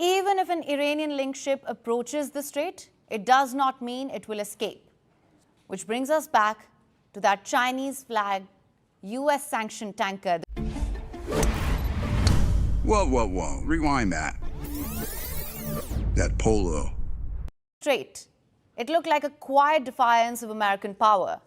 Even if an Iranian-linked ship approaches the strait, it does not mean it will escape. Which brings us back to that Chinese-flagged US-sanctioned tanker. Whoa. Rewind that. That polo. Strait. It looked like a quiet defiance of American power.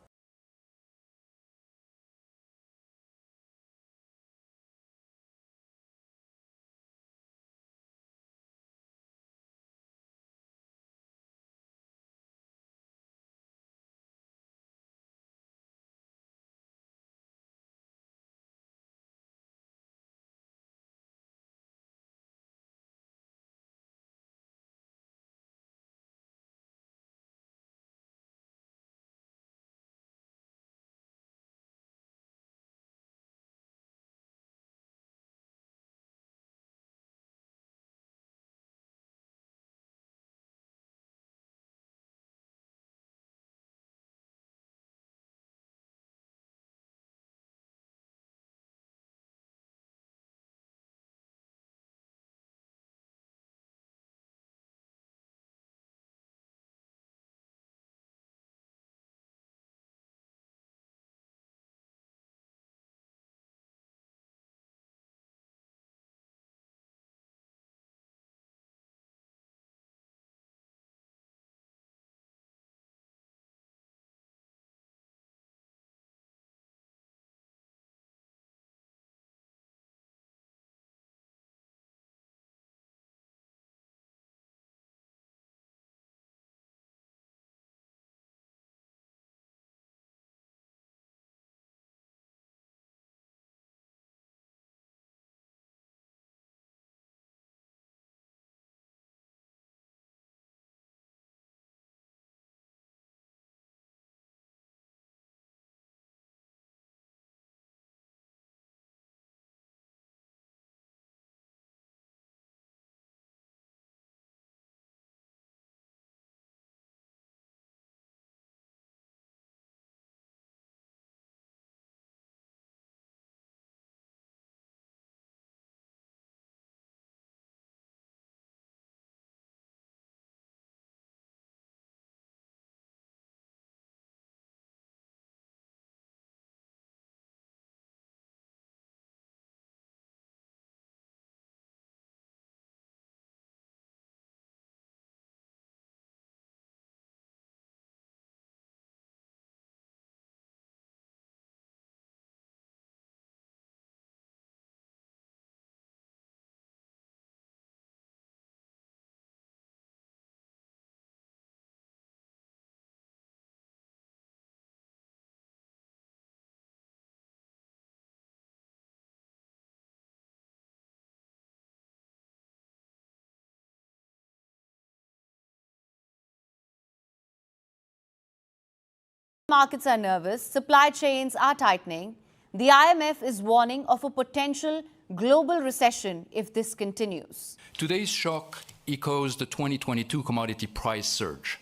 Markets are nervous, supply chains are tightening. The IMF is warning of a potential global recession if this continues. Today's shock echoes the 2022 commodity price surge.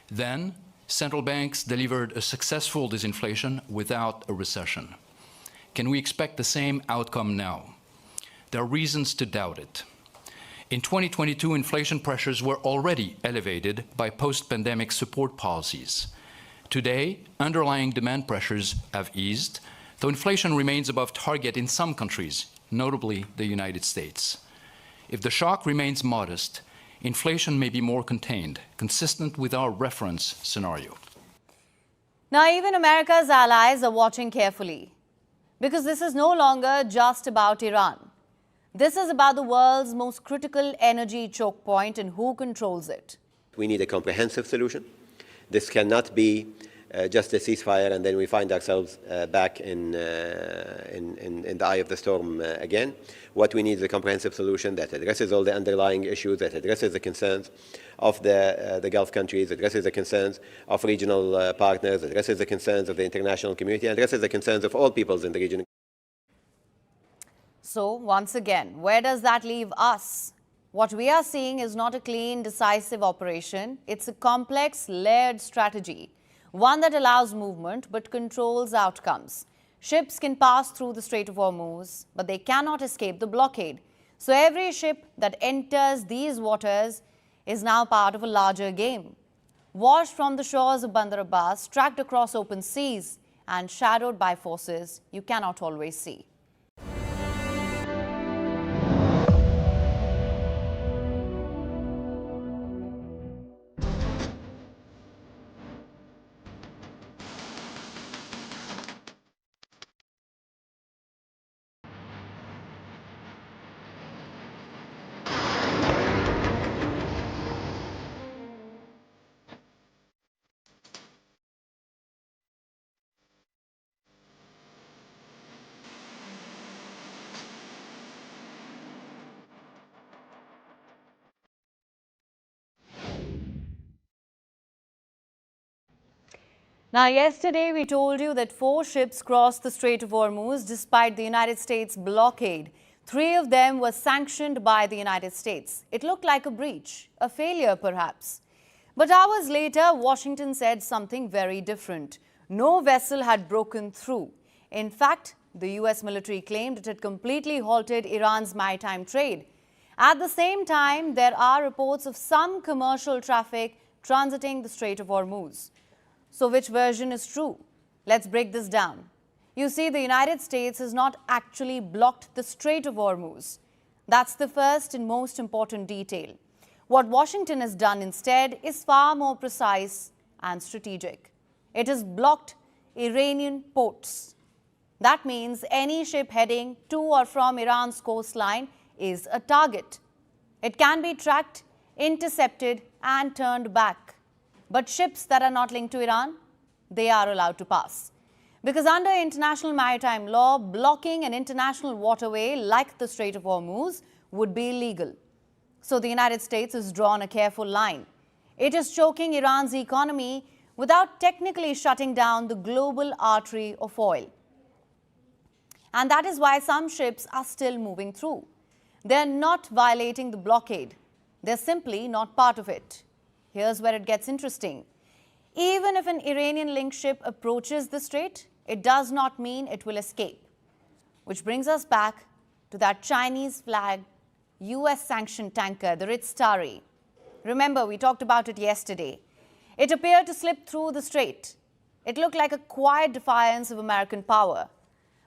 Then, central banks delivered a successful disinflation without a recession. Can we expect the same outcome now? There are reasons to doubt it. In 2022, inflation pressures were already elevated by post-pandemic support policies. Today, underlying demand pressures have eased, though inflation remains above target in some countries, notably the United States. If the shock remains modest, inflation may be more contained, consistent with our reference scenario. Now, even America's allies are watching carefully, because this is no longer just about Iran. This is about the world's most critical energy choke point and who controls it. We need a comprehensive solution. This cannot be just a ceasefire and then we find ourselves back in the eye of the storm again. What we need is a comprehensive solution that addresses all the underlying issues, that addresses the concerns of the Gulf countries, addresses the concerns of regional partners, addresses the concerns of the international community, addresses the concerns of all peoples in the region. So, once again, where does that leave us? What we are seeing is not a clean, decisive operation. It's a complex, layered strategy, one that allows movement but controls outcomes. Ships can pass through the Strait of Hormuz, but they cannot escape the blockade. So every ship that enters these waters is now part of a larger game. Washed from the shores of Bandar Abbas, tracked across open seas, and shadowed by forces you cannot always see. Now, yesterday we told you that 4 ships crossed the Strait of Hormuz despite the United States blockade. 3 of them were sanctioned by the United States. It looked like a breach, a failure perhaps. But hours later, Washington said something very different. No vessel had broken through. In fact, the US military claimed it had completely halted Iran's maritime trade. At the same time, there are reports of some commercial traffic transiting the Strait of Hormuz. So which version is true? Let's break this down. You see, the United States has not actually blocked the Strait of Hormuz. That's the first and most important detail. What Washington has done instead is far more precise and strategic. It has blocked Iranian ports. That means any ship heading to or from Iran's coastline is a target. It can be tracked, intercepted, and turned back. But ships that are not linked to Iran, they are allowed to pass. Because under international maritime law, blocking an international waterway like the Strait of Hormuz would be illegal. So the United States has drawn a careful line. It is choking Iran's economy without technically shutting down the global artery of oil. And that is why some ships are still moving through. They're not violating the blockade. They're simply not part of it. Here's where it gets interesting. Even if an Iranian-linked ship approaches the strait, it does not mean it will escape. Which brings us back to that Chinese-flagged US-sanctioned tanker, the Ritz Tari. Remember, we talked about it yesterday. It appeared to slip through the strait. It looked like a quiet defiance of American power.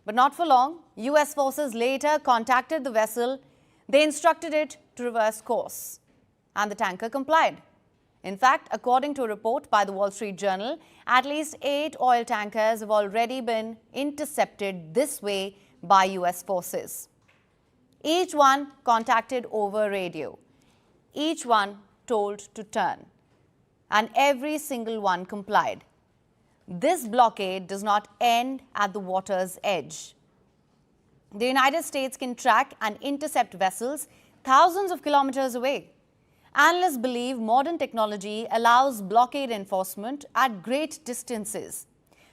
But not for long. US forces later contacted the vessel. They instructed it to reverse course. And the tanker complied. In fact, according to a report by the Wall Street Journal, at least 8 oil tankers have already been intercepted this way by US forces. Each one contacted over radio. Each one told to turn. And every single one complied. This blockade does not end at the water's edge. The United States can track and intercept vessels thousands of kilometers away. Analysts believe modern technology allows blockade enforcement at great distances.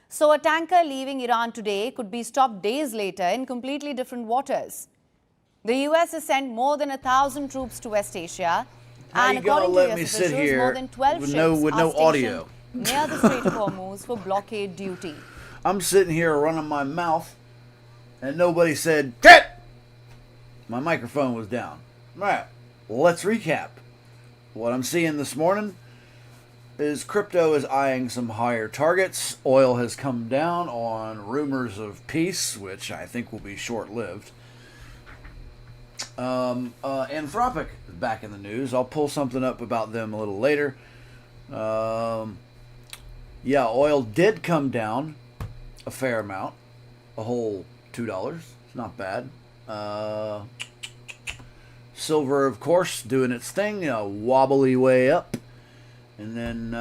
So a tanker leaving Iran today could be stopped days later in completely different waters. The US has sent more than 1,000 troops to West Asia, and according to US officials, more than 12 ships are stationed near the Strait of Hormuz for blockade duty. I'm sitting here running my mouth, and nobody said, "Tit!" My microphone was down. All right, let's recap. What I'm seeing this morning is crypto is eyeing some higher targets. Oil has come down on rumors of peace, which I think will be short-lived. Anthropic is back in the news. I'll pull something up about them a little later. Yeah, oil did come down a fair amount, a whole $2. It's not bad. Silver, of course, doing its thing, a wobbly way up. And then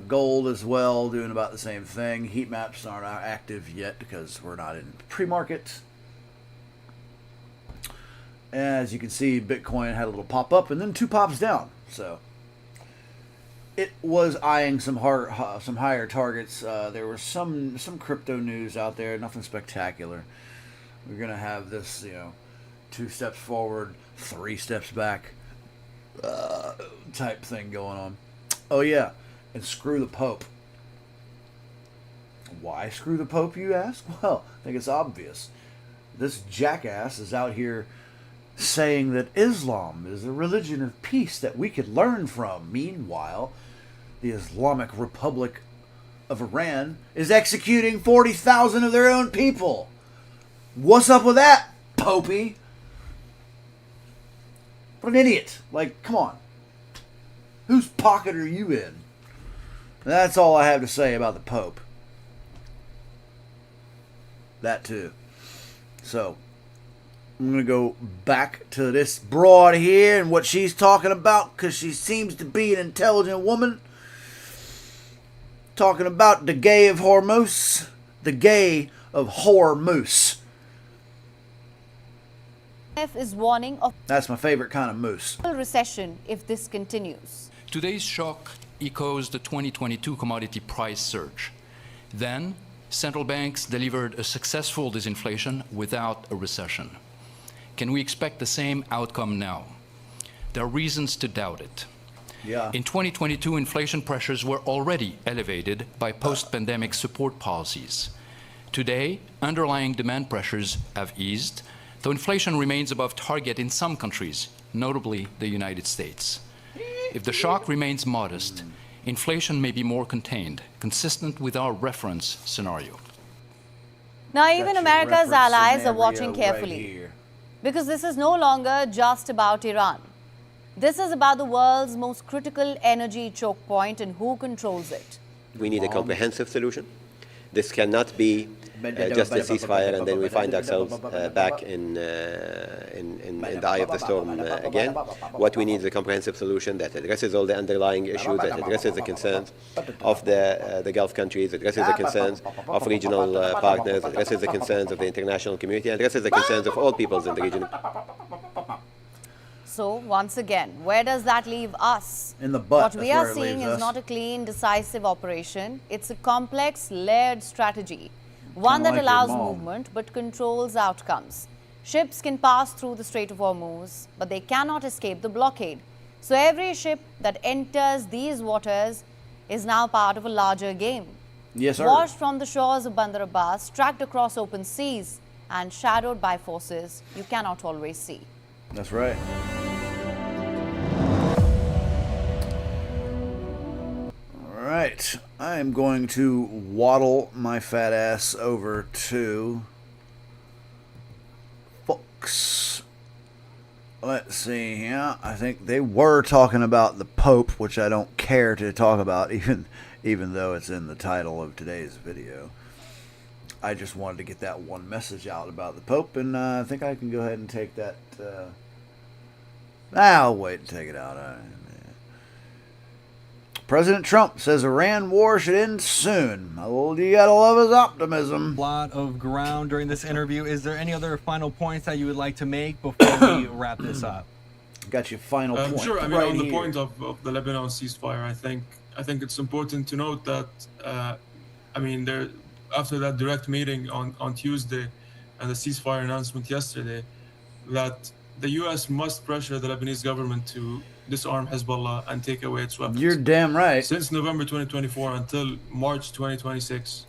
gold as well, doing about the same thing. Heat maps aren't active yet because we're not in pre-market. As you can see, Bitcoin had a little pop up and then 2 pops down. So it was eyeing some higher targets. There was some crypto news out there, nothing spectacular. We're gonna have this, 2 steps forward, 3 steps back type thing going on. Oh yeah, and screw the Pope. Why screw the Pope, you ask? Well, I think it's obvious. This jackass is out here saying that Islam is a religion of peace that we could learn from. Meanwhile, the Islamic Republic of Iran is executing 40,000 of their own people. What's up with that, Popey? What an idiot. Like, come on. Whose pocket are you in? That's all I have to say about the Pope. That too. So, I'm going to go back to this broad here and what she's talking about, because she seems to be an intelligent woman. Talking about the gay of Hormuz. The gay of Hormuz. Is warning of That's my favorite kind of moose. recession if this continues. Today's shock echoes the 2022 commodity price surge. Then, central banks delivered a successful disinflation without a recession. Can we expect the same outcome now? There are reasons to doubt it. Yeah. In 2022, inflation pressures were already elevated by post-pandemic support policies. Today, underlying demand pressures have eased, though inflation remains above target in some countries, notably the United States. If the shock remains modest, inflation may be more contained, consistent with our reference scenario. Now, even Got your America's reference allies are scenario watching right carefully. here. Because this is no longer just about Iran. This is about the world's most critical energy choke point and who controls it. We need a comprehensive solution. This cannot be just a ceasefire and then we find ourselves back in the eye of the storm again. What we need is a comprehensive solution that addresses all the underlying issues, that addresses the concerns of the Gulf countries, addresses the concerns of regional partners, addresses the concerns of the international community, and addresses the concerns of all peoples in the region. So, once again, where does that leave us? In the butt. What we That's are where it seeing leaves is us. not a clean, decisive operation. It's a complex, layered strategy. One Kinda that like your allows mom. movement but controls outcomes. Ships can pass through the Strait of Hormuz, but they cannot escape the blockade. So every ship that enters these waters is now part of a larger game. Yes, sir. Washed from the shores of Bandar Abbas, tracked across open seas, and shadowed by forces you cannot always see. That's right. All right. I am going to waddle my fat ass over to Fox. Let's see here. I think they were talking about the Pope, which I don't care to talk about, even though it's in the title of today's video. I just wanted to get that one message out about the Pope, and I think I can go ahead and take that. I'll wait and take it out. President Trump says Iran war should end soon. Oh, you gotta love his optimism. A lot of ground during this interview. Is there any other final points that you would like to make before we wrap this up? Got your final point. Sure. I mean, right on the here. point of the Lebanon ceasefire, I think it's important to note that, I mean, there after that direct meeting on Tuesday and the ceasefire announcement yesterday, that the U.S. must pressure the Lebanese government to disarm Hezbollah and take away its weapons. You're damn right. Since November 2024 until March 2026,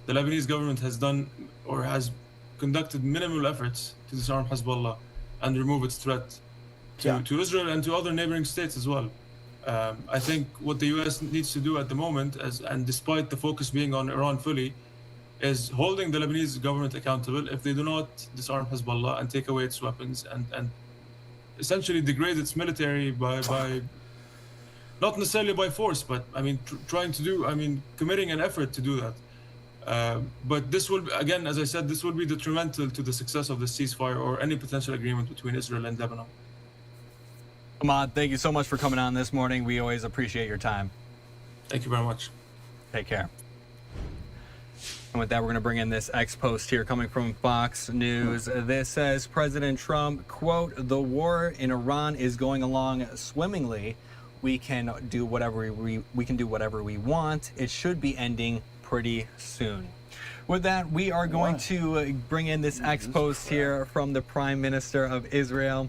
the Lebanese government has done or has conducted minimal efforts to disarm Hezbollah and remove its threat to Israel and to other neighboring states as well. I think what the U.S. needs to do at the moment, and despite the focus being on Iran fully, is holding the Lebanese government accountable if they do not disarm Hezbollah and take away its weapons and essentially degrade its military by not necessarily by force, but I mean committing an effort to do that. But this will, again, as I said, this will be detrimental to the success of the ceasefire or any potential agreement between Israel and Lebanon. Ahmad, thank you so much for coming on this morning. We always appreciate your time. Thank you very much. Take care. And with that, we're going to bring in this X post here coming from Fox News. This says President Trump, quote, "The war in Iran is going along swimmingly. We can do whatever we want. It should be ending pretty soon." With that, we are going to bring in this X post here from the Prime Minister of Israel.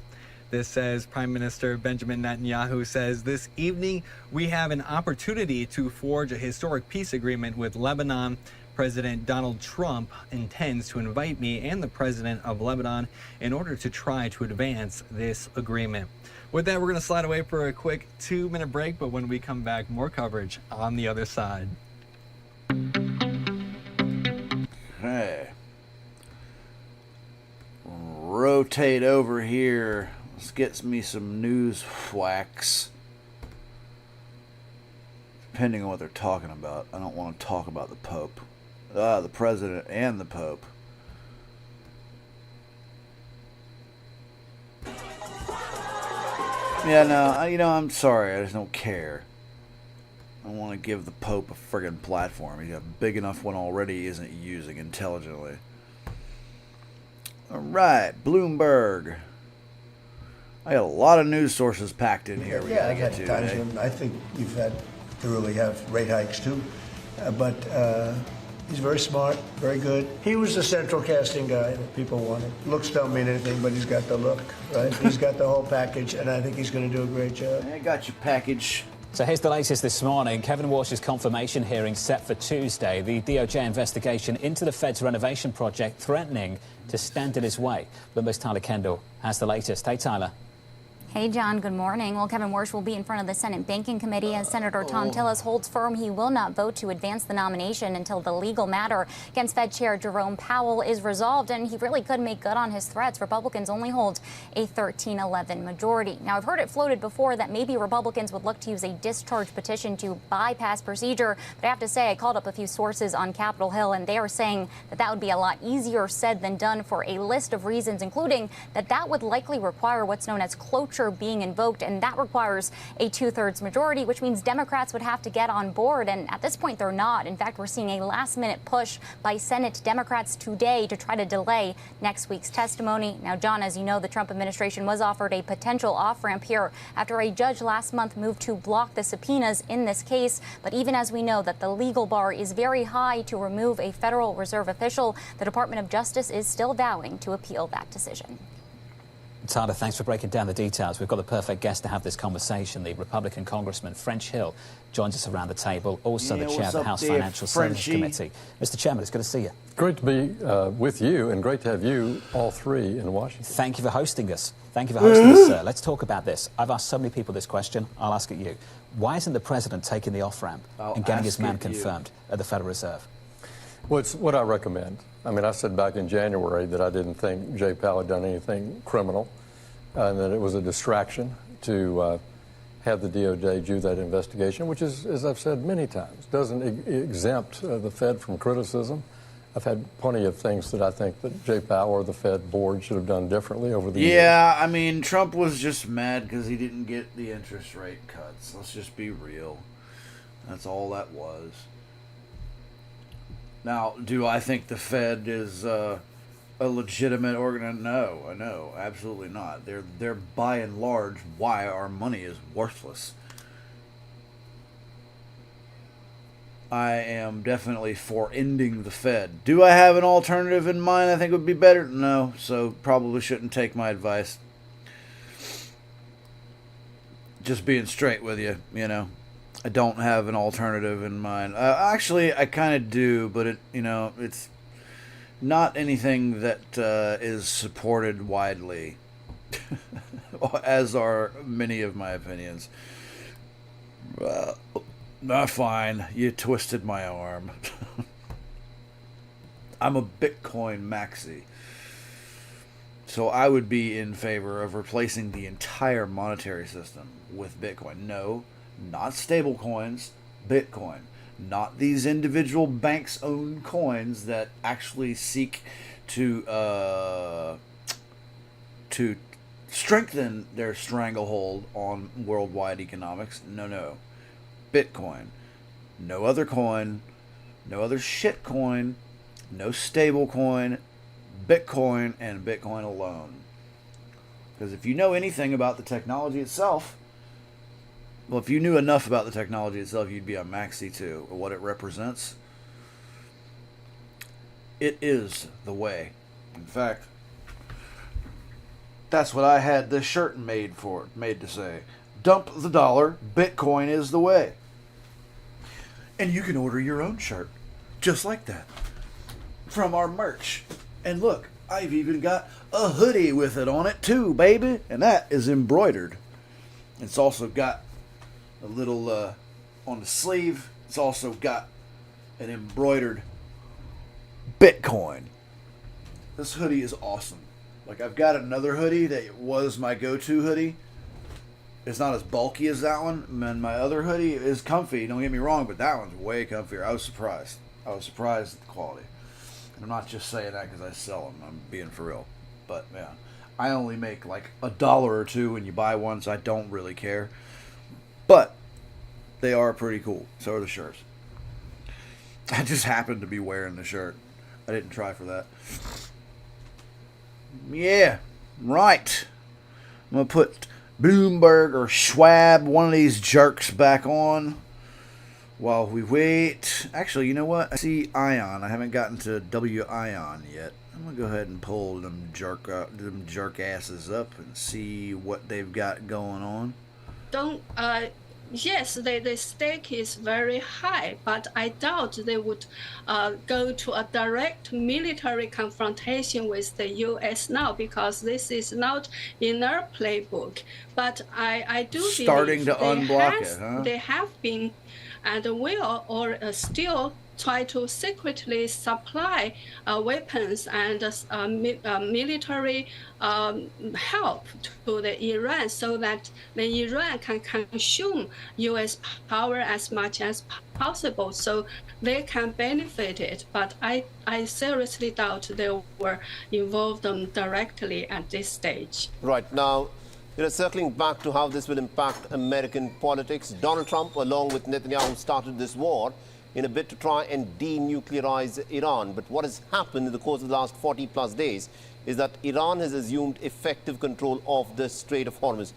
This says Prime Minister Benjamin Netanyahu says, "This evening we have an opportunity to forge a historic peace agreement with Lebanon. President Donald Trump intends to invite me and the president of Lebanon in order to try to advance this agreement. With that, we're going to slide away for a quick 2-minute break, but when we come back, more coverage on the other side. Hey. Rotate over here. Let's get me some news wax. Depending on what they're talking about. I don't want to talk about the Pope. The President and the Pope. Yeah, no, I'm sorry. I just don't care. I want to give the Pope a friggin' platform. He's got a big enough one already he isn't using intelligently. Alright, Bloomberg. I got a lot of news sources packed in here. Yeah, I got times when I think you've had to really have rate hikes too. But he's very smart, very good. He was the central casting guy that people wanted. Looks don't mean anything, but he's got the look, right? He's got the whole package, and I think he's going to do a great job. I got your package. So here's the latest this morning. Kevin Walsh's confirmation hearing set for Tuesday. The DOJ investigation into the Fed's renovation project threatening to stand in his way. Bloomberg's Tyler Kendall has the latest. Hey, Tyler. Hey, John. Good morning. Well, Kevin Walsh will be in front of the Senate Banking Committee as Senator Tom Tillis holds firm he will not vote to advance the nomination until the legal matter against Fed Chair Jerome Powell is resolved. And he really could make good on his threats. Republicans only hold a 13-11 majority. Now, I've heard it floated before that maybe Republicans would look to use a discharge petition to bypass procedure. But I have to say, I called up a few sources on Capitol Hill, and they are saying that that would be a lot easier said than done for a list of reasons, including that would likely require what's known as cloture being invoked, and that requires a 2/3 majority, which means Democrats would have to get on board, and at this point they're not. In fact, we're seeing a last-minute push by Senate Democrats today to try to delay next week's testimony. Now, John, as you know, the Trump administration was offered a potential off-ramp here after a judge last month moved to block the subpoenas in this case. But even as we know that the legal bar is very high to remove a Federal Reserve official, the Department of Justice is still vowing to appeal that decision. Tyler, thanks for breaking down the details. We've got the perfect guest to have this conversation. The Republican Congressman French Hill joins us around the table, also the chair of the House Financial Services Committee. Mr. Chairman, it's good to see you. Great to be with you, and great to have you all three in Washington. Thank you for hosting us. Thank you for hosting us, sir. Let's talk about this. I've asked so many people this question. I'll ask it you. Why isn't the president taking the off-ramp and getting his man confirmed at the Federal Reserve? Well, it's what I recommend. I mean, I said back in January that I didn't think Jay Powell had done anything criminal, and that it was a distraction to have the DOJ do that investigation, which is, as I've said many times, doesn't exempt the Fed from criticism. I've had plenty of things that I think that Jay Powell or the Fed board should have done differently over the years. Yeah, I mean, Trump was just mad because he didn't get the interest rate cuts. Let's just be real. That's all that was. Now, do I think the Fed is a legitimate organ? No, absolutely not. They're by and large why our money is worthless. I am definitely for ending the Fed. Do I have an alternative in mind I think would be better? No, so probably shouldn't take my advice. Just being straight with you, I don't have an alternative in mind. Actually, I kind of do, but it's not anything that is supported widely, as are many of my opinions. Fine, you twisted my arm. I'm a Bitcoin maxi. So I would be in favor of replacing the entire monetary system with Bitcoin. No, not stable coins, Bitcoin. Not these individual banks-owned coins that actually seek to strengthen their stranglehold on worldwide economics. No. Bitcoin. No other coin. No other shit coin. No stable coin. Bitcoin and Bitcoin alone. Because if you know anything about the technology itself, well, if you knew enough about the technology itself, you'd be a maxi too. Or what it represents. It is the way. In fact, that's what I had this shirt made to say. Dump the dollar, Bitcoin is the way. And you can order your own shirt just like that from our merch. And look, I've even got a hoodie with it on it too, baby. And that is embroidered. It's also got a little on the sleeve. It's also got an embroidered Bitcoin. This hoodie is awesome. Like, I've got another hoodie that was my go-to hoodie. It's not as bulky as that one. And my other hoodie is comfy, don't get me wrong, but that one's way comfier. I was surprised. I was surprised at the quality. And I'm not just saying that because I sell them. I'm being for real. But, yeah, I only make like $1 or $2 when you buy one, so I don't really care. But they are pretty cool. So are the shirts. I just happened to be wearing the shirt. I didn't try for that. Yeah, right. I'm going to put Bloomberg or Schwab, one of these jerks, back on while we wait. Actually, you know what? I see Ion. I haven't gotten to W-Ion yet. I'm going to go ahead and pull them jerk asses up and see what they've got going on. Yes, the stake is very high, but I doubt they would go to a direct military confrontation with the U.S. now, because this is not in their playbook. But I do starting to unblock it, huh? They have been and will or still try to secretly supply weapons and military help to the Iran, so that the Iran can consume U.S. power as much as possible, so they can benefit it. But I seriously doubt they were involved directly at this stage. Right. Now, circling back to how this will impact American politics, Donald Trump, along with Netanyahu, started this war in a bid to try and denuclearize Iran. But what has happened in the course of the last 40-plus days is that Iran has assumed effective control of the Strait of Hormuz.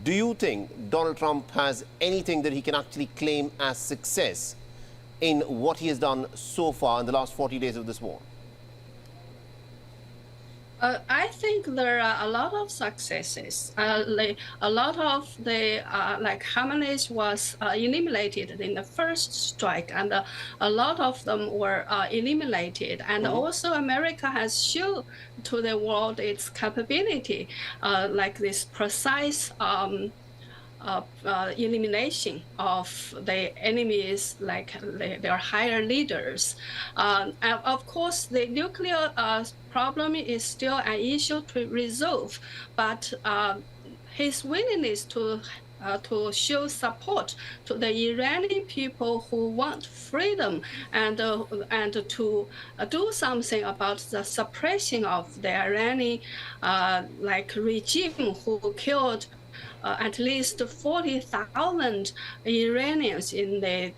Do you think Donald Trump has anything that he can actually claim as success in what he has done so far in the last 40 days of this war? I think there are a lot of successes. A lot of the like Khamenei was eliminated in the first strike, and a lot of them were eliminated. And also America has shown to the world its capability, like this precise elimination of the enemies, like their higher leaders. And of course, the nuclear problem is still an issue to resolve, but his willingness to show support to the Iranian people who want freedom and to do something about the suppression of the Iranian regime who killed at least 40,000 Iranians in the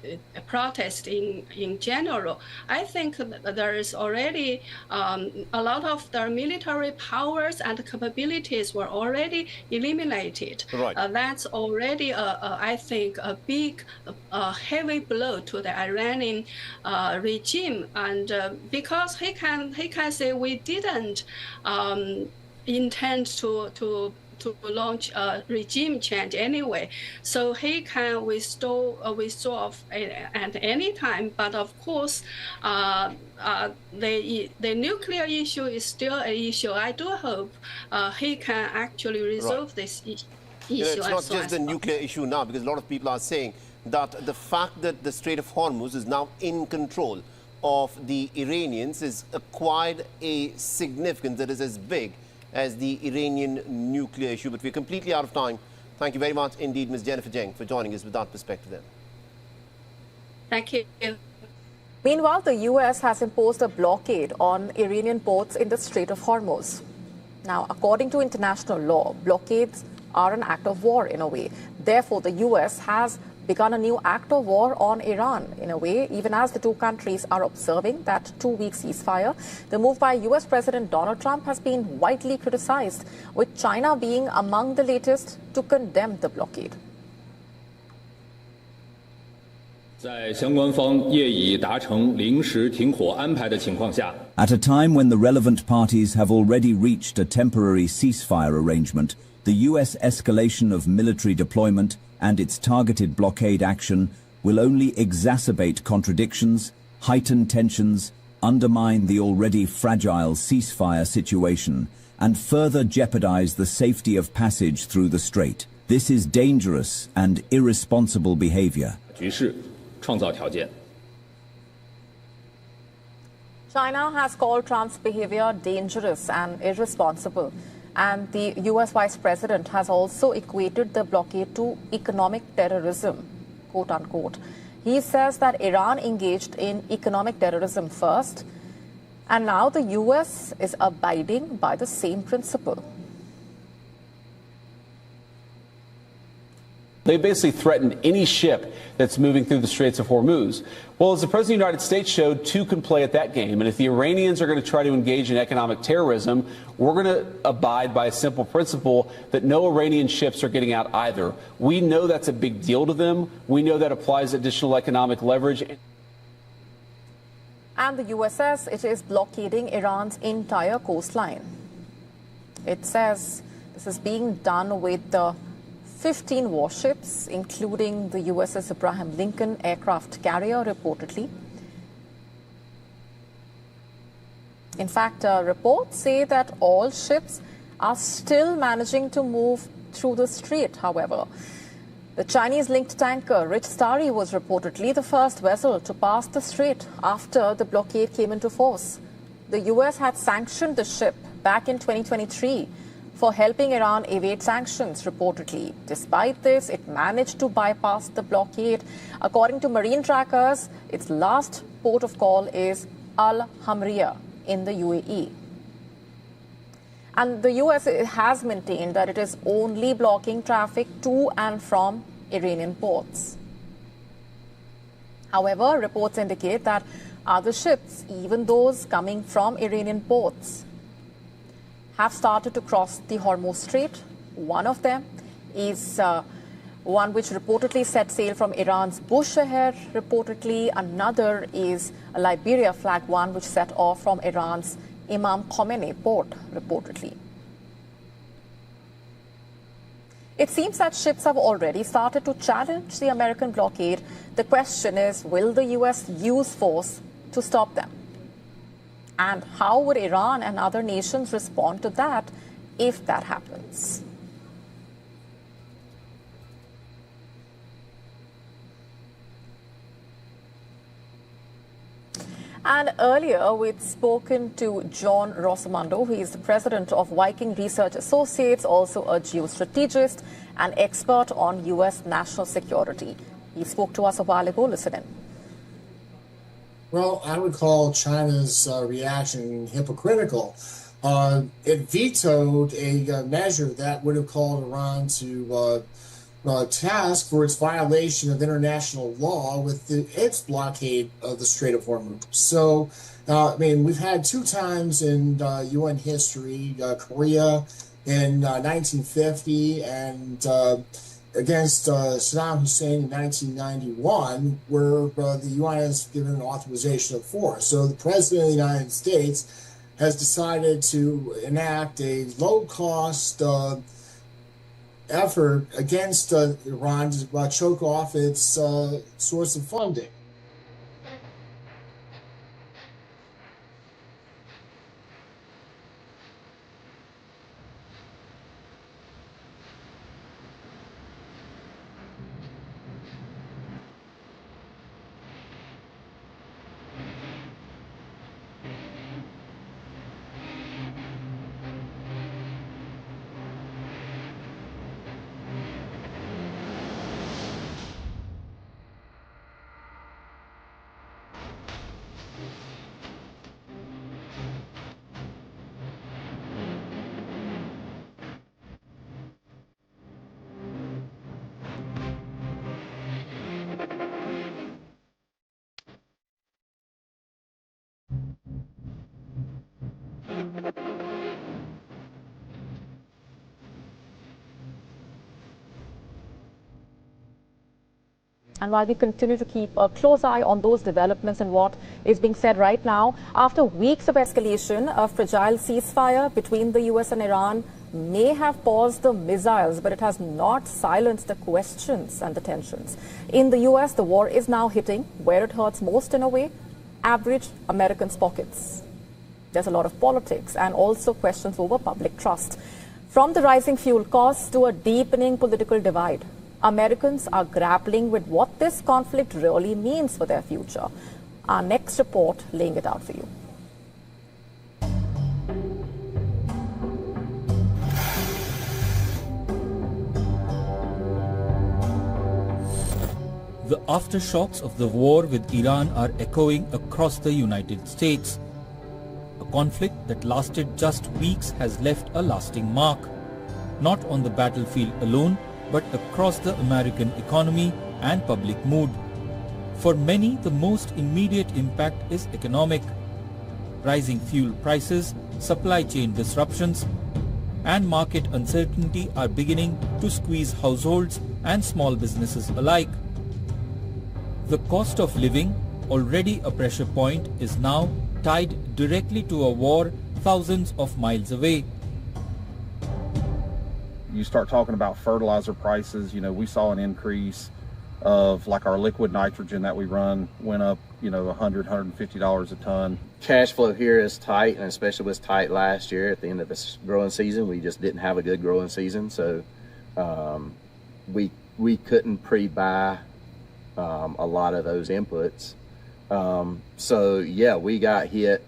protest in general. I think that there is already a lot of their military powers and capabilities were already eliminated. Right. That's already, I think, a big, heavy blow to the Iranian regime. And because he can say we didn't intend to launch a regime change anyway, so he can withdraw at any time. But of course, the nuclear issue is still an issue. I do hope he can actually resolve this issue. It's not just the nuclear issue now, because a lot of people are saying that the fact that the Strait of Hormuz is now in control of the Iranians has acquired a significance that is as big as the Iranian nuclear issue. But we're completely out of time. Thank you very much indeed, Ms. Jennifer Jeng, for joining us with that perspective then. Thank you. Meanwhile, the U.S. has imposed a blockade on Iranian ports in the Strait of Hormuz. Now, according to international law, blockades are an act of war in a way. Therefore, the U.S. has begun a new act of war on Iran in a way, even as the two countries are observing that 2-week ceasefire. The move by U.S. President Donald Trump has been widely criticized, with China being among the latest to condemn the blockade. At a time when the relevant parties have already reached a temporary ceasefire arrangement, the U.S. escalation of military deployment and its targeted blockade action will only exacerbate contradictions heighten tensions, undermine the already fragile ceasefire situation, and further jeopardize the safety of passage through the strait. This is dangerous and irresponsible behavior. 局势创造条件。 China has called Trump's behavior dangerous and irresponsible, and the US Vice President has also equated the blockade to economic terrorism, quote unquote. He says that Iran engaged in economic terrorism first, and now the US is abiding by the same principle. They basically threatened any ship that's moving through the Straits of Hormuz. Well, as the President of the United States showed, two can play at that game. And if the Iranians are going to try to engage in economic terrorism, we're going to abide by a simple principle that no Iranian ships are getting out either. We know that's a big deal to them. We know that applies additional economic leverage. And the US says it is blockading Iran's entire coastline. It says this is being done with the 15 warships, including the USS Abraham Lincoln aircraft carrier, reportedly. In fact, reports say that all ships are still managing to move through the strait, however. The Chinese-linked tanker Rich Starry was reportedly the first vessel to pass the strait after the blockade came into force. The US had sanctioned the ship back in 2023 for helping Iran evade sanctions, reportedly. Despite this, it managed to bypass the blockade. According to marine trackers, its last port of call is Al Hamriya in the UAE. And the US has maintained that it is only blocking traffic to and from Iranian ports. However, reports indicate that other ships, even those coming from Iranian ports, have started to cross the Hormuz Strait. One of them is one which reportedly set sail from Iran's Bushehr, reportedly. Another is a Liberia flag one which set off from Iran's Imam Khomeini port, reportedly. It seems that ships have already started to challenge the American blockade. The question is, will the US use force to stop them? And how would Iran and other nations respond to that if that happens? And earlier, we'd spoken to John Rosamondo, who is the president of Viking Research Associates, also a geostrategist and expert on U.S. national security. He spoke to us a while ago. Listen in. Well, I would call China's reaction hypocritical. It vetoed a measure that would have called Iran to task for its violation of international law with its blockade of the Strait of Hormuz. So, I mean, we've had two times in UN history, Korea in 1950 and against Saddam Hussein in 1991, where the UN has given an authorization of force. So the President of the United States has decided to enact a low-cost effort against Iran to choke off its source of funding. And while we continue to keep a close eye on those developments and what is being said right now, after weeks of escalation, a fragile ceasefire between the US and Iran may have paused the missiles, but it has not silenced the questions and the tensions. In the US, the war is now hitting where it hurts most in a way, average Americans' pockets. There's a lot of politics and also questions over public trust. From the rising fuel costs to a deepening political divide, Americans are grappling with what this conflict really means for their future. Our next report laying it out for you. The aftershocks of the war with Iran are echoing across the United States. A conflict that lasted just weeks has left a lasting mark, not on the battlefield alone, but across the American economy and public mood. For many, the most immediate impact is economic. Rising fuel prices, supply chain disruptions, and market uncertainty are beginning to squeeze households and small businesses alike. The cost of living, already a pressure point, is now tied directly to a war thousands of miles away. You start talking about fertilizer prices, we saw an increase of like our liquid nitrogen that we run went up, $100, $150 a ton. Cash flow here is tight, and especially was tight last year at the end of this growing season. We just didn't have a good growing season, so we couldn't pre-buy a lot of those inputs. So yeah, we got hit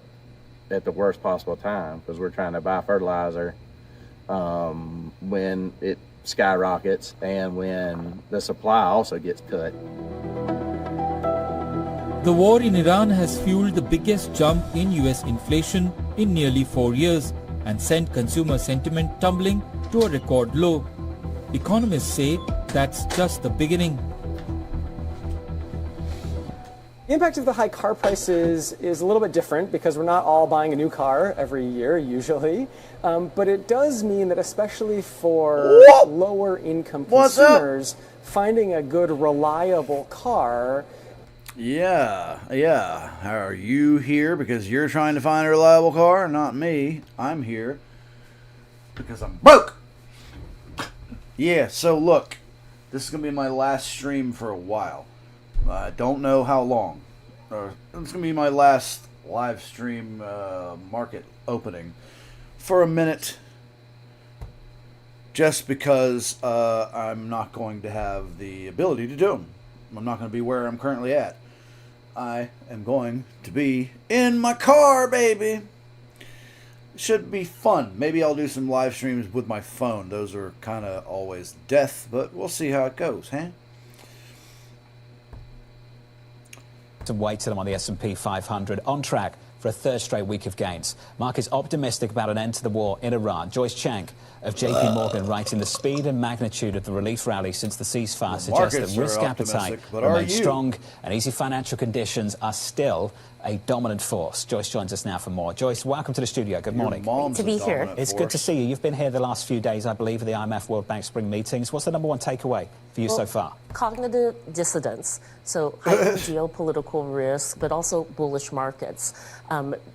at the worst possible time because we're trying to buy fertilizer when it skyrockets and when the supply also gets cut. The war in Iran has fueled the biggest jump in US inflation in nearly 4 years and sent consumer sentiment tumbling to a record low. Economists say that's just the beginning. The impact of the high car prices is a little bit different because we're not all buying a new car every year, usually. But it does mean that especially for lower income consumers, finding a good, reliable car. Yeah. Are you here because you're trying to find a reliable car? Not me. I'm here because I'm broke. Yeah, so look, this is going to be my last stream for a while. I don't know how long. It's going to be my last live stream market opening for a minute. Just because I'm not going to have the ability to do them. I'm not going to be where I'm currently at. I am going to be in my car, baby. Should be fun. Maybe I'll do some live streams with my phone. Those are kind of always death, but we'll see how it goes, huh? Some weight to them on the S&P 500, on track for a third straight week of gains. Markets optimistic about an end to the war in Iran. Joyce Chang of JP Morgan writing the speed and magnitude of the relief rally since the ceasefire suggests that risk appetite remains strong and easy financial conditions are still a dominant force. Joyce joins us now for more. Joyce, welcome to the studio. Good morning. Great to be here. It's good to see you. You've been here the last few days, I believe, at the IMF World Bank Spring meetings. What's the number one takeaway for you so far? Cognitive dissonance, so heightened geopolitical risk, but also bullish markets.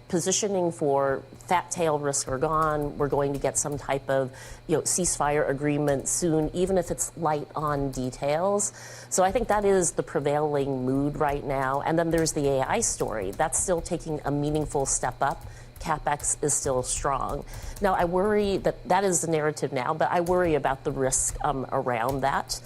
Positioning for fat tail risk are gone. We're going to get some type of ceasefire agreement soon, even if it's light on details. So I think that is the prevailing mood right now. And then there's the AI story. That's still taking a meaningful step up. CapEx is still strong. Now, I worry that is the narrative now, but I worry about the risk around that.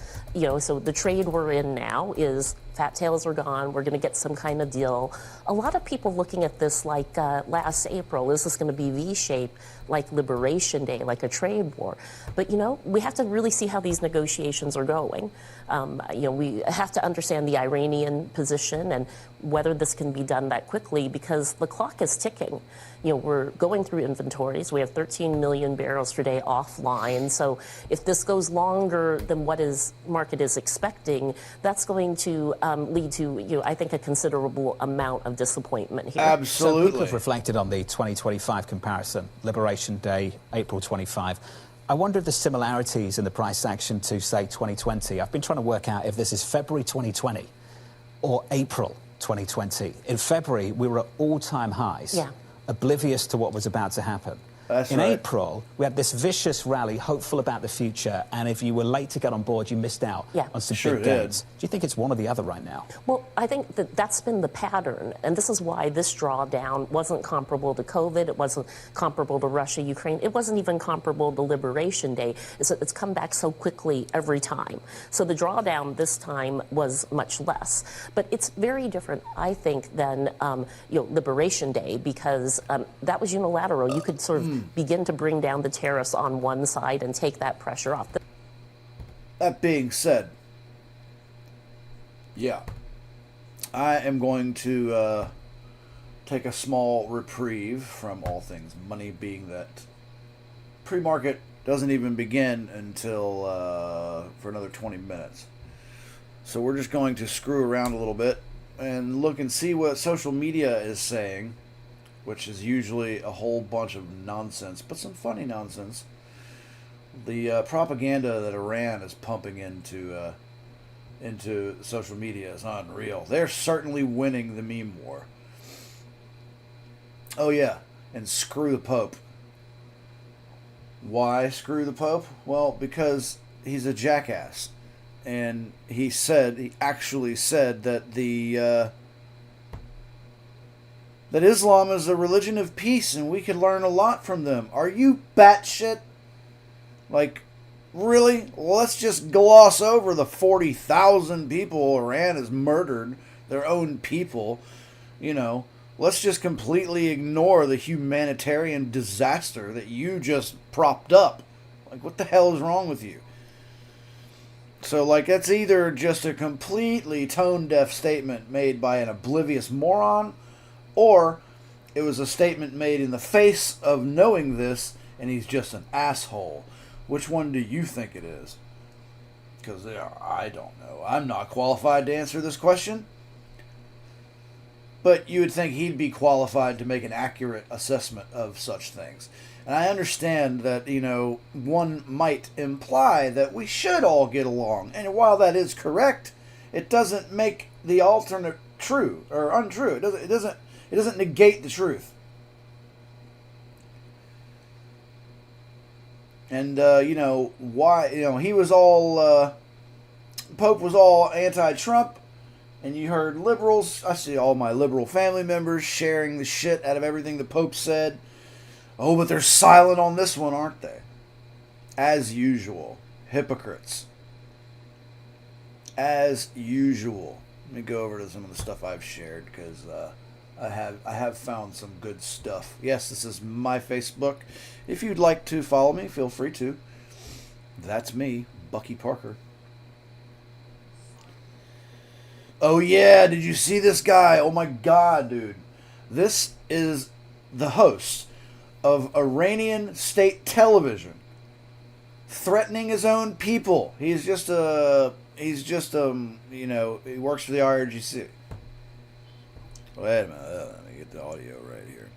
So the trade we're in now is fat tails are gone. We're going to get some kind of deal. A lot of people looking at this like last April, is this going to be V-shaped, like Liberation Day, like a trade war? But, we have to really see how these negotiations are going. We have to understand the Iranian position and whether this can be done that quickly because the clock is ticking. We're going through inventories. We have 13 million barrels per day offline. So if this goes longer than what market is expecting, that's going to lead to, I think, a considerable amount of disappointment here. Absolutely. So people have reflected on the 2025 comparison, Liberation Day, April 25. I wonder if there's similarities in the price action to, say, 2020. I've been trying to work out if this is February 2020 or April 2020. In February, we were at all-time highs, oblivious to what was about to happen. That's In right. April, we had this vicious rally, hopeful about the future, and if you were late to get on board, you missed out on some Sure big did. gains. Do you think it's one or the other right now? Well, I think that that's been the pattern, and this is why this drawdown wasn't comparable to COVID, it wasn't comparable to Russia, Ukraine, it wasn't even comparable to Liberation Day. It's come back so quickly every time. So the drawdown this time was much less. But it's very different, I think, than Liberation Day, because that was unilateral. You could sort of begin to bring down the tariffs on one side and take that pressure off. That being said, yeah, I am going to take a small reprieve from all things money, being that pre-market doesn't even begin until for another 20 minutes. So we're just going to screw around a little bit and look and see what social media is saying, which is usually a whole bunch of nonsense, but some funny nonsense. The propaganda that Iran is pumping into social media is unreal. They're certainly winning the meme war. Oh yeah, and screw the Pope. Why screw the Pope? Well, because he's a jackass. And he actually said that that Islam is a religion of peace and we could learn a lot from them. Are you batshit? Like, really? Let's just gloss over the 40,000 people Iran has murdered, their own people. You know, let's just completely ignore the humanitarian disaster that you just propped up. Like, what the hell is wrong with you? So, like, it's either just a completely tone-deaf statement made by an oblivious moron, or it was a statement made in the face of knowing this, and he's just an asshole. Which one do you think it is? Because I don't know. I'm not qualified to answer this question. But you would think he'd be qualified to make an accurate assessment of such things. And I understand that, you know, one might imply that we should all get along. And while that is correct, it doesn't make the alternate true or untrue. It doesn't negate the truth. And, you know, why, you know, he was all, Pope was all anti-Trump, and you heard liberals, I see all my liberal family members sharing the shit out of everything the Pope said. Oh, but they're silent on this one, aren't they? As usual. Hypocrites. As usual. Let me go over to some of the stuff I've shared, because I have found some good stuff. Yes, this is my Facebook. If you'd like to follow me, feel free to. That's me, Bucky Parker. Oh yeah, did you see this guy? Oh my god, dude. This is the host of Iranian state television threatening his own people. He's just you know, he works for the IRGC. Wait a minute, let me get the audio right here.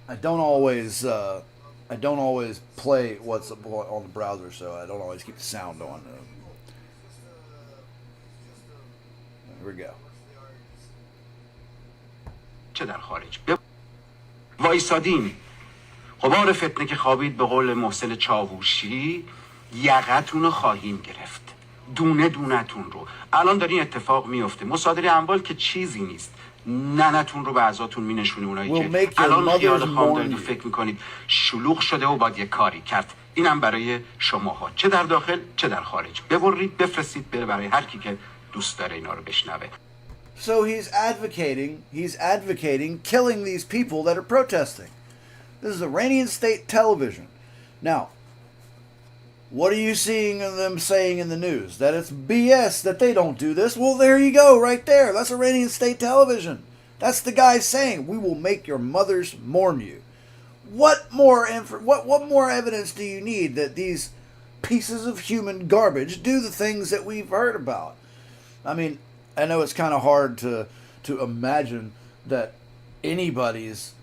I don't always play what's on the browser, so I don't always keep the sound on. Here we go. چه در خارج وایسادیم غبار فتنه که خوابید به قول محسن چاووشی یقتون رو خواهیم گرفت دونه دونتون رو الان دارین اتفاق میفته مصادره اموال که چیزی نیست ننتون رو به عزاتون مینشونه اونایی که الان خیال خام دارید و فکر میکنید شلوغ شده و باید یه کاری کرد اینم برای شماها چه در داخل چه در خارج ببرید بفرستید بره برای هر کی که دوست داره اینا رو بشنوه. So he's advocating killing these people that are protesting. This is Iranian state television. Now, what are you seeing them saying in the news? That it's BS that they don't do this? Well, there you go, right there. That's Iranian state television. That's the guy saying, we will make your mothers mourn you. What more evidence do you need that these pieces of human garbage do the things that we've heard about? I mean, I know it's kind of hard to imagine that anybody's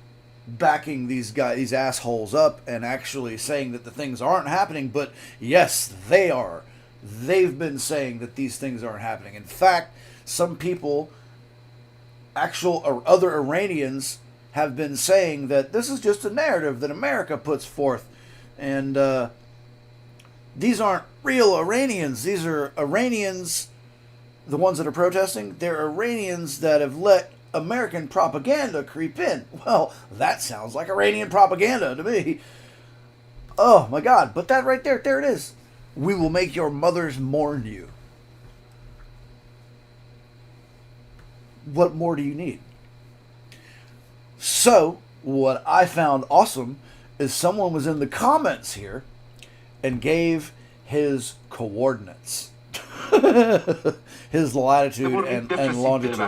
backing these assholes up and actually saying that the things aren't happening, but yes, they are. They've been saying that these things aren't happening. In fact, some people actual other Iranians have been saying that this is just a narrative that America puts forth, and these aren't real Iranians. These are Iranians, the ones that are protesting. They're Iranians that have let American propaganda creep in. Well, that sounds like Iranian propaganda to me. Oh my God! But that right there it is. We will make your mothers mourn you. What more do you need? So, what I found awesome is someone was in the comments here and gave his coordinates. His latitude and longitude.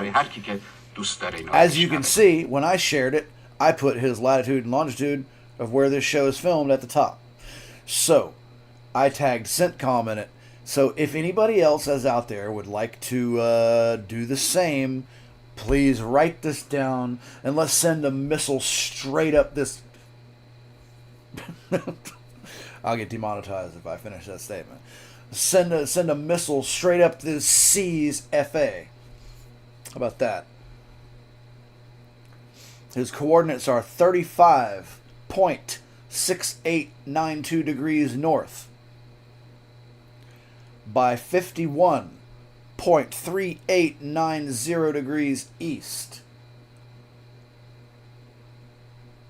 As you can see, when I shared it, I put his latitude and longitude of where this show is filmed at the top. So, I tagged CENTCOM in it. So, if anybody else is out there would like to do the same, please write this down and let's send a missile straight up this. I'll get demonetized if I finish that statement. Send a missile straight up this C's FA. How about that? His coordinates are 35.6892 degrees north by 51.3890 degrees east.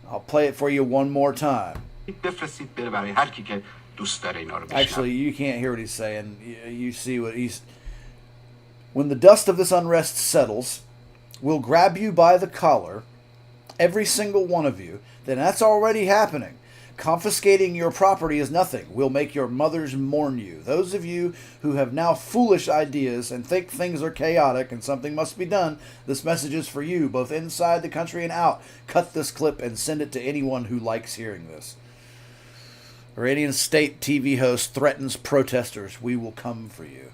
I'll play it for you one more time. Actually, you can't hear what he's saying. You see what he's... When the dust of this unrest settles, we'll grab you by the collar, every single one of you. Then that's already happening. Confiscating your property is nothing. We'll make your mothers mourn you. Those of you who have now foolish ideas and think things are chaotic and something must be done, this message is for you, both inside the country and out. Cut this clip and send it to anyone who likes hearing this. Iranian state TV host threatens protesters. We will come for you.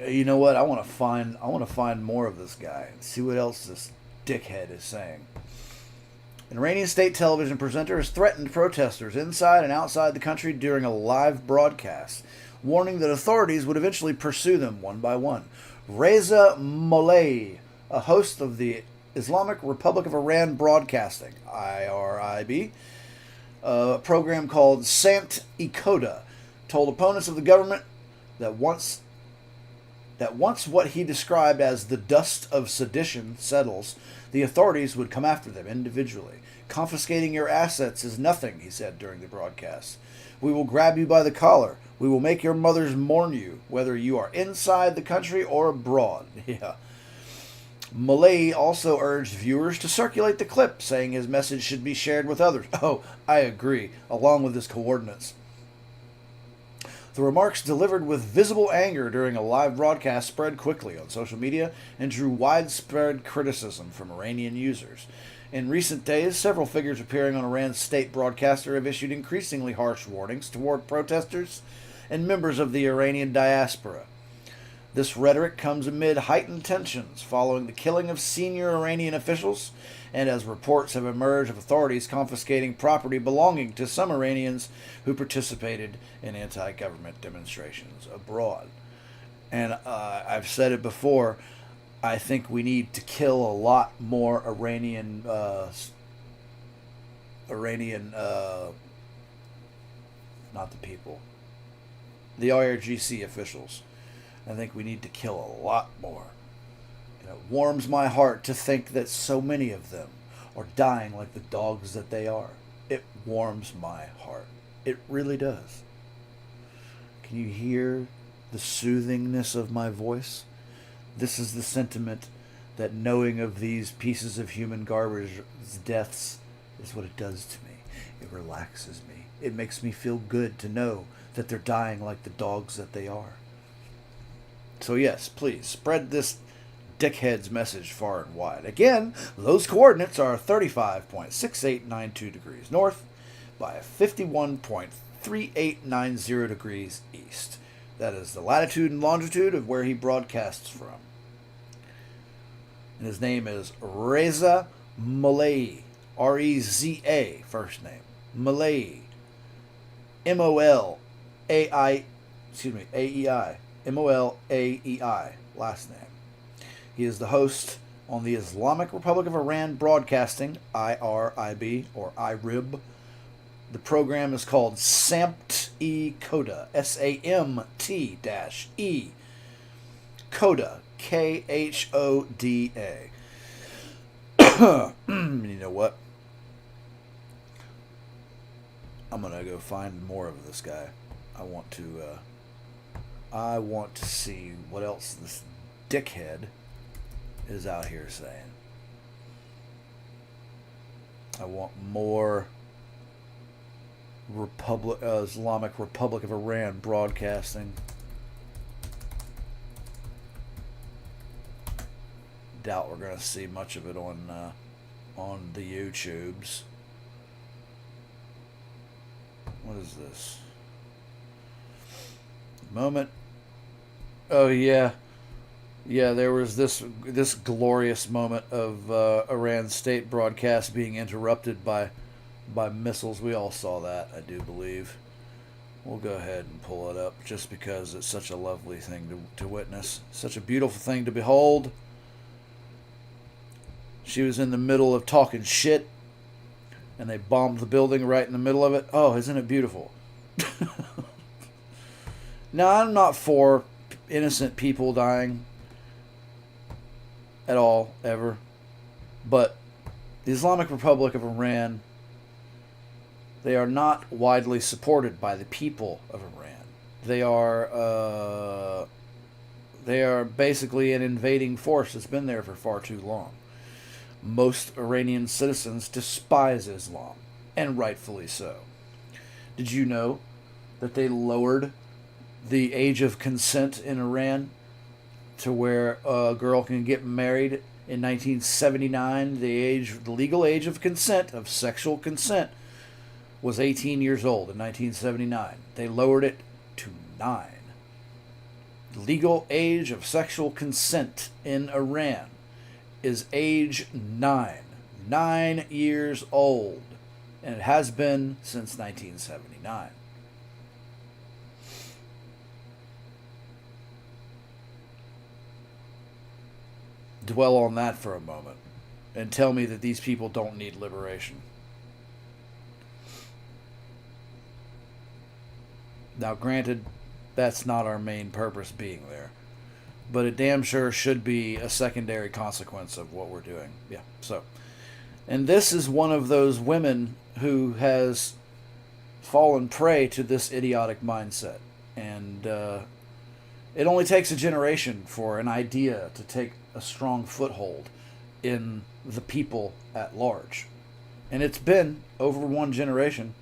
You know what? I want to find more of this guy and see what else this dickhead is saying. An Iranian state television presenter has threatened protesters inside and outside the country during a live broadcast, warning that authorities would eventually pursue them one by one. Reza Mollay, a host of the Islamic Republic of Iran Broadcasting, IRIB, a program called Sant Ikoda, told opponents of the government that once what he described as the dust of sedition settles, the authorities would come after them individually. Confiscating your assets is nothing, he said during the broadcast. We will grab you by the collar. We will make your mothers mourn you, whether you are inside the country or abroad. Yeah. Malay also urged viewers to circulate the clip, saying his message should be shared with others. Oh, I agree, along with his coordinates. The remarks, delivered with visible anger during a live broadcast, spread quickly on social media and drew widespread criticism from Iranian users. In recent days, several figures appearing on Iran's state broadcaster have issued increasingly harsh warnings toward protesters and members of the Iranian diaspora. This rhetoric comes amid heightened tensions following the killing of senior Iranian officials and as reports have emerged of authorities confiscating property belonging to some Iranians who participated in anti-government demonstrations abroad. And I've said it before, I think we need to kill a lot more Iranian not the people, the IRGC officials. I think we need to kill a lot more. It warms my heart to think that so many of them are dying like the dogs that they are. It warms my heart. It really does. Can you hear the soothingness of my voice? This is the sentiment that knowing of these pieces of human garbage deaths is what it does to me. It relaxes me. It makes me feel good to know that they're dying like the dogs that they are. So yes, please spread this dickhead's message far and wide. Again, those coordinates are 35.6892 degrees north by 51.3890 degrees east. That is the latitude and longitude of where he broadcasts from. And his name is Reza Mollay, R-E-Z-A, first name. Mollay, M-O-L-A-I, A-E-I, M-O-L-A-E-I, last name. He is the host on the Islamic Republic of Iran Broadcasting, IRIB, or IRIB. The program is called SAMT-E CODA, SAMT-E CODA, KHODA. You know what? I'm gonna go find more of this guy. I want to see what else this dickhead is out here saying. I want more Islamic Republic of Iran Broadcasting. Doubt we're gonna see much of it on the YouTubes. What is this? Moment. Oh yeah, there was this glorious moment of Iran's state broadcast being interrupted by missiles. We all saw that, I do believe. We'll go ahead and pull it up just because it's such a lovely thing to witness, such a beautiful thing to behold. She was in the middle of talking shit, and they bombed the building right in the middle of it. Oh, isn't it beautiful? Now, I'm not for innocent people dying at all, ever. But the Islamic Republic of Iran, they are not widely supported by the people of Iran. They are basically an invading force that's been there for far too long. Most Iranian citizens despise Islam, and rightfully so. Did you know that they lowered the age of consent in Iran to where a girl can get married in 1979? The legal age of consent, of sexual consent, was 18 years old in 1979. They lowered it to 9. The legal age of sexual consent in Iran is age 9. 9 years old. And it has been since 1979. Dwell on that for a moment and tell me that these people don't need liberation. Now, granted, that's not our main purpose being there, but it damn sure should be a secondary consequence of what we're doing. Yeah, so. And this is one of those women who has fallen prey to this idiotic mindset. And it only takes a generation for an idea to take a strong foothold in the people at large. And it's been over one generation.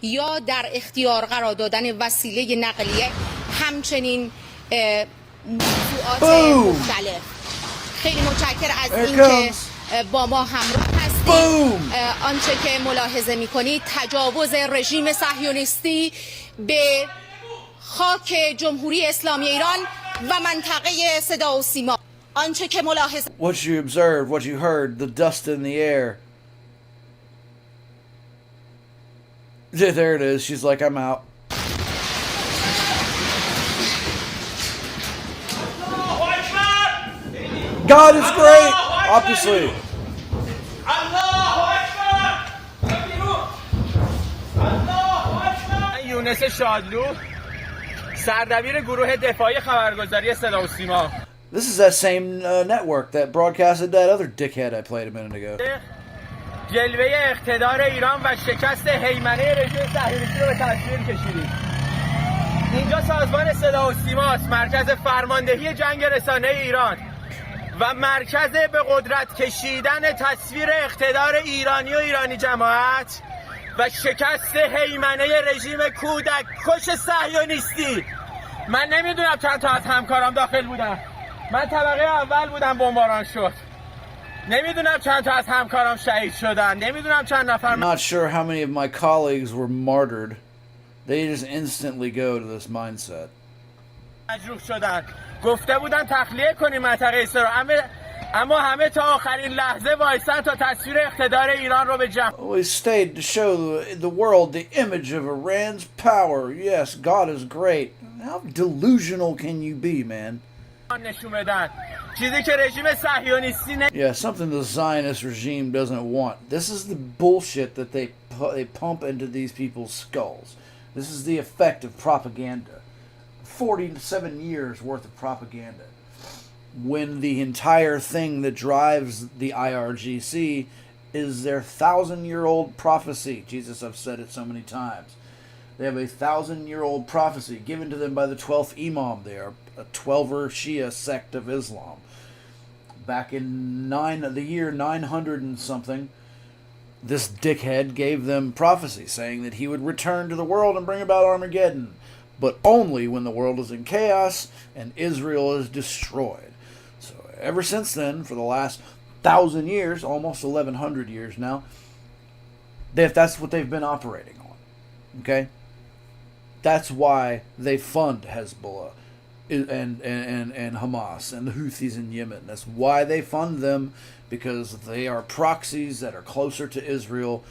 یا در اختیار قرار دادن وسیله نقلیه همچنین موضوعات مختلف. خیلی متشکر از اینکه با ما همراه هستید. آنچه که ملاحظه می‌کنید تجاوز رژیم صهیونیستی به خاک جمهوری اسلامی ایران و منطقه صدا و سیما. آنچه که ملاحظه What you observed, what you heard, the dust in the air. There it is. She's like, I'm out. God is great, obviously. یونس شادلو سردبیر گروه دفاعی خبرگزاری صدا و سیما. This is that same network that broadcasted that other dickhead I played a minute ago. جلوه اقتدار ایران و شکست هیمنه رژیم صهیونیستی رو به تصویر کشیدیم. اینجا سازمان صدا و سیماست، مرکز فرماندهی جنگ رسانه ایران و مرکز به قدرت کشیدن تصویر اقتدار ایرانی و ایرانی جماعت و شکست هیمنه رژیم کودک کش صهیونیستی. من نمیدونم چند تا از همکارام داخل بودن. من طبقه اول بودم، بمباران شد. نمیدونم چند تا از همکارام شهید شدن. نمیدونم چند نفر. I'm not sure how many of my colleagues were martyred. They just instantly go to this mindset. مجروح شدن. گفته بودن تخلیه کنیم منطقه اسرائیل، اما همه تا آخرین لحظه وایسن تا تصویر اقتدار ایران رو به جمع. We stayed to show the world the image of Iran's power. Yes, God is great. How delusional can you be, man? نشون بدن. چیزی که رژیم صهیونیستی Yeah, something the Zionist regime doesn't want. This is the bullshit that they pump into these people's skulls. This is the effect of propaganda. 47 years worth of propaganda. When the entire thing that drives the IRGC is their 1,000-year-old prophecy. Jesus, I've said it so many times. They have a 1,000-year-old prophecy given to them by the 12th Imam. They are a 12er Shia sect of Islam. Back in the year 900 and something, this dickhead gave them prophecy saying that he would return to the world and bring about Armageddon, but only when the world is in chaos and Israel is destroyed. So ever since then, for the last 1,000 years, almost 1,100 years now, that's what they've been operating on. Okay? That's why they fund Hezbollah and Hamas and the Houthis in Yemen. That's why they fund them, because they are proxies that are closer to Israel,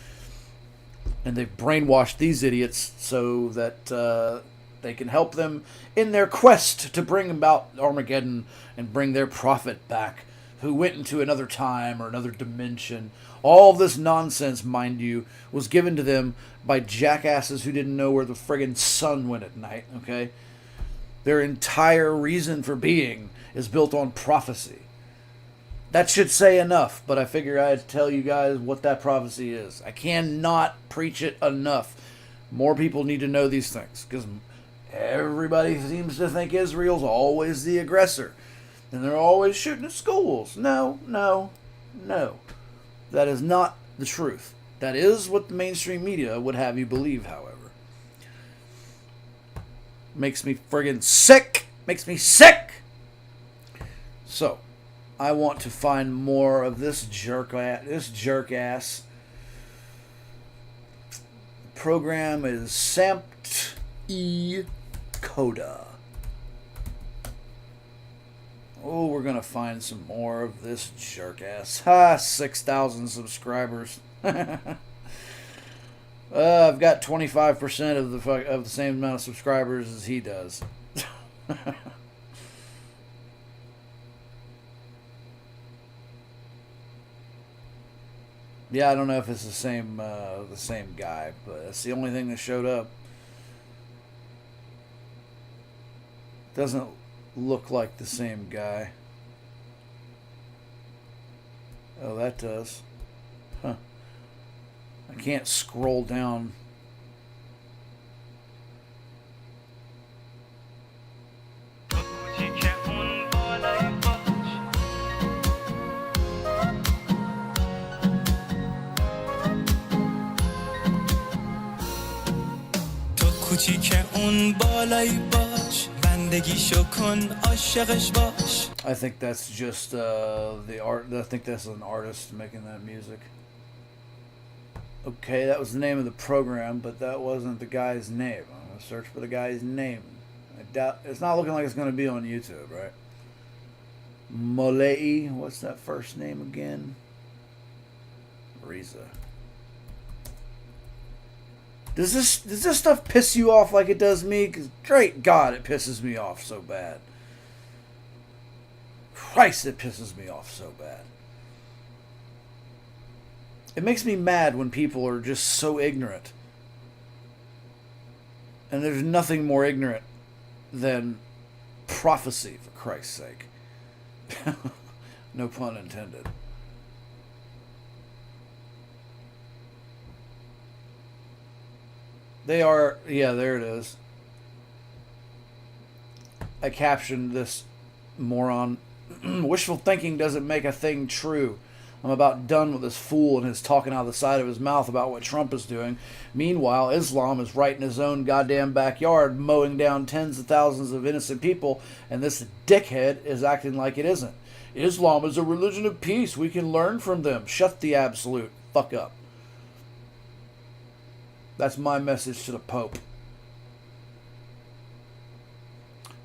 and they've brainwashed these idiots so that they can help them in their quest to bring about Armageddon and bring their prophet back, who went into another time or another dimension. All this nonsense, mind you, was given to them by jackasses who didn't know where the friggin' sun went at night, okay? Their entire reason for being is built on prophecy. That should say enough, but I figure I'd tell you guys what that prophecy is. I cannot preach it enough. More people need to know these things, because everybody seems to think Israel's always the aggressor, and they're always shooting at schools. No. That is not the truth. That is what the mainstream media would have you believe, however. Makes me friggin' sick. Makes me sick. So, I want to find more of this jerk ass. The program is Sampt E Coda. Oh, we're gonna find some more of this jerk ass. 6,000 subscribers. I've got 25% of the same amount of subscribers as he does. Yeah, I don't know if it's the same guy, but that's the only thing that showed up. Doesn't look like the same guy. Oh, that does. Huh. I can't scroll down. I think that's just the art. I think that's an artist making that music. Okay, that was the name of the program, but that wasn't the guy's name. I'm gonna search for the guy's name. I doubt it's not looking like it's gonna be on YouTube, right? Molei, what's that first name again? Riza. Does this stuff piss you off like it does me? Because great God, it pisses me off so bad. Christ, it pisses me off so bad. It makes me mad when people are just so ignorant. And there's nothing more ignorant than prophecy, for Christ's sake. No pun intended. They are, yeah, there it is. I captioned this moron. Wishful thinking doesn't make a thing true. I'm about done with this fool and his talking out of the side of his mouth about what Trump is doing. Meanwhile, Islam is right in his own goddamn backyard, mowing down tens of thousands of innocent people, and this dickhead is acting like it isn't. Islam is a religion of peace. We can learn from them. Shut the absolute fuck up. That's my message to the Pope.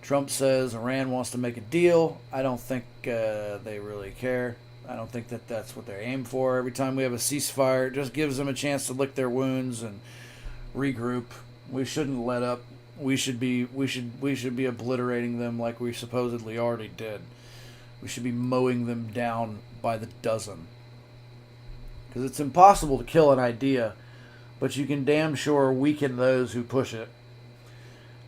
Trump says Iran wants to make a deal. I don't think they really care. I don't think that that's what they aim for. Every time we have a ceasefire, it just gives them a chance to lick their wounds and regroup. We shouldn't let up. We should be obliterating them like we supposedly already did. We should be mowing them down by the dozen. Because it's impossible to kill an idea, but you can damn sure weaken those who push it.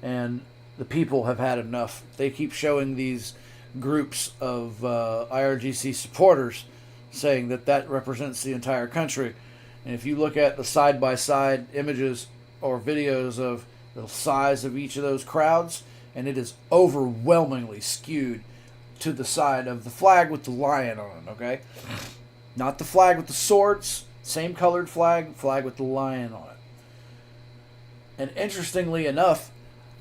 And the people have had enough. They keep showing these groups of IRGC supporters saying that that represents the entire country. And if you look at the side-by-side images or videos of the size of each of those crowds, and it is overwhelmingly skewed to the side of the flag with the lion on it, okay? Not the flag with the swords, same colored flag, flag with the lion on it. And interestingly enough,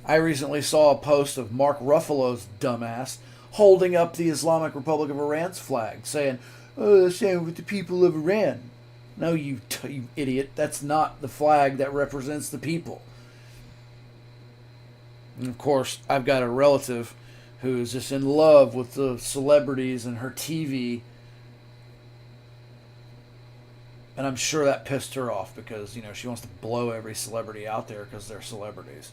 I recently saw a post of Mark Ruffalo's dumbass holding up the Islamic Republic of Iran's flag, saying, "Oh, same with the people of Iran." No, you idiot. That's not the flag that represents the people. And of course, I've got a relative who is just in love with the celebrities and her TV. And I'm sure that pissed her off because, you know, she wants to blow every celebrity out there because they're celebrities.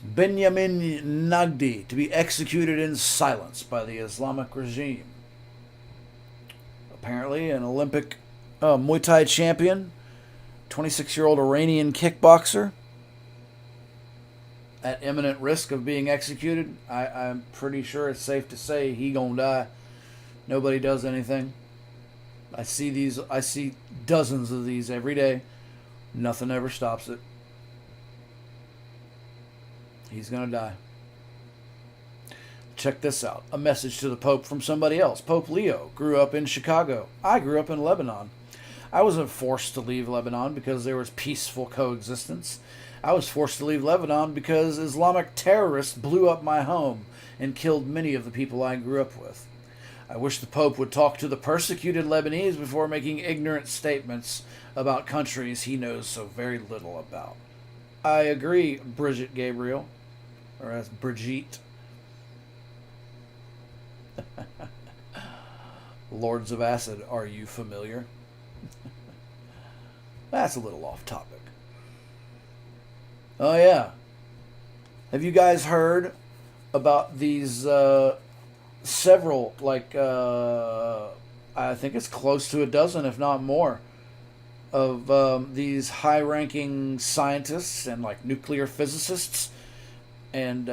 Benjamin Nagdi to be executed in silence by the Islamic regime. Apparently an Olympic Muay Thai champion, 26-year-old Iranian kickboxer, at imminent risk of being executed. I'm pretty sure it's safe to say he gonna die. Nobody does anything. I see dozens of these every day. Nothing ever stops it. He's gonna die. Check this out. A message to the Pope from somebody else. Pope Leo grew up in Chicago. I grew up in Lebanon. I wasn't forced to leave Lebanon because there was peaceful coexistence. I was forced to leave Lebanon because Islamic terrorists blew up my home and killed many of the people I grew up with. I wish the Pope would talk to the persecuted Lebanese before making ignorant statements about countries he knows so very little about. I agree, Bridget Gabriel. Or as Brigitte. Lords of Acid, are you familiar? That's a little off topic. Oh yeah. Have you guys heard about these several, like, I think it's close to a dozen, if not more, of these high-ranking scientists and, like, nuclear physicists and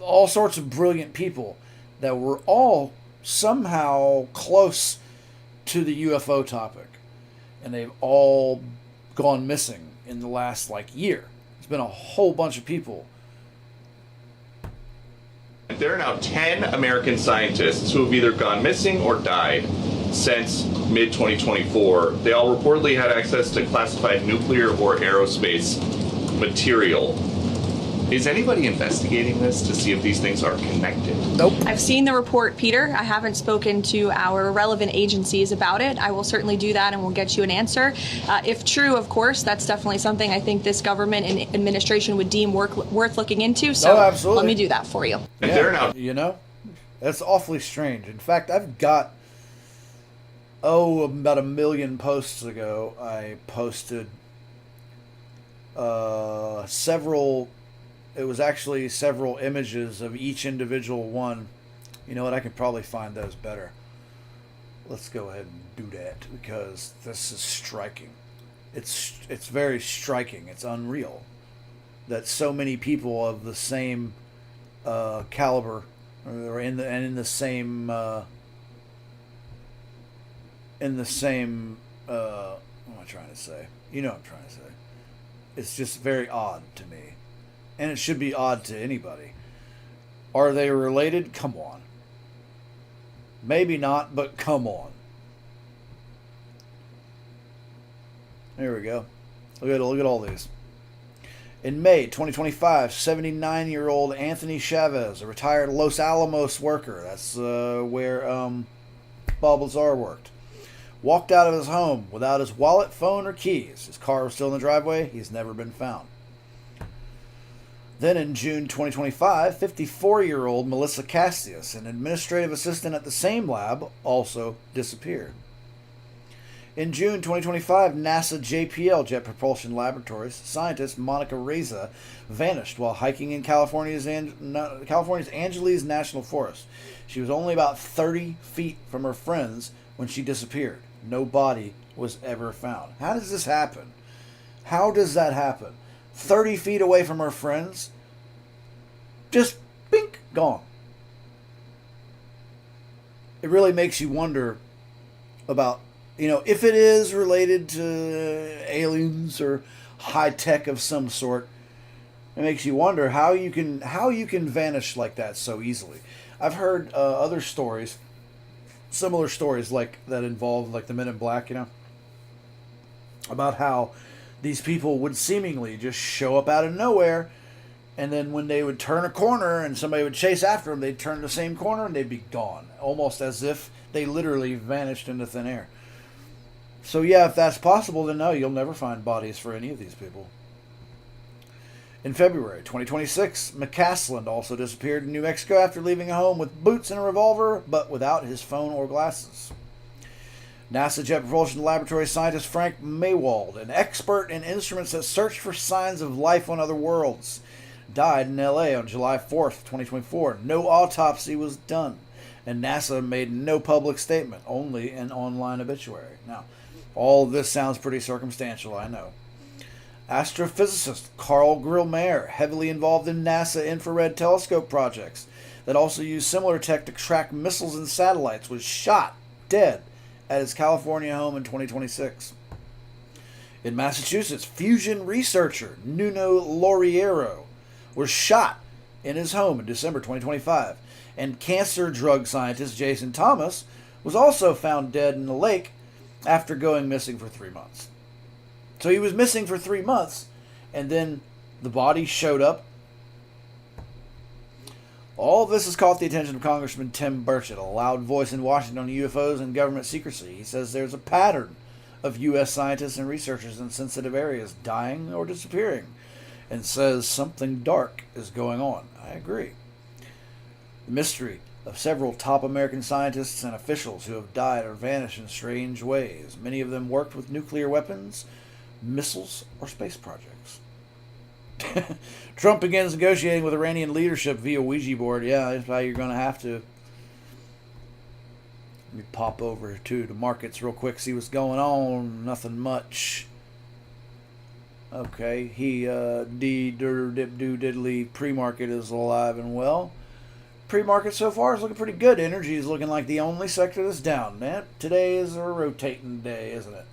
all sorts of brilliant people that were all somehow close to the UFO topic. And they've all gone missing in the last, like, year. There's been a whole bunch of people. There are now 10 American scientists who have either gone missing or died since mid-2024. They all reportedly had access to classified nuclear or aerospace material. Is anybody investigating this to see if these things are connected? Nope. I've seen the report, Peter. I haven't spoken to our relevant agencies about it. I will certainly do that and we'll get you an answer. If true, of course, that's definitely something I think this government and administration would deem worth looking into. So absolutely. Let me do that for you. Yeah, you know, that's awfully strange. In fact, I've got, about 1 million posts ago, I posted several images of each individual one. You know what? I could probably find those better. Let's go ahead and do that because this is striking. It's very striking. It's unreal that so many people of the same caliber or in the same what am I trying to say? You know what I'm trying to say. It's just very odd to me. And it should be odd to anybody. Are they related? Come on. Maybe not, but come on. There we go. Look at all these. In May 2025, 79-year-old Anthony Chavez, a retired Los Alamos worker, that's where Bob Lazar worked, walked out of his home without his wallet, phone, or keys. His car was still in the driveway. He's never been found. Then in June 2025, 54-year-old Melissa Castius, an administrative assistant at the same lab, also disappeared. In June 2025, NASA JPL, Jet Propulsion Laboratories, scientist Monica Reza vanished while hiking in California's Angeles National Forest. She was only about 30 feet from her friends when she disappeared. No body was ever found. How does this happen? How does that happen? 30 feet away from her friends? Just, bink, gone. It really makes you wonder about, if it is related to aliens or high tech of some sort. It makes you wonder how you can vanish like that so easily. I've heard other stories, similar stories like that involve like the Men in Black, about how these people would seemingly just show up out of nowhere, and then when they would turn a corner and somebody would chase after them, they'd turn the same corner and they'd be gone, almost as if they literally vanished into thin air. So yeah, if that's possible, then no, you'll never find bodies for any of these people. In February 2026, McCasland also disappeared in New Mexico after leaving a home with boots and a revolver, but without his phone or glasses. NASA Jet Propulsion Laboratory scientist Frank Maywald, an expert in instruments that search for signs of life on other worlds, died in L.A. on July 4th, 2024. No autopsy was done, and NASA made no public statement, only an online obituary. Now, all of this sounds pretty circumstantial, I know. Astrophysicist Carl Grillmayer, heavily involved in NASA infrared telescope projects that also use similar tech to track missiles and satellites, was shot dead at his California home in 2026. In Massachusetts, fusion researcher Nuno Lauriero was shot in his home in December 2025, and cancer drug scientist Jason Thomas was also found dead in the lake after going missing for 3 months. So he was missing for 3 months, and then the body showed up. All of this has caught the attention of Congressman Tim Burchett, a loud voice in Washington on UFOs and government secrecy. He says there's a pattern of U.S. scientists and researchers in sensitive areas dying or disappearing, and says something dark is going on. I agree. The mystery of several top American scientists and officials who have died or vanished in strange ways. Many of them worked with nuclear weapons, missiles, or space projects. Trump begins negotiating with Iranian leadership via Ouija board. Yeah, that's how you're going to have to. Let me pop over to the markets real quick, see what's going on. Nothing much. Okay, diddly pre-market is alive and well. Pre-market so far is looking pretty good. Energy is looking like the only sector that's down. Man, today is a rotating day, isn't it?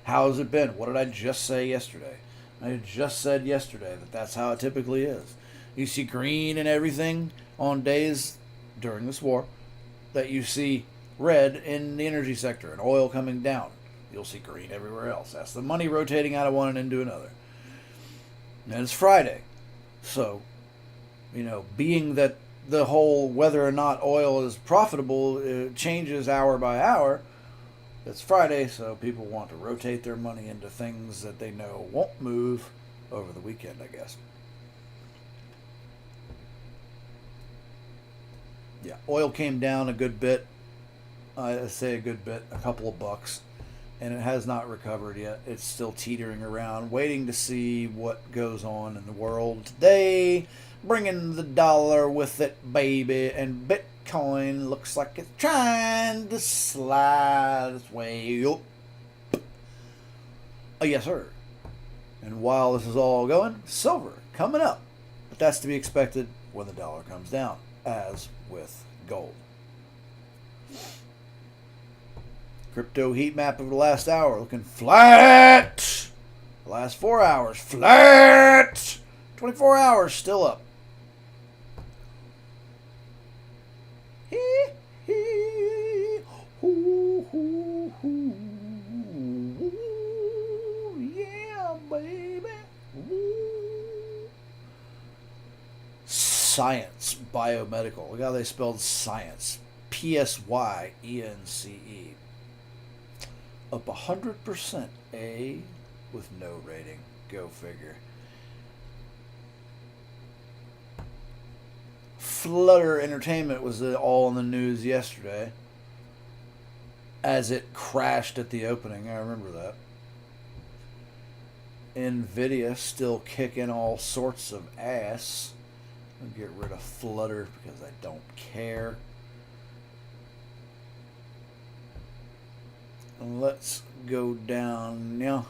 How's it been? What did I just say yesterday? I just said yesterday that that's how it typically is. You see green and everything on days during this war that you see red in the energy sector and oil coming down. You'll see green everywhere else. That's the money rotating out of one and into another. And it's Friday. So, being that the whole whether or not oil is profitable changes hour by hour, it's Friday, so people want to rotate their money into things that they know won't move over the weekend, I guess. Yeah, oil came down a good bit. I say a good bit, a couple of bucks. And it has not recovered yet. It's still teetering around, waiting to see what goes on in the world today. Bringing the dollar with it, baby. And Bitcoin looks like it's trying to slide its way up. Oh, yes, sir. And while this is all going, silver coming up. But that's to be expected when the dollar comes down, as with gold. Crypto heat map of the last hour looking flat. The last 4 hours flat. 24 hours still up. Yeah, baby. Science, biomedical. Look how they spelled science. PSYENCE. Up 100%. A with no rating. Go figure. Flutter Entertainment was all in the news yesterday. as it crashed at the opening. I remember that. Nvidia still kicking all sorts of ass. I'll get rid of Flutter because I don't care. Let's go down now.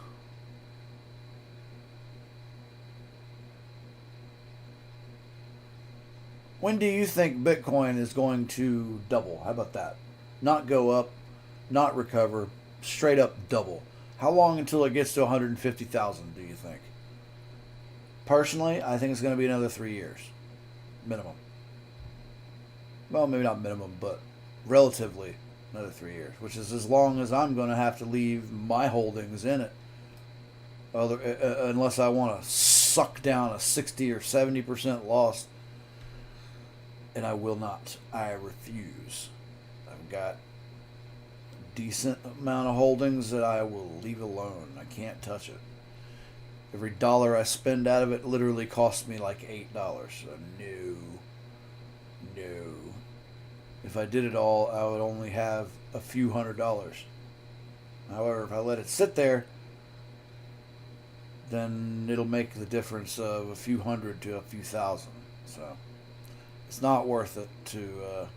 When do you think Bitcoin is going to double? How about that? Not go up, not recover, straight up double. How long until it gets to 150,000, do you think? Personally, I think it's going to be another 3 years. Minimum. Well, maybe not minimum, but relatively another 3 years, which is as long as I'm going to have to leave my holdings in it. Unless I want to suck down a 60 or 70% loss. And I will not. I refuse. I've got a decent amount of holdings that I will leave alone. I can't touch it. Every dollar I spend out of it literally costs me like $8. So no. If I did it all, I would only have a few $100s. However, if I let it sit there, then it'll make the difference of a few hundred to a few thousand. So it's not worth it to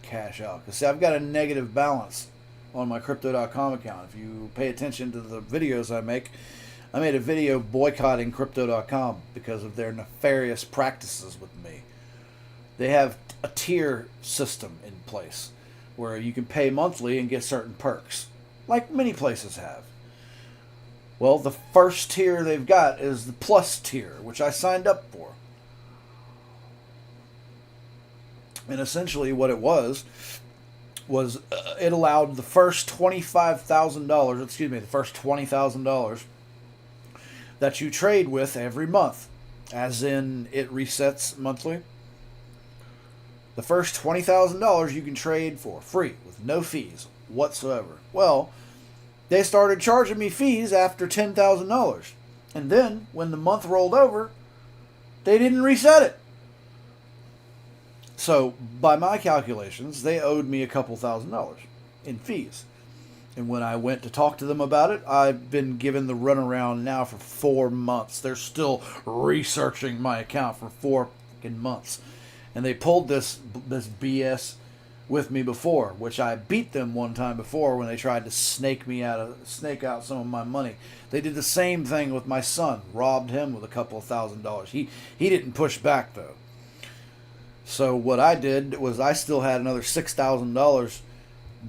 cash out. Because see, I've got a negative balance on my Crypto.com account. If you pay attention to the videos I make, I made a video boycotting Crypto.com because of their nefarious practices with me. They have a tier system in place where you can pay monthly and get certain perks, like many places have. Well, the first tier they've got is the Plus tier, which I signed up for. And essentially what it was it allowed the first $20,000 that you trade with every month, as in it resets monthly. The first $20,000 you can trade for free with no fees whatsoever. Well, they started charging me fees after $10,000. And then when the month rolled over, they didn't reset it. So, by my calculations, they owed me a couple $1,000s in fees. And when I went to talk to them about it, I've been given the runaround now for 4 months. They're still researching my account for 4 fucking months. And they pulled this BS with me before, which I beat them one time before when they tried to snake out some of my money. They did the same thing with my son, robbed him with a couple $1,000s. He didn't push back though. So what I did was I still had another $6,000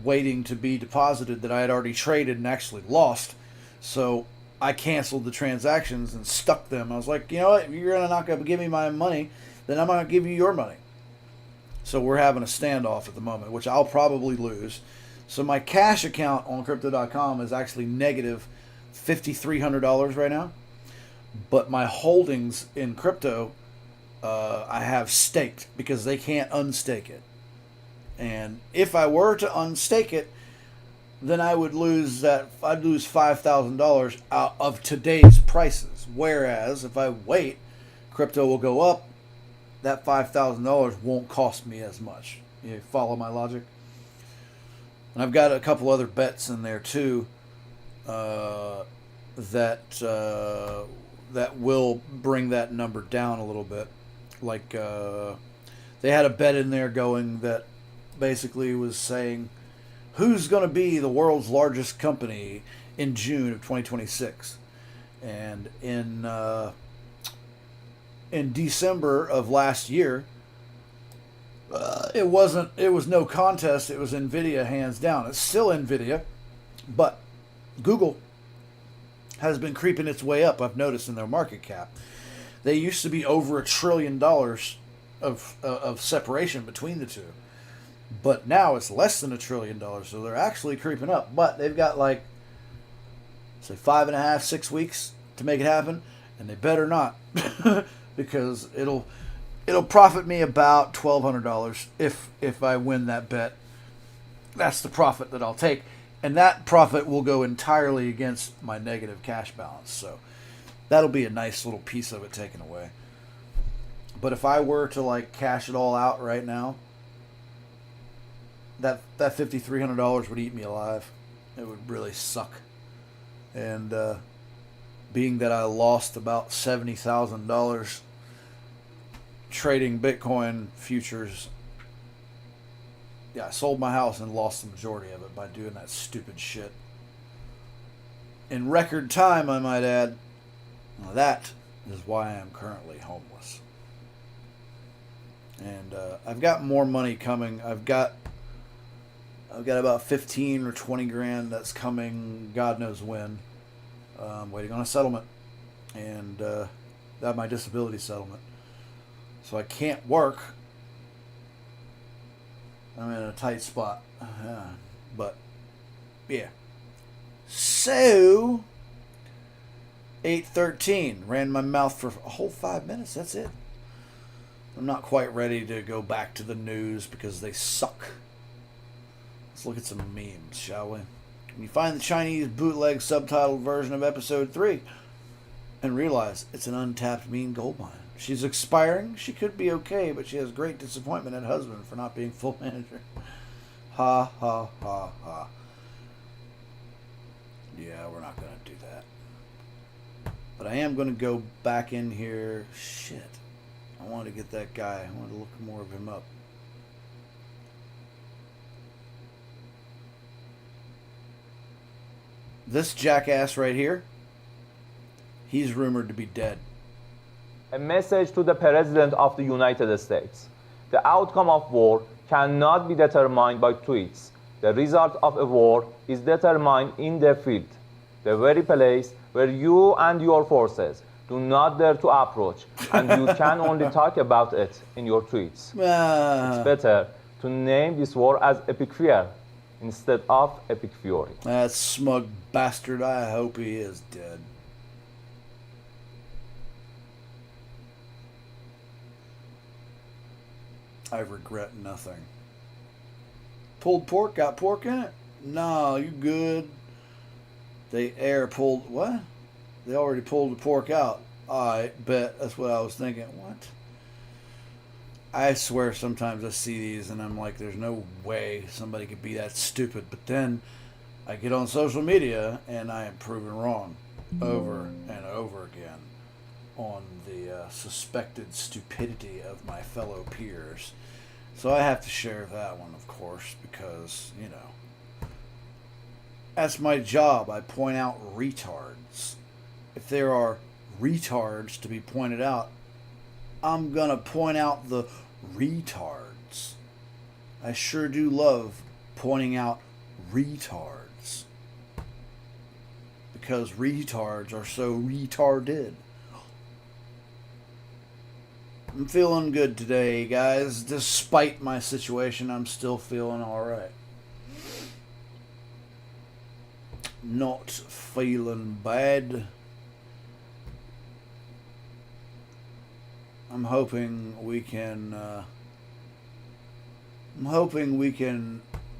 waiting to be deposited that I had already traded and actually lost. So I canceled the transactions and stuck them. I was like, you know what? If you're not going to give me my money, then I'm going to give you your money. So we're having a standoff at the moment, which I'll probably lose. So my cash account on Crypto.com is actually negative $5,300 right now. But my holdings in crypto, I have staked because they can't unstake it. And if I were to unstake it, then I would lose I'd lose $5,000 out of today's prices. Whereas if I wait, crypto will go up. That $5,000 won't cost me as much. You follow my logic? And I've got a couple other bets in there too that will bring that number down a little bit. Like they had a bet in there going that basically was saying who's going to be the world's largest company in June of 2026. And in December of last year, it was no contest. It was Nvidia hands down. It's still Nvidia, but Google has been creeping its way up. I've noticed in their market cap. They used to be over $1 trillion of separation between the two, but now it's less than $1 trillion. So they're actually creeping up. But they've got like say 5.5, 6 weeks to make it happen, and they better not. Because it'll profit me about $1,200 if I win that bet. That's the profit that I'll take, and that profit will go entirely against my negative cash balance. So that'll be a nice little piece of it taken away. But if I were to like cash it all out right now, that $5,300 would eat me alive. It would really suck. And being that I lost about $70,000 trading Bitcoin futures, yeah, I sold my house and lost the majority of it by doing that stupid shit. In record time, I might add. Now that is why I am currently homeless. And I've got more money coming. I've got about 15 or 20 grand that's coming, God knows when. I'm waiting on a settlement, and that my disability settlement. So I can't work. I'm in a tight spot. But yeah. So 8:13, ran my mouth for a whole 5 minutes. That's it. I'm not quite ready to go back to the news because they suck. Let's look at some memes, shall we? Can you find the Chinese bootleg subtitled version of episode 3 and realize it's an untapped mean gold mine? She's expiring. She could be okay, but she has great disappointment at husband for not being full manager. Ha, ha, ha, ha. Yeah, we're not going to do that. But I am going to go back in here. Shit. I wanted to get that guy. I wanted to look more of him up. This jackass right here, he's rumored to be dead. A message to the President of the United States. The outcome of war cannot be determined by tweets. The result of a war is determined in the field, the very place where you and your forces do not dare to approach, and you can only talk about it in your tweets. It's better to name this war as Epic Fear instead of Epic Fury. That smug bastard, I hope he is dead. I regret nothing. Pulled pork, got pork in it? No, you good. They pulled, what? They already pulled the pork out. I bet. That's what I was thinking. What? I swear sometimes I see these and I'm like, there's no way somebody could be that stupid. But then I get on social media and I am proven wrong over and over again on the suspected stupidity of my fellow peers. So I have to share that one, of course, because, you know, that's my job. I point out retards. If there are retards to be pointed out, I'm going to point out the retards. I sure do love pointing out retards. Because retards are so retarded. I'm feeling good today, guys. Despite my situation, I'm still feeling alright. Not feeling bad. I'm hoping we can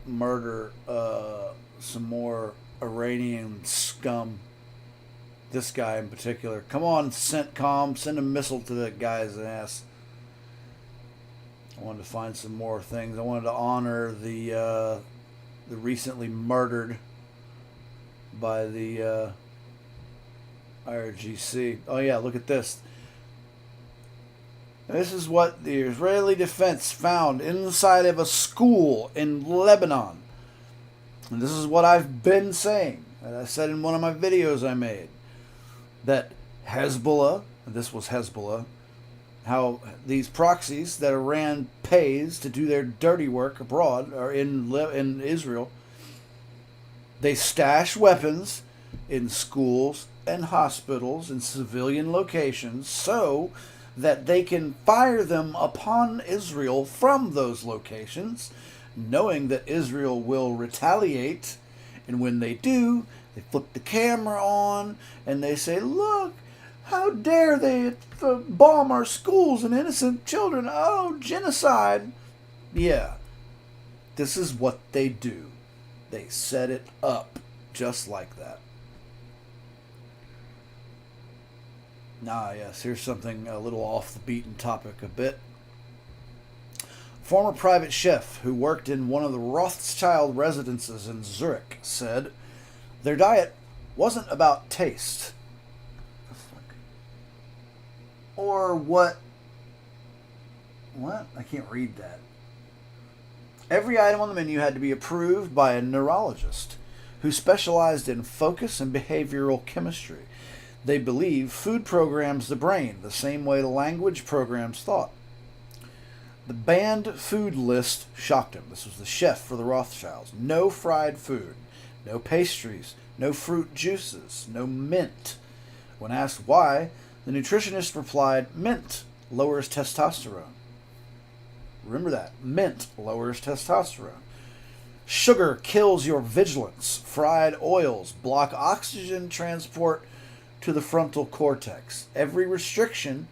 murder some more Iranian scum. This guy in particular. Come on, CENTCOM, send a missile to that guy's ass. I wanted to find some more things. I wanted to honor the recently murdered by the IRGC. Oh yeah, look at this. This is what the Israeli defense found inside of a school in Lebanon. And this is what I've been saying. And I said in one of my videos I made. That Hezbollah, this was Hezbollah, how these proxies that Iran pays to do their dirty work abroad, or in Israel, they stash weapons in schools and hospitals and civilian locations so that they can fire them upon Israel from those locations, knowing that Israel will retaliate. And when they do, they flip the camera on and they say, look, how dare they bomb our schools and innocent children? Oh, genocide. Yeah, this is what they do. They set it up just like that. Yes, here's something a little off the beaten topic a bit. Former private chef who worked in one of the Rothschild residences in Zurich said their diet wasn't about taste. Or what? What? I can't read that. Every item on the menu had to be approved by a neurologist who specialized in focus and behavioral chemistry. They believe food programs the brain the same way language programs thought. The banned food list shocked him. This was the chef for the Rothschilds. No fried food, no pastries, no fruit juices, no mint. When asked why, the nutritionist replied, mint lowers testosterone. Remember that. Mint lowers testosterone. Sugar kills your vigilance. Fried oils block oxygen transport to the frontal cortex. Every restriction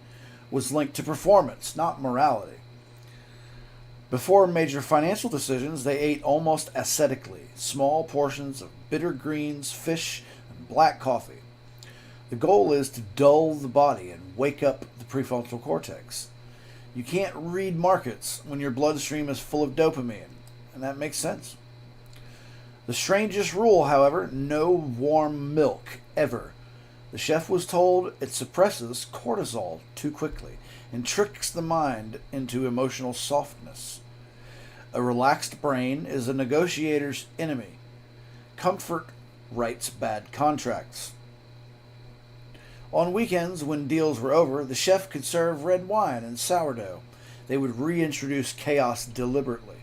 was linked to performance, not morality. Before major financial decisions, they ate almost ascetically, small portions of bitter greens, fish, and black coffee. The goal is to dull the body and wake up the prefrontal cortex. You can't read markets when your bloodstream is full of dopamine, and that makes sense. The strangest rule, however, no warm milk, ever. The chef was told it suppresses cortisol too quickly and tricks the mind into emotional softness. A relaxed brain is a negotiator's enemy. Comfort writes bad contracts. On weekends, when deals were over, the chef could serve red wine and sourdough. They would reintroduce chaos deliberately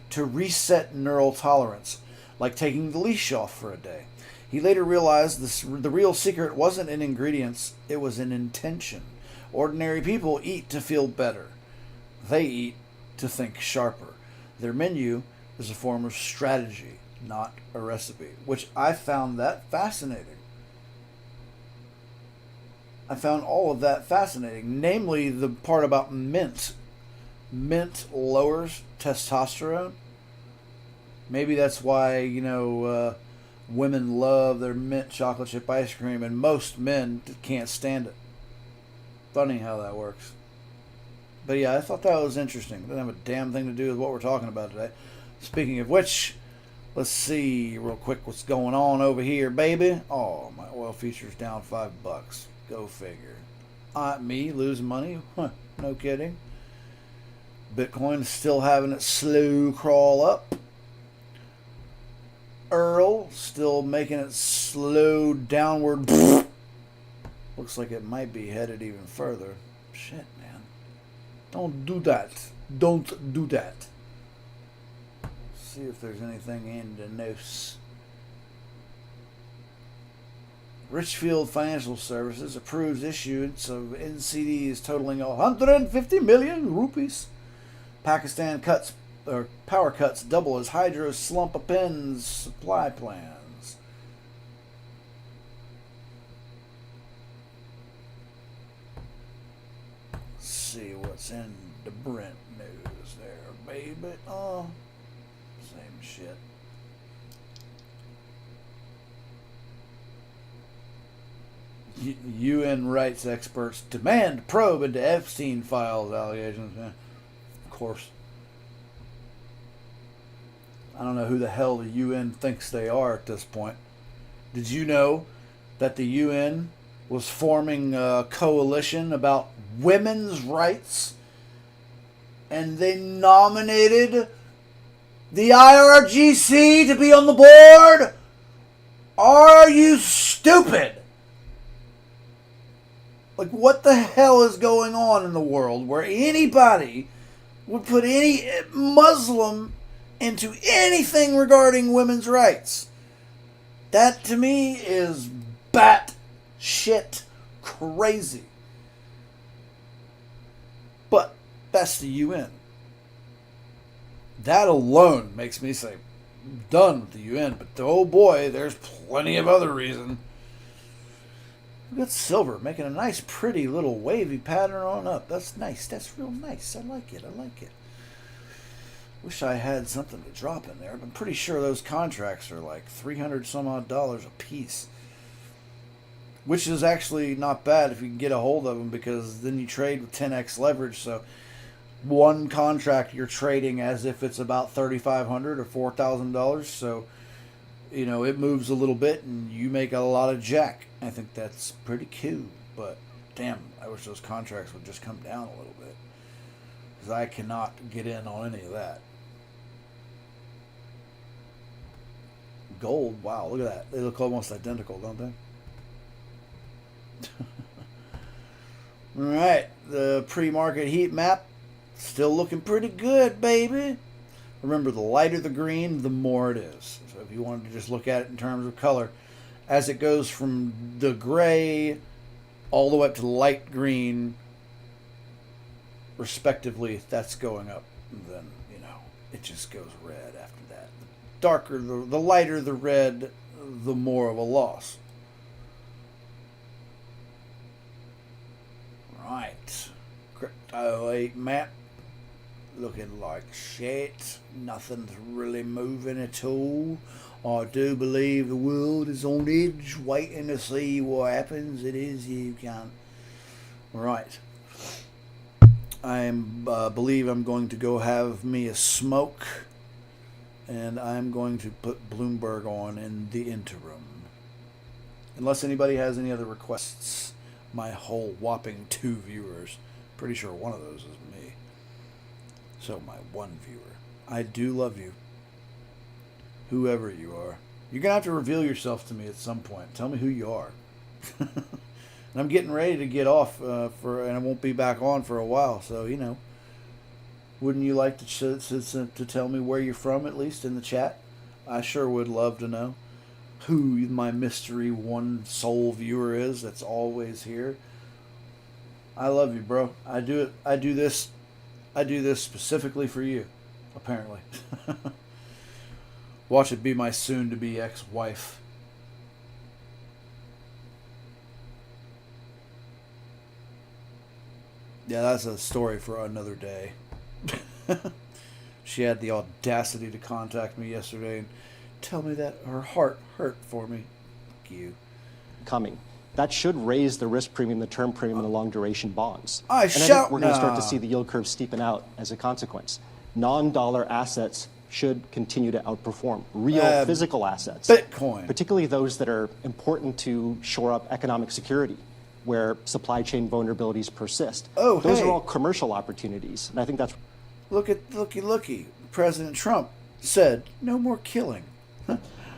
to reset neural tolerance, like taking the leash off for a day. He later realized the real secret wasn't in ingredients, it was in intention. Ordinary people eat to feel better. They eat to think sharper. Their menu is a form of strategy, not a recipe, which I found that fascinating. I found all of that fascinating, namely the part about mint. Mint lowers testosterone. Maybe that's why, women love their mint chocolate chip ice cream and most men can't stand it. Funny how that works. But yeah, I thought that was interesting. It doesn't have a damn thing to do with what we're talking about today. Speaking of which, let's see real quick what's going on over here, baby. Oh, my oil feature's down $5. Go figure. Me losing money? Huh, no kidding. Bitcoin is still having its slow crawl up. Earl still making it slow downward. Looks like it might be headed even further. Shit, man. Don't do that. Don't do that. See if there's anything in the news. Richfield Financial Services approves issuance of NCDs totaling 150 million rupees. Pakistan power cuts double as hydro slump upends supply plans. Let's see what's in the Brent news there, baby. Oh, same shit. UN rights experts demand probe into Epstein files allegations. Of course. I don't know who the hell the UN thinks they are at this point. Did you know that the UN was forming a coalition about women's rights? And they nominated the IRGC to be on the board? Are you stupid? Like, what the hell is going on in the world where anybody would put any Muslim into anything regarding women's rights? That, to me, is bat shit crazy. But that's the UN. That alone makes me say, I'm done with the UN. But oh boy, there's plenty of other reason. Look at silver, making a nice, pretty little wavy pattern on up. That's nice. That's real nice. I like it. I like it. Wish I had something to drop in there. I'm pretty sure those contracts are like $300 some odd a piece. Which is actually not bad if you can get a hold of them, because then you trade with 10x leverage. So one contract you're trading as if it's about $3,500 or $4,000. So, it moves a little bit and you make a lot of jack. I think that's pretty cool. But damn, I wish those contracts would just come down a little bit, because I cannot get in on any of that. Gold, wow, look at that. They look almost identical, don't they? All right, the pre-market heat map still looking pretty good, baby. Remember, the lighter the green, the more it is. So if you wanted to just look at it in terms of color, as it goes from the gray all the way up to the light green, respectively, that's going up. And then, it just goes red after that. The darker, the lighter the red, the more of a loss. Right. Crypto 8 map. Looking like shit. Nothing's really moving at all. I do believe the world is on edge, waiting to see what happens. It is, you can't. Right. I believe I'm going to go have me a smoke, and I'm going to put Bloomberg on in the interim. Unless anybody has any other requests. My whole whopping 2 viewers. Pretty sure one of those is me. So my 1 viewer. I do love you. Whoever you are. You're going to have to reveal yourself to me at some point. Tell me who you are. And I'm getting ready to get off and I won't be back on for a while. So, wouldn't you like to tell me where you're from, at least in the chat? I sure would love to know who my mystery one soul viewer is that's always here. I love you, bro. I do this specifically for you, apparently. Watch it be my soon-to-be ex-wife. Yeah, that's a story for another day. She had the audacity to contact me yesterday and tell me that her heart hurt for me. Fuck you. Coming. That should raise the risk premium, the term premium, and the long-duration bonds. I think we're going to start to see the yield curve steepen out as a consequence. Non-dollar assets should continue to outperform real physical assets. Bitcoin. Particularly those that are important to shore up economic security, where supply chain vulnerabilities persist. Oh, those hey. are all commercial opportunities, and I think that's... Looky. President Trump said, no more killing.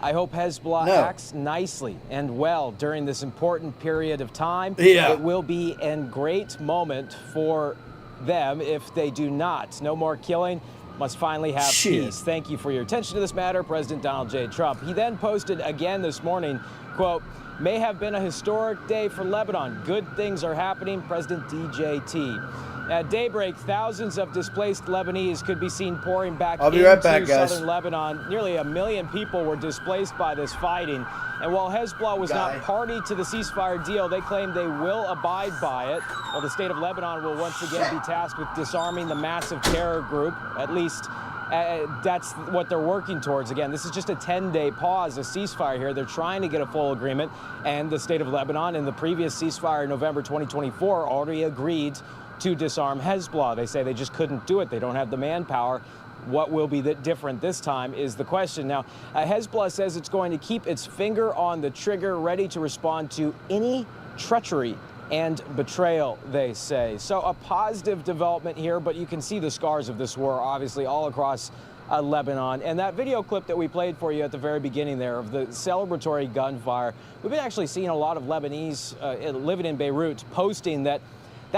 I hope Hezbollah acts nicely and well during this important period of time. Yeah. It will be a great moment for them if they do not. No more killing. Must finally have peace. Thank you for your attention to this matter, President Donald J. Trump. He then posted again this morning, quote, may have been a historic day for Lebanon. Good things are happening, President DJT. At daybreak, thousands of displaced Lebanese could be seen pouring back into southern Lebanon. Nearly 1 million people were displaced by this fighting. And while Hezbollah was not party to the ceasefire deal, they claim they will abide by it. Well, the state of Lebanon will once again be tasked with disarming the massive terror group. At least that's what they're working towards. Again, this is just a 10-day pause, a ceasefire here. They're trying to get a full agreement. And the state of Lebanon, in the previous ceasefire in November 2024, already agreed to disarm Hezbollah. They say they just couldn't do it. They don't have the manpower. What will be different this time is the question. Now, Hezbollah says it's going to keep its finger on the trigger, ready to respond to any treachery and betrayal, they say. So a positive development here, but you can see the scars of this war, obviously, all across Lebanon. And that video clip that we played for you at the very beginning there of the celebratory gunfire, we've been actually seeing a lot of Lebanese living in Beirut posting that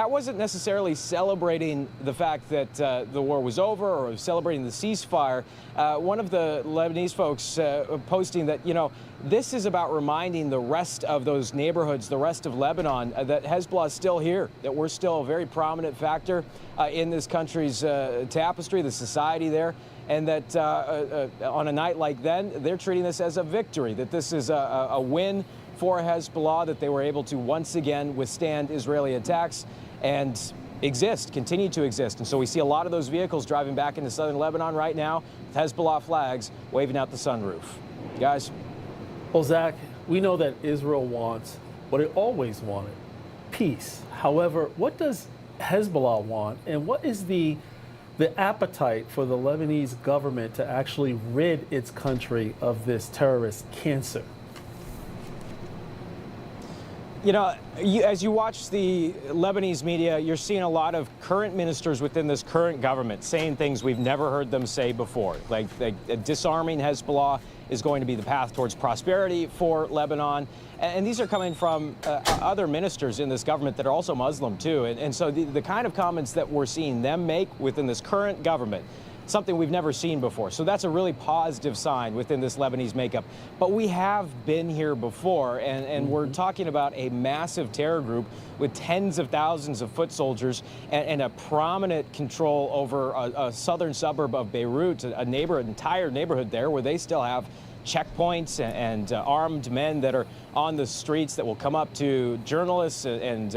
wasn't necessarily celebrating the fact that the war was over or celebrating the ceasefire. One of the Lebanese folks posting that, this is about reminding the rest of those neighborhoods, the rest of Lebanon, that Hezbollah is still here, that we're still a very prominent factor in this country's tapestry, the society there, and that on a night like then, they're treating this as a victory, that this is a win for Hezbollah, that they were able to once again withstand Israeli attacks and continue to exist. And so we see a lot of those vehicles driving back into southern Lebanon right now with Hezbollah flags waving out the sunroof. Guys? Well, Zach, we know that Israel wants what it always wanted, peace. However, what does Hezbollah want, and what is the the appetite for the Lebanese government to actually rid its country of this terrorist cancer? You know, as you watch the Lebanese media, you're seeing a lot of current ministers within this current government saying things we've never heard them say before, like disarming Hezbollah is going to be the path towards prosperity for Lebanon. And these are coming from other ministers in this government that are also Muslim, too. And so the kind of comments that we're seeing them make within this current government, something we've never seen before. So that's a really positive sign within this Lebanese makeup. But we have been here before, and we're talking about a massive terror group with tens of thousands of foot soldiers and a prominent control over a southern suburb of Beirut, an entire neighborhood there where they still have checkpoints and armed men that are on the streets that will come up to journalists and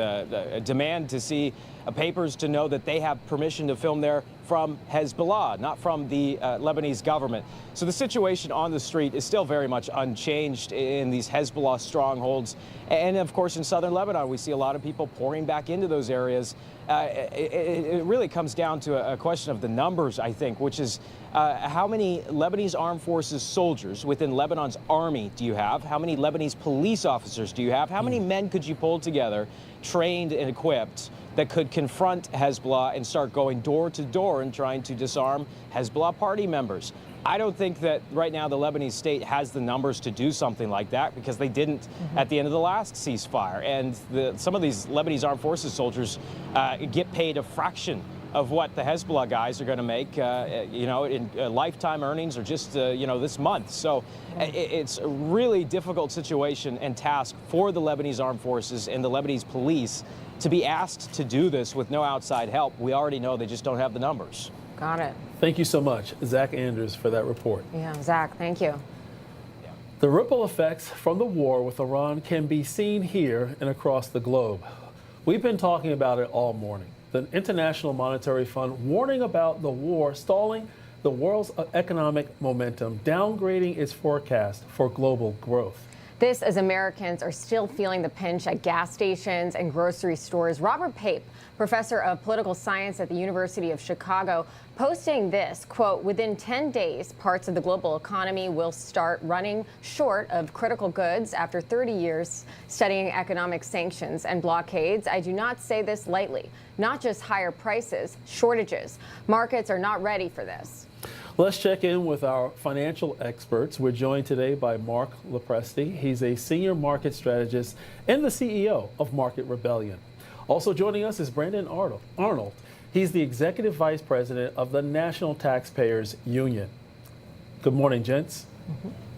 demand to see papers to know that they have permission to film there from Hezbollah, not from the Lebanese government. So the situation on the street is still very much unchanged in these Hezbollah strongholds. And of course, in southern Lebanon, we see a lot of people pouring back into those areas. It really comes down to a question of the numbers, I think, which is how many Lebanese armed forces soldiers within Lebanon's army do you have? How many Lebanese police officers do you have? How many men could you pull together, trained and equipped, that could confront Hezbollah and start going door to door and trying to disarm Hezbollah party members? I don't think that right now the Lebanese state has the numbers to do something like that because they didn't at the end of the last ceasefire. And some of these Lebanese armed forces soldiers get paid a fraction of what the Hezbollah guys are going to make, in lifetime earnings or just, this month. So it's a really difficult situation and task for the Lebanese armed forces and the Lebanese police to be asked to do this with no outside help. We already know they just don't have the numbers. Got it. Thank you so much, Zach Anders, for that report. Yeah, Zach, thank you. The ripple effects from the war with Iran can be seen here and across the globe. We've been talking about it all morning. The International Monetary Fund warning about the war stalling the world's economic momentum, downgrading its forecast for global growth. This as Americans are still feeling the pinch at gas stations and grocery stores. Robert Pape, professor of political science at the University of Chicago, posting this, quote, within 10 days, parts of the global economy will start running short of critical goods after 30 years studying economic sanctions and blockades. I do not say this lightly, not just higher prices, shortages. Markets are not ready for this. Let's check in with our financial experts. We're joined today by Mark Lopresti. He's a senior market strategist and the CEO of Market Rebellion. Also joining us is Brandon Arnold. He's the executive vice president of the National Taxpayers Union. Good morning, gents.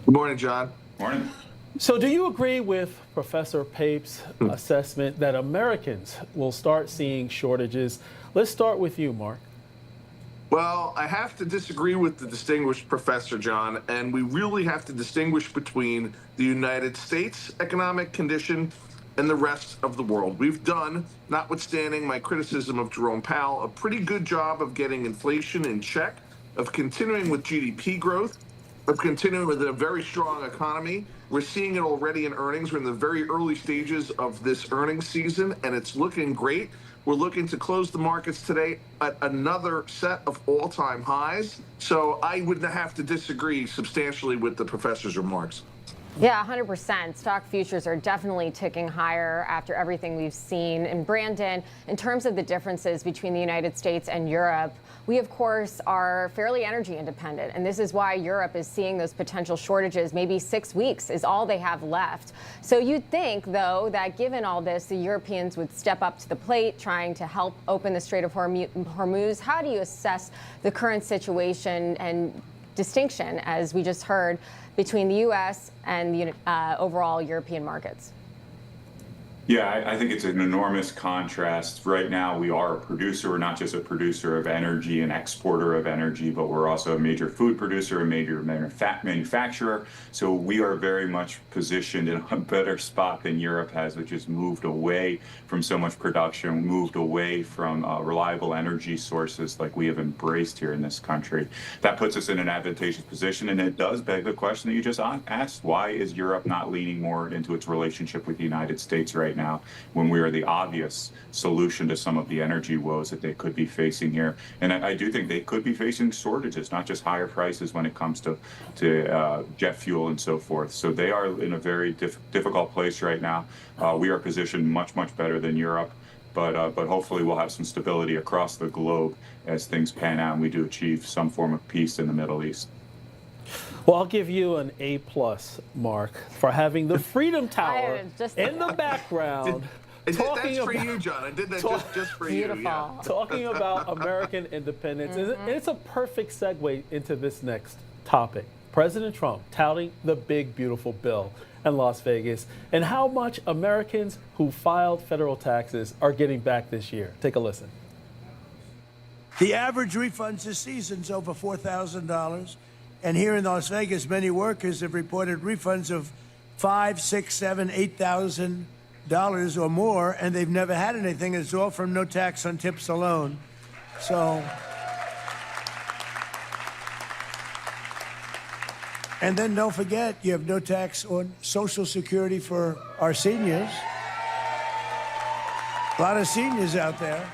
Good morning, John. Morning. So do you agree with Professor Pape's assessment that Americans will start seeing shortages? Let's start with you, Mark. Well, I have to disagree with the distinguished Professor John, and we really have to distinguish between the United States economic condition and the rest of the world. We've done, notwithstanding my criticism of Jerome Powell, a pretty good job of getting inflation in check, of continuing with GDP growth, of continuing with a very strong economy. We're seeing it already in earnings. We're in the very early stages of this earnings season, and it's looking great. We're looking to close the markets today at another set of all-time highs. So I would have to disagree substantially with the professor's remarks. Yeah, 100%. Stock futures are definitely ticking higher after everything we've seen. And Brandon, in terms of the differences between the United States and Europe, we, of course, are fairly energy independent. And this is why Europe is seeing those potential shortages. Maybe 6 weeks is all they have left. So you'd think, though, that given all this, the Europeans would step up to the plate, trying to help open the Strait of Hormuz. How do you assess the current situation and distinction, as we just heard, between the U.S. and the overall European markets? Yeah, I think it's an enormous contrast. Right now, we are a producer. We're not just a producer of energy, an exporter of energy, but we're also a major food producer, a major manufacturer. So we are very much positioned in a better spot than Europe has, which has moved away from so much production, moved away from reliable energy sources like we have embraced here in this country. That puts us in an advantageous position, and it does beg the question that you just asked. Why is Europe not leaning more into its relationship with the United States right right now when we are the obvious solution to some of the energy woes that they could be facing here. And I do think they could be facing shortages, not just higher prices when it comes to jet fuel and so forth. So they are in a very difficult place right now. We are positioned much better than Europe. But hopefully we'll have some stability across the globe as things pan out and we do achieve some form of peace in the Middle East. Well, I'll give you an A+, Mark, for having the Freedom Tower in the background. That's for you, John. I did that just for you. Yeah. Talking about American independence. And it's a perfect segue into this next topic. President Trump touting the big, beautiful bill in Las Vegas and how much Americans who filed federal taxes are getting back this year. Take a listen. The average refunds this season is over $4,000. And here in Las Vegas, many workers have reported refunds of $5,000, $6,000, $7,000, $8,000 or more, and they've never had anything. It's all from no tax on tips alone. So, and then don't forget, you have no tax on Social Security for our seniors. A lot of seniors out there.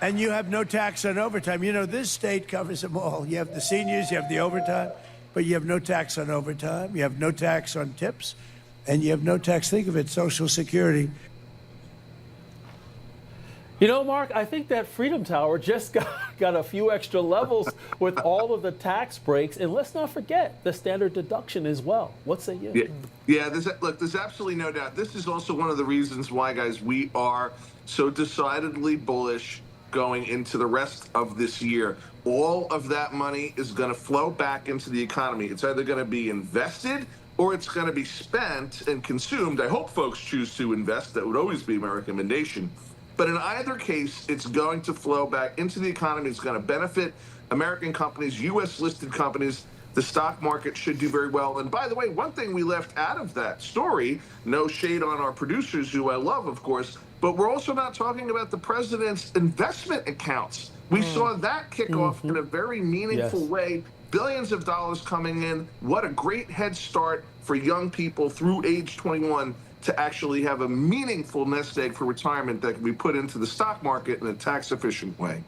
And you have no tax on overtime. You know, this state covers them all. You have the seniors, you have the overtime, but you have no tax on overtime. You have no tax on tips, and you have no tax, think of it, Social Security. You know, Mark, I think that Freedom Tower just got a few extra levels with all of the tax breaks. And let's not forget the standard deduction as well. What say you? Yeah, there's absolutely no doubt. This is also one of the reasons why, guys, we are so decidedly bullish going into the rest of this year. All of that money is going to flow back into the economy. It's either going to be invested or it's going to be spent and consumed. I hope folks choose to invest. That would always be my recommendation. But in either case, it's going to flow back into the economy. It's going to benefit American companies, U.S.-listed companies. The stock market should do very well. And by the way, one thing we left out of that story, no shade on our producers, who I love, of course, but we're also not talking about the president's investment accounts. We saw that kick off in a very meaningful way. Billions of dollars coming in. What a great head start for young people through age 21 to actually have a meaningful nest egg for retirement that can be put into the stock market in a tax-efficient way.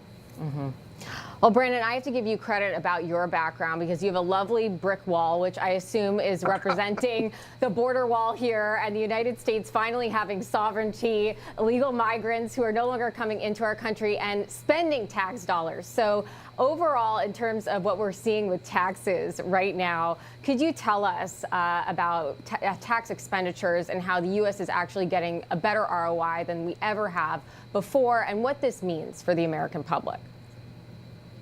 Well, Brandon, I have to give you credit about your background because you have a lovely brick wall, which I assume is representing the border wall here and the United States finally having sovereignty, illegal migrants who are no longer coming into our country and spending tax dollars. So overall, in terms of what we're seeing with taxes right now, could you tell us about tax expenditures and how the U.S. is actually getting a better ROI than we ever have before and what this means for the American public?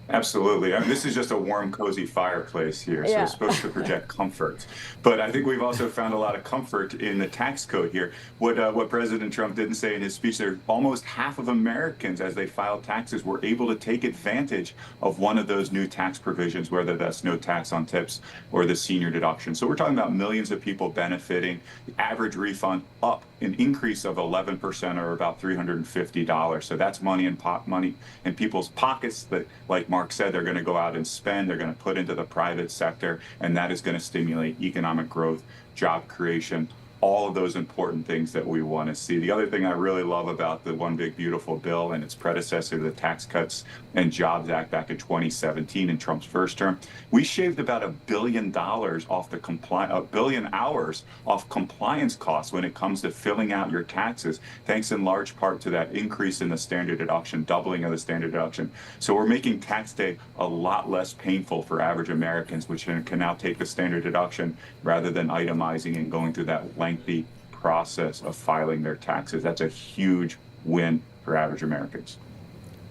Absolutely. I mean, this is just a warm, cozy fireplace here, so it's supposed to project comfort. But I think we've also found a lot of comfort in the tax code here. What President Trump didn't say in his speech there, almost half of Americans, as they filed taxes, were able to take advantage of one of those new tax provisions, whether that's no tax on tips or the senior deduction. So we're talking about millions of people benefiting, the average refund up, an increase of 11% or about $350. So that's money in people's pockets that, like Mark said, they're going to go out and spend, they're going to put into the private sector, and that is going to stimulate economic growth, job creation, all of those important things that we want to see. The other thing I really love about the One Big Beautiful Bill and its predecessor, the Tax Cuts and Jobs Act back in 2017 in Trump's first term, we shaved about $1 billion off the billion hours off compliance costs when it comes to filling out your taxes, thanks in large part to that increase in the standard deduction, doubling of the standard deduction. So we're making tax day a lot less painful for average Americans, which can now take the standard deduction rather than itemizing and going through that lengthy process of filing their taxes. That's a huge win for average Americans.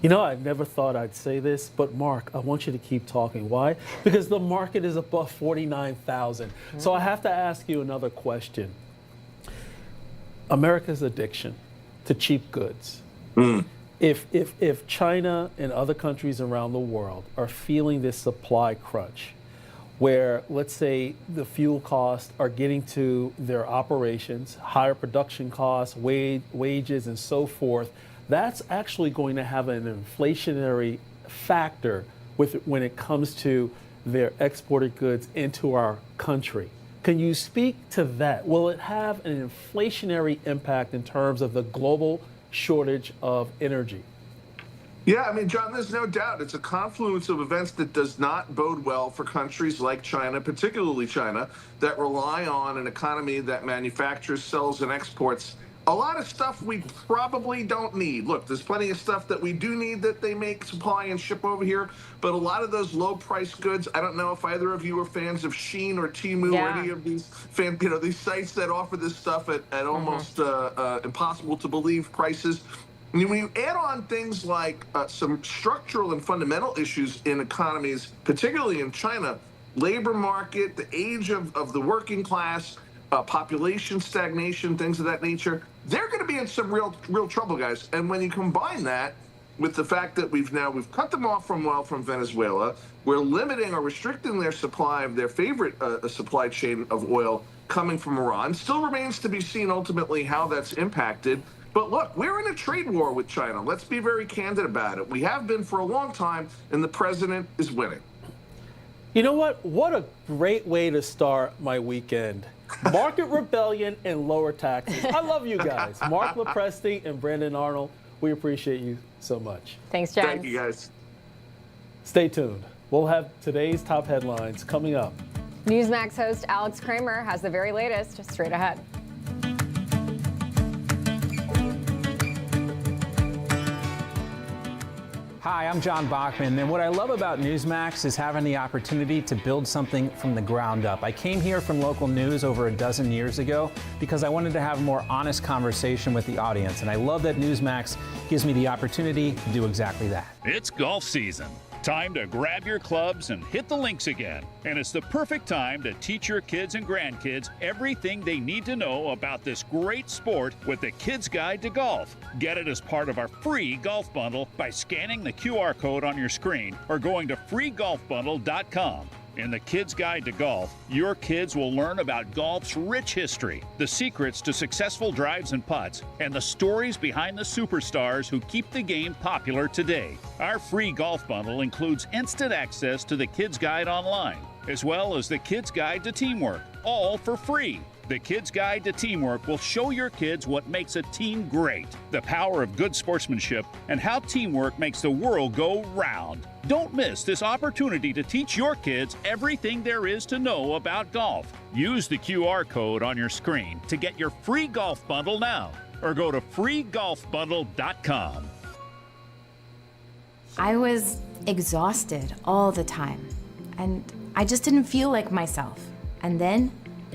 You know, I never thought I'd say this, but Mark, I want you to keep talking. Why? Because the market is above 49,000. So I have to ask you another question. America's addiction to cheap goods. If China and other countries around the world are feeling this supply crunch, where, let's say, the fuel costs are getting to their operations, higher production costs, wages, and so forth, that's actually going to have an inflationary factor when it comes to their exported goods into our country. Can you speak to that? Will it have an inflationary impact in terms of the global shortage of energy? Yeah, I mean, John, there's no doubt. It's a confluence of events that does not bode well for countries like China, particularly China, that rely on an economy that manufactures, sells, and exports a lot of stuff we probably don't need. Look, there's plenty of stuff that we do need that they make, supply, and ship over here. But a lot of those low-price goods, I don't know if either of you are fans of Shein or Temu or any of these these sites that offer this stuff at almost impossible to believe prices. And when you add on things like some structural and fundamental issues in economies, particularly in China, labor market, the age of the working class, population stagnation, things of that nature, they're going to be in some real trouble, guys. And when you combine that with the fact that we've cut them off from oil from Venezuela, we're limiting or restricting their supply of their favorite supply chain of oil coming from Iran, still remains to be seen ultimately how that's impacted. But look, we're in a trade war with China. Let's be very candid about it. We have been for a long time, and the president is winning. You know what? What a great way to start my weekend. Market rebellion and lower taxes. I love you guys. Mark Lopresti and Brandon Arnold, we appreciate you so much. Thanks, John. Thank you, guys. Stay tuned. We'll have today's top headlines coming up. Newsmax host Alex Kramer has the very latest straight ahead. Hi, I'm John Bachman, and what I love about Newsmax is having the opportunity to build something from the ground up. I came here from local news over a dozen years ago because I wanted to have a more honest conversation with the audience, and I love that Newsmax gives me the opportunity to do exactly that. It's golf season. Time to grab your clubs and hit the links again. And it's the perfect time to teach your kids and grandkids everything they need to know about this great sport with the Kids Guide to Golf. Get it as part of our free golf bundle by scanning the QR code on your screen or going to freegolfbundle.com. In the Kids Guide to Golf, your kids will learn about golf's rich history, the secrets to successful drives and putts, and the stories behind the superstars who keep the game popular today. Our free golf bundle includes instant access to the Kids Guide online, as well as the Kids Guide to Teamwork, all for free. The Kids Guide to Teamwork will show your kids what makes a team great, the power of good sportsmanship, and how teamwork makes the world go round. Don't miss this opportunity to teach your kids everything there is to know about golf. Use the QR code on your screen to get your free golf bundle now, or go to freegolfbundle.com. I was exhausted all the time, and I just didn't feel like myself. And then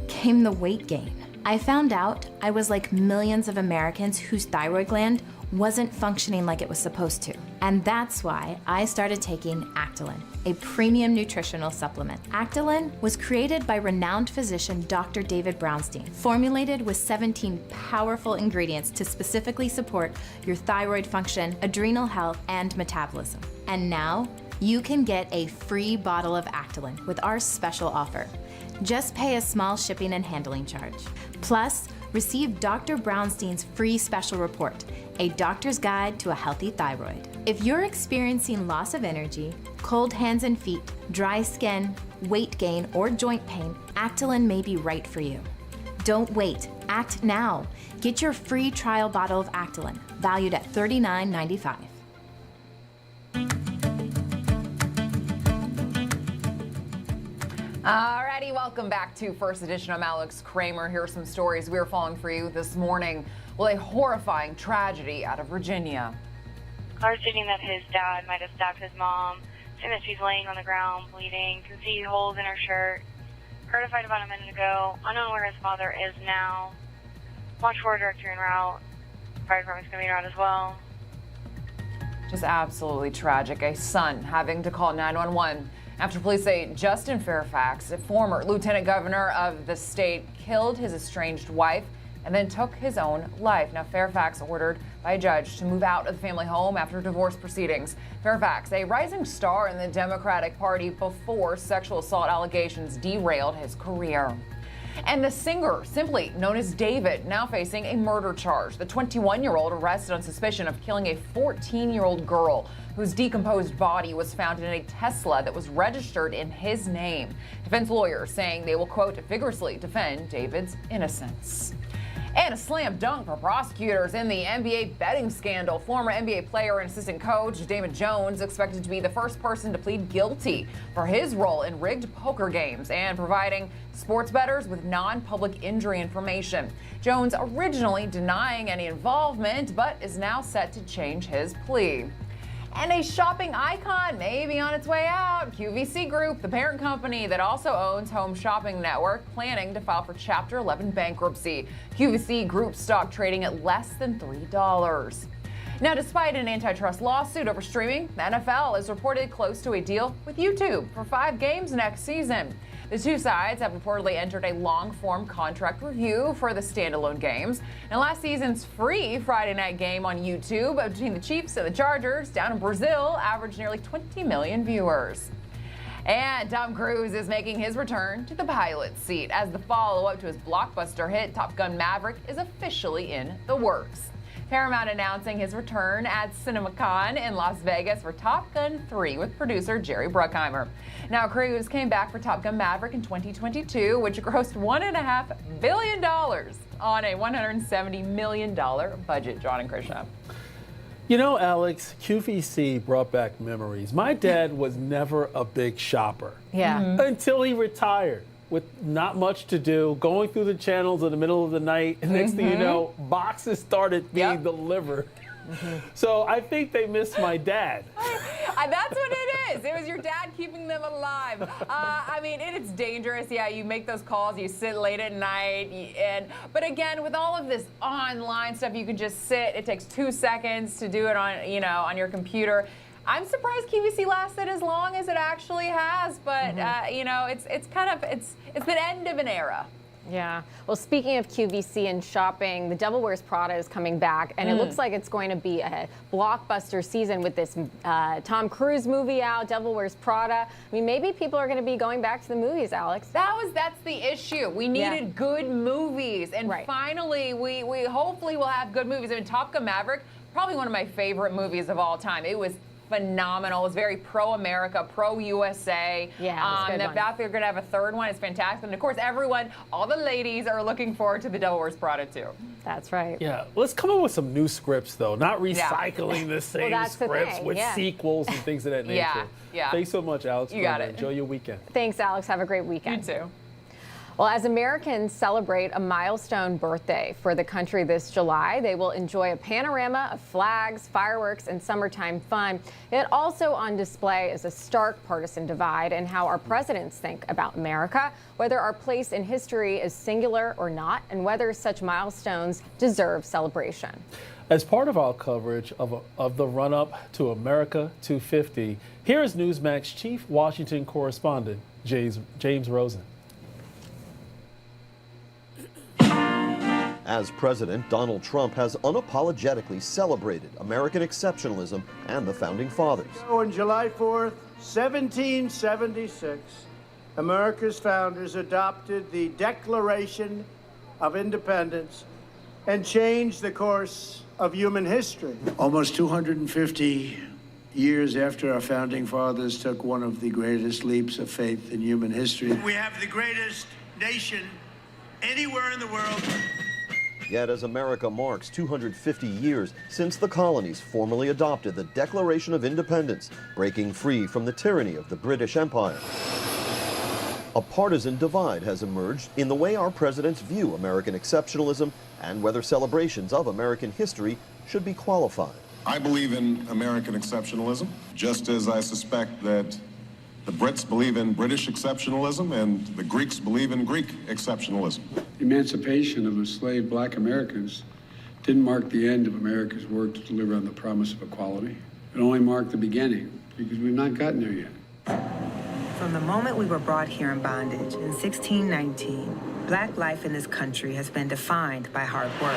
came the weight gain. I found out I was like millions of Americans whose thyroid gland wasn't functioning like it was supposed to. And that's why I started taking Actilin, a premium nutritional supplement. Actilin was created by renowned physician Dr. David Brownstein, formulated with 17 powerful ingredients to specifically support your thyroid function, adrenal health, and metabolism. And now you can get a free bottle of Actilin with our special offer. Just pay a small shipping and handling charge. Plus, receive Dr. Brownstein's free special report, A Doctor's Guide to a Healthy Thyroid. If you're experiencing loss of energy, cold hands and feet, dry skin, weight gain, or joint pain, Actilin may be right for you. Don't wait. Act now. Get your free trial bottle of Actilin, valued at $39.95. Alrighty, welcome back to First Edition. I'm Alex Kramer. Here are some stories we're following for you this morning. Well, a horrifying tragedy out of Virginia. Car stating that his dad might have stabbed his mom, saying that she's laying on the ground bleeding, can see holes in her shirt. Heard a fight about a minute ago. Unknown where his father is now. Watch for a director en route. Fire department's going to be en route as well. Just absolutely tragic. A son having to call 911 after police say Justin Fairfax, a former lieutenant governor of the state, killed his estranged wife and then took his own life. Now, Fairfax ordered by a judge to move out of the family home after divorce proceedings. Fairfax, a rising star in the Democratic Party before sexual assault allegations derailed his career. And the singer, simply known as David, now facing a murder charge. The 21-year-old arrested on suspicion of killing a 14-year-old girl whose decomposed body was found in a Tesla that was registered in his name. Defense lawyers saying they will, quote, vigorously defend David's innocence. And a slam dunk for prosecutors in the NBA betting scandal. Former NBA player and assistant coach Damon Jones expected to be the first person to plead guilty for his role in rigged poker games and providing sports bettors with non-public injury information. Jones originally denying any involvement, but is now set to change his plea. And a shopping icon may be on its way out. QVC Group, the parent company that also owns Home Shopping Network, planning to file for Chapter 11 bankruptcy. QVC Group stock trading at less than $3. Now, despite an antitrust lawsuit over streaming, the NFL is reported close to a deal with YouTube for 5 games next season. The two sides have reportedly entered a long-form contract review for the standalone games. Now, last season's free Friday night game on YouTube between the Chiefs and the Chargers down in Brazil averaged nearly 20 million viewers. And Tom Cruise is making his return to the pilot seat as the follow-up to his blockbuster hit Top Gun Maverick is officially in the works. Paramount announcing his return at CinemaCon in Las Vegas for Top Gun 3 with producer Jerry Bruckheimer. Now, Cruise came back for Top Gun Maverick in 2022, which grossed $1.5 billion on a $170 million budget. John and Cashapp. You know, Alex, QVC brought back memories. My dad was never a big shopper. Yeah. Until he retired. With not much to do, going through the channels in the middle of the night, and next thing you know, boxes started being delivered. So I think they missed my dad. That's what it is. It was your dad keeping them alive. I mean, it's dangerous. Yeah, you make those calls, you sit late at night, but again, with all of this online stuff, you can just sit. It takes 2 seconds to do it on your computer. I'm surprised QVC lasted as long as it actually has, but it's been end of an era. Yeah. Well, speaking of QVC and shopping, The Devil Wears Prada is coming back, and it looks like it's going to be a blockbuster season with this Tom Cruise movie out, Devil Wears Prada. I mean, maybe people are going to be going back to the movies, Alex. That's the issue. We needed good movies, and finally, we hopefully will have good movies. I mean, Top Gun Maverick, probably one of my favorite movies of all time. It was phenomenal. It was very pro-America, pro-USA. Yeah, the fact they're going to have a third one is fantastic. And of course, all the ladies are looking forward to The Devil Wears Prada too. That's right. Yeah, let's come up with some new scripts though, not recycling the same scripts with sequels and things of that nature. Yeah. Thanks so much, Alex. You got it. Enjoy your weekend. Thanks, Alex. Have a great weekend. You too. Well, as Americans celebrate a milestone birthday for the country this July, they will enjoy a panorama of flags, fireworks, and summertime fun. Yet also on display is a stark partisan divide in how our presidents think about America, whether our place in history is singular or not, and whether such milestones deserve celebration. As part of our coverage of the run-up to America 250, here is Newsmax Chief Washington Correspondent James Rosen. As president, Donald Trump has unapologetically celebrated American exceptionalism and the Founding Fathers. On July 4th, 1776, America's founders adopted the Declaration of Independence and changed the course of human history. Almost 250 years after our Founding Fathers took one of the greatest leaps of faith in human history. We have the greatest nation anywhere in the world. Yet as America marks 250 years since the colonies formally adopted the Declaration of Independence, breaking free from the tyranny of the British Empire, a partisan divide has emerged in the way our presidents view American exceptionalism and whether celebrations of American history should be qualified. I believe in American exceptionalism, just as I suspect that the Brits believe in British exceptionalism and the Greeks believe in Greek exceptionalism. Emancipation of enslaved black Americans didn't mark the end of America's work to deliver on the promise of equality. It only marked the beginning, because we've not gotten there yet. From the moment we were brought here in bondage in 1619, black life in this country has been defined by hard work.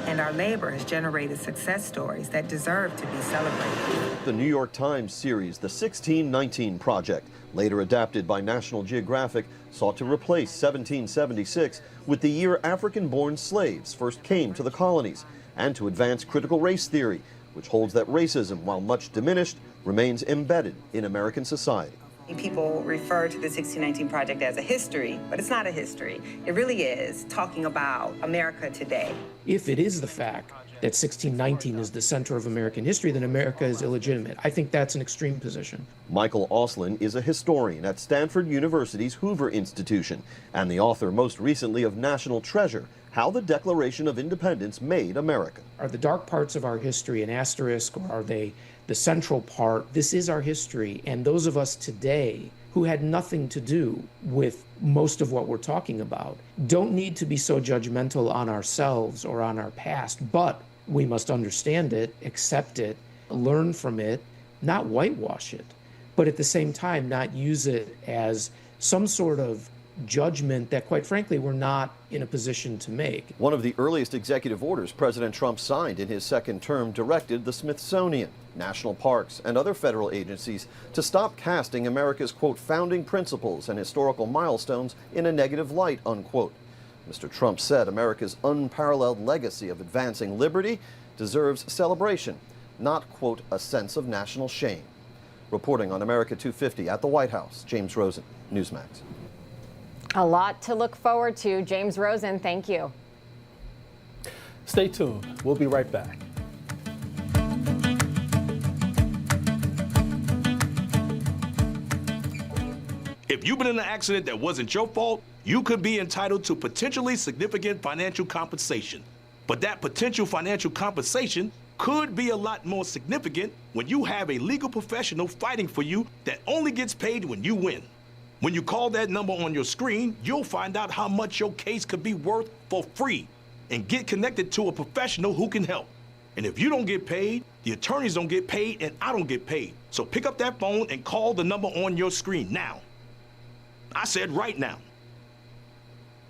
And our labor has generated success stories that deserve to be celebrated. The New York Times series, The 1619 Project, later adapted by National Geographic, sought to replace 1776 with the year African-born slaves first came to the colonies, and to advance critical race theory, which holds that racism, while much diminished, remains embedded in American society. People refer to the 1619 Project as a history, but it's not a history. It really is talking about America today. If it is the fact that 1619 is the center of American history, then America is illegitimate. I think that's an extreme position. Michael Auslin is a historian at Stanford University's Hoover Institution and the author most recently of National Treasure, How the Declaration of Independence Made America. Are the dark parts of our history an asterisk, or are they the central part? This is our history, and those of us today who had nothing to do with most of what we're talking about don't need to be so judgmental on ourselves or on our past, but we must understand it, accept it, learn from it, not whitewash it, but at the same time not use it as some sort of judgment that, quite frankly, we're not in a position to make. One of the earliest executive orders President Trump signed in his second term directed the Smithsonian, national parks, and other federal agencies to stop casting America's, quote, founding principles and historical milestones in a negative light, unquote. Mr. Trump said America's unparalleled legacy of advancing liberty deserves celebration, not, quote, a sense of national shame. Reporting on America 250 at the White House, James Rosen, Newsmax. A lot to look forward to. James Rosen, thank you. Stay tuned. We'll be right back. If you've been in an accident that wasn't your fault, you could be entitled to potentially significant financial compensation. But that potential financial compensation could be a lot more significant when you have a legal professional fighting for you that only gets paid when you win. When you call that number on your screen, you'll find out how much your case could be worth for free and get connected to a professional who can help. And if you don't get paid, the attorneys don't get paid, and I don't get paid. So pick up that phone and call the number on your screen now. I said right now.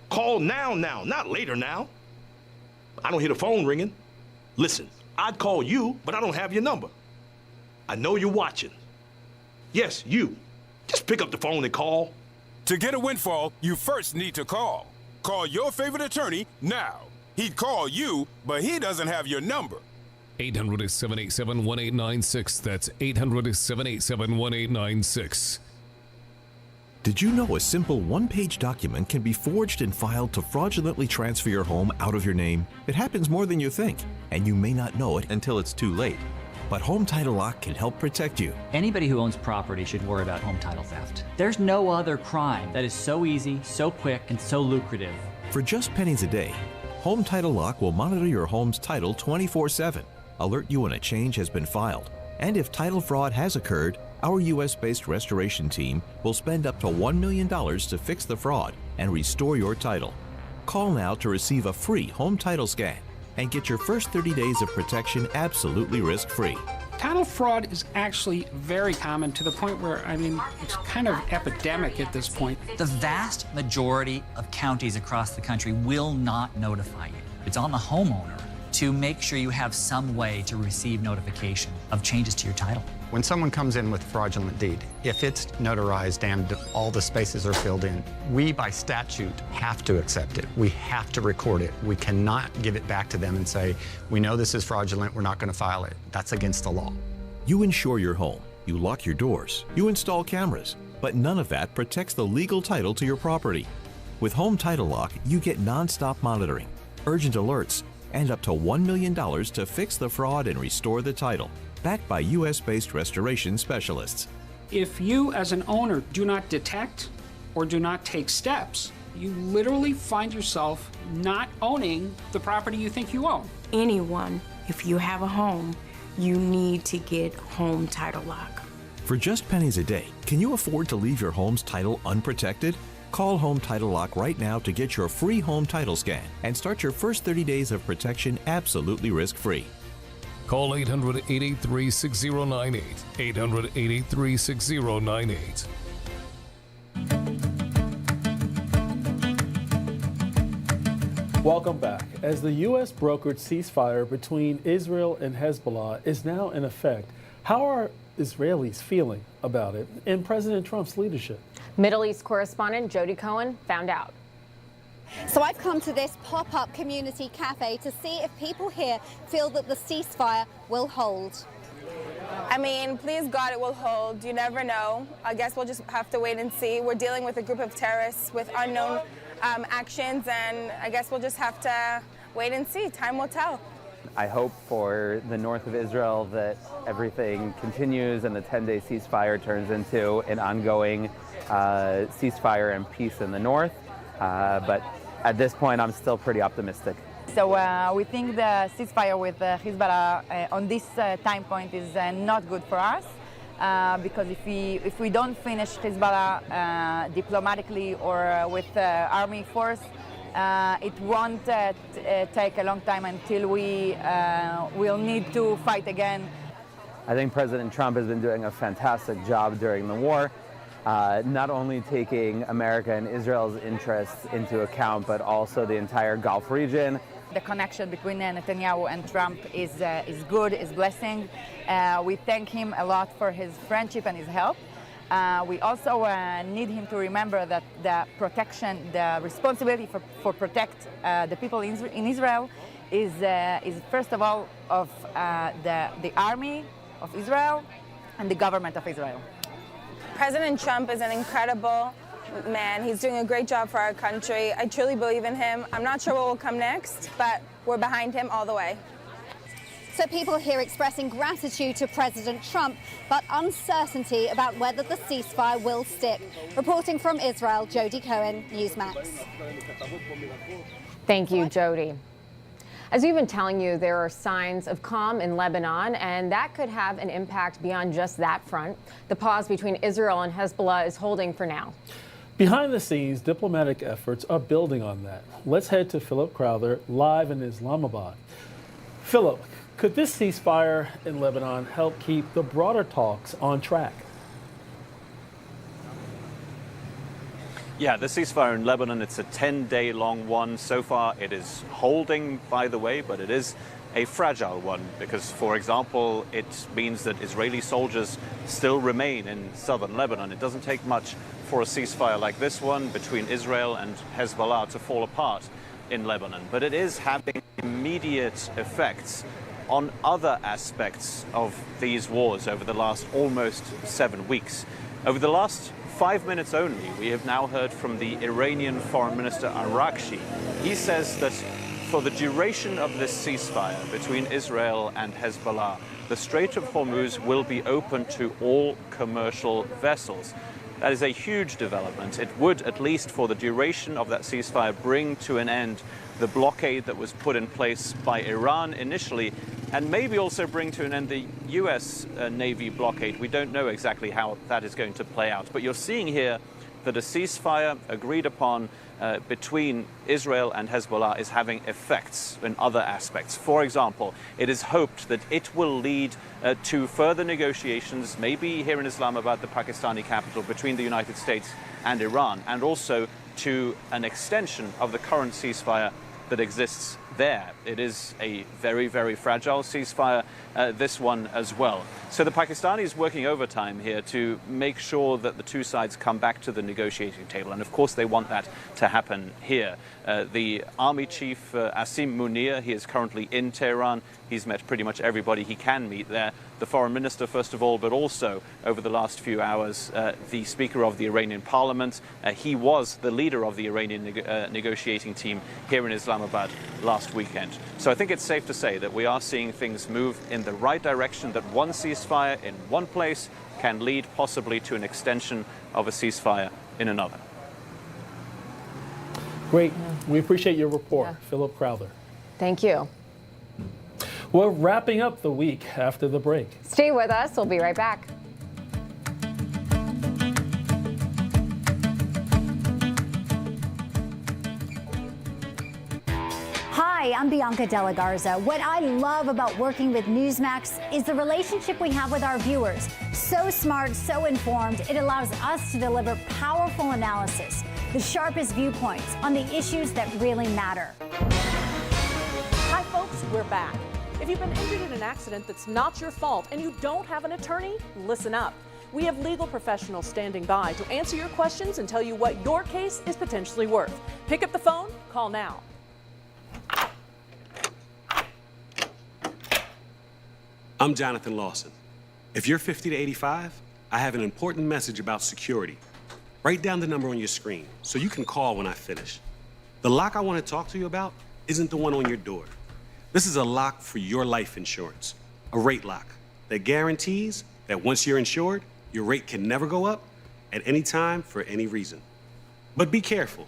Call now, not later now. I don't hear the phone ringing. Listen, I'd call you, but I don't have your number. I know you're watching. Yes, you. Just pick up the phone and call. To get a windfall, you first need to call. Call your favorite attorney now. He'd call you, but he doesn't have your number. 800-787-1896. That's 800-787-1896. Did you know a simple one-page document can be forged and filed to fraudulently transfer your home out of your name? It happens more than you think, and you may not know it until it's too late. But Home Title Lock can help protect you. Anybody who owns property should worry about home title theft. There's no other crime that is so easy, so quick, and so lucrative. For just pennies a day, Home Title Lock will monitor your home's title 24/7, alert you when a change has been filed, and if title fraud has occurred, our U.S.-based restoration team will spend up to $1 million to fix the fraud and restore your title. Call now to receive a free home title scan and get your first 30 days of protection absolutely risk-free. Title fraud is actually very common, to the point where, it's kind of epidemic at this point. The vast majority of counties across the country will not notify you. It's on the homeowner to make sure you have some way to receive notification of changes to your title. When someone comes in with a fraudulent deed, if it's notarized and all the spaces are filled in, we by statute have to accept it. We have to record it. We cannot give it back to them and say, we know this is fraudulent, we're not going to file it. That's against the law. You insure your home, you lock your doors, you install cameras, but none of that protects the legal title to your property. With Home Title Lock, you get non-stop monitoring, urgent alerts, and up to $1 million to fix the fraud and restore the title, backed by U.S.-based restoration specialists. If you, as an owner, do not detect or do not take steps, you literally find yourself not owning the property you think you own. Anyone, if you have a home, you need to get Home Title Lock. For just pennies a day, can you afford to leave your home's title unprotected? Call Home Title Lock right now to get your free home title scan and start your first 30 days of protection absolutely risk-free. Call 800-883-6098. 800-883-6098. Welcome back. As the U.S. brokered ceasefire between Israel and Hezbollah is now in effect, how are Israelis feeling about it and President Trump's leadership? Middle East correspondent Jody Cohen found out. So I've come to this pop-up community cafe to see if people here feel that the ceasefire will hold. I mean, please God, it will hold. You never know. I guess we'll just have to wait and see. We're dealing with a group of terrorists with unknown actions, and I guess we'll just have to wait and see. Time will tell. I hope for the north of Israel that everything continues and the 10-day ceasefire turns into an ongoing ceasefire and peace in the north. But at this point, I'm still pretty optimistic. So we think the ceasefire with Hezbollah on this time point is not good for us because if we don't finish Hezbollah diplomatically or with army force, it won't take a long time until we will need to fight again. I think President Trump has been doing a fantastic job during the war. Not only taking America and Israel's interests into account, but also the entire Gulf region. The connection between Netanyahu and Trump is good, is blessing. We thank him a lot for his friendship and his help. We also need him to remember that the protection, the responsibility for protect the people in Israel is first of all of the army of Israel and the government of Israel. President Trump is an incredible man. He's doing a great job for our country. I truly believe in him. I'm not sure what will come next, but we're behind him all the way. So people here expressing gratitude to President Trump, but uncertainty about whether the ceasefire will stick. Reporting from Israel, Jody Cohen, Newsmax. Thank you, Jody. As we've been telling you, there are signs of calm in Lebanon, and that could have an impact beyond just that front. The pause between Israel and Hezbollah is holding for now. Behind the scenes, diplomatic efforts are building on that. Let's head to Philip Crowther, live in Islamabad. Philip, could this ceasefire in Lebanon help keep the broader talks on track? Yeah, the ceasefire in Lebanon, it's a 10-day long one. So far, it is holding, by the way, but it is a fragile one because, for example, it means that Israeli soldiers still remain in southern Lebanon. It doesn't take much for a ceasefire like this one between Israel and Hezbollah to fall apart in Lebanon. But it is having immediate effects on other aspects of these wars over the last almost 7 weeks. Over the last 5 minutes only, we have now heard from the Iranian Foreign Minister Arakshi. He says that for the duration of this ceasefire between Israel and Hezbollah, the Strait of Hormuz will be open to all commercial vessels. That is a huge development. It would, at least for the duration of that ceasefire, bring to an end the blockade that was put in place by Iran initially, and maybe also bring to an end the U.S. Navy blockade. We don't know exactly how that is going to play out. But you're seeing here that a ceasefire agreed upon between Israel and Hezbollah is having effects in other aspects. For example, it is hoped that it will lead to further negotiations, maybe here in Islamabad, the Pakistani capital, between the United States and Iran, and also to an extension of the current ceasefire that exists there. It is a very, very fragile ceasefire, this one as well. So the Pakistanis working overtime here to make sure that the two sides come back to the negotiating table. And of course, they want that to happen here. The army chief, Asim Munir, he is currently in Tehran. He's met pretty much everybody he can meet there. The foreign minister, first of all, but also over the last few hours, the speaker of the Iranian parliament. He was the leader of the Iranian negotiating team here in Islamabad last weekend. So I think it's safe to say that we are seeing things move in the right direction, that one ceasefire in one place can lead possibly to an extension of a ceasefire in another. Great. We appreciate your report, Philip Crowther. Thank you. We're wrapping up the week after the break. Stay with us. We'll be right back. Hi, I'm Bianca Della Garza. What I love about working with Newsmax is the relationship we have with our viewers. So smart, so informed, it allows us to deliver powerful analysis, the sharpest viewpoints on the issues that really matter. Hi, folks, we're back. If you've been injured in an accident that's not your fault and you don't have an attorney, listen up. We have legal professionals standing by to answer your questions and tell you what your case is potentially worth. Pick up the phone, call now. I'm Jonathan Lawson. If you're 50 to 85, I have an important message about security. Write down the number on your screen so you can call when I finish. The lock I want to talk to you about isn't the one on your door. This is a lock for your life insurance, a rate lock that guarantees that once you're insured, your rate can never go up at any time for any reason. But be careful.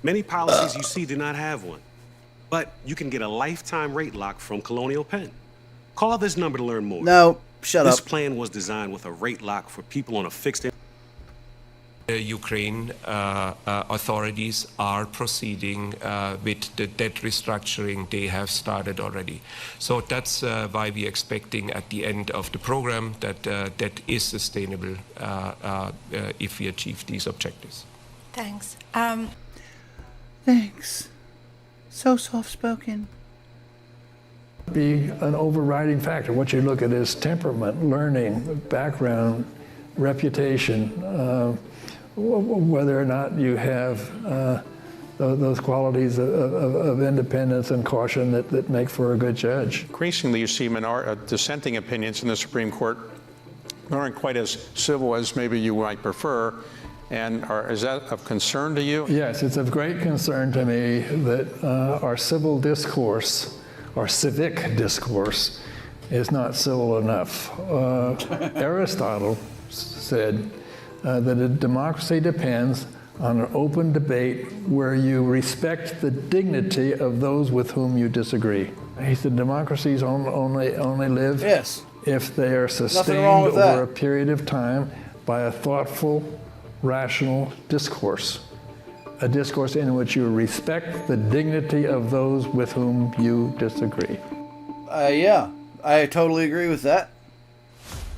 Many policies you see do not have one. But you can get a lifetime rate lock from Colonial Penn. Call this number to learn more. No, shut up. This plan was designed with a rate lock for people on a fixed income. Ukraine authorities are proceeding with the debt restructuring they have started already. So that's why we're expecting at the end of the program that that is sustainable if we achieve these objectives. Thanks. Thanks. So soft-spoken. Be an overriding factor. What you look at is temperament, learning, background, reputation, whether or not you have those qualities of independence and caution that make for a good judge. Increasingly, you see dissenting opinions in the Supreme Court aren't quite as civil as maybe you might prefer. And is that of concern to you? Yes, it's of great concern to me that our civil discourse, our civic discourse, is not civil enough. Aristotle said that a democracy depends on an open debate where you respect the dignity of those with whom you disagree. He said democracies only live if they are sustained over a period of time by a thoughtful, rational discourse. A discourse in which you respect the dignity of those with whom you disagree. Yeah, I totally agree with that.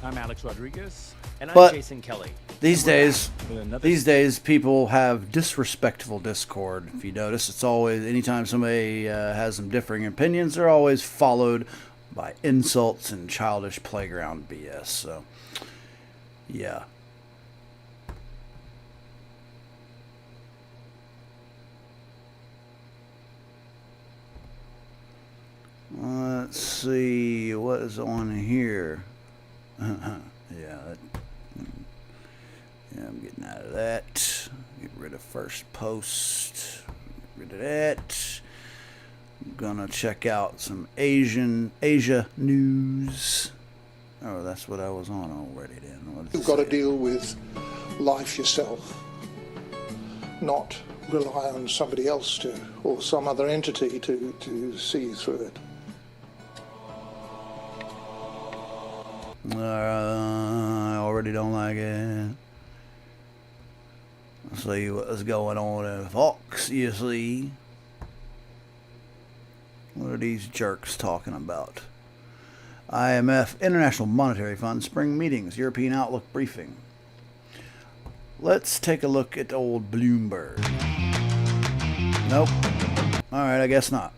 I'm Alex Rodriguez, and But I'm Jason Kelly. These days, people have disrespectful discord. If you notice, it's always, anytime somebody has some differing opinions, they're always followed by insults and childish playground BS. So, yeah. Let's see what is on here. Yeah, I'm getting out of that. Get rid of first post. Get rid of that. I'm gonna check out some Asia news. Oh, that's what I was on already then. You've got to deal with life yourself, not rely on somebody else to, or some other entity to see you through it. I already don't like it. Let's see what is going on in Fox, you see. What are these jerks talking about? IMF, International Monetary Fund, spring meetings, European Outlook briefing. Let's take a look at old Bloomberg. Nope. Alright, I guess not.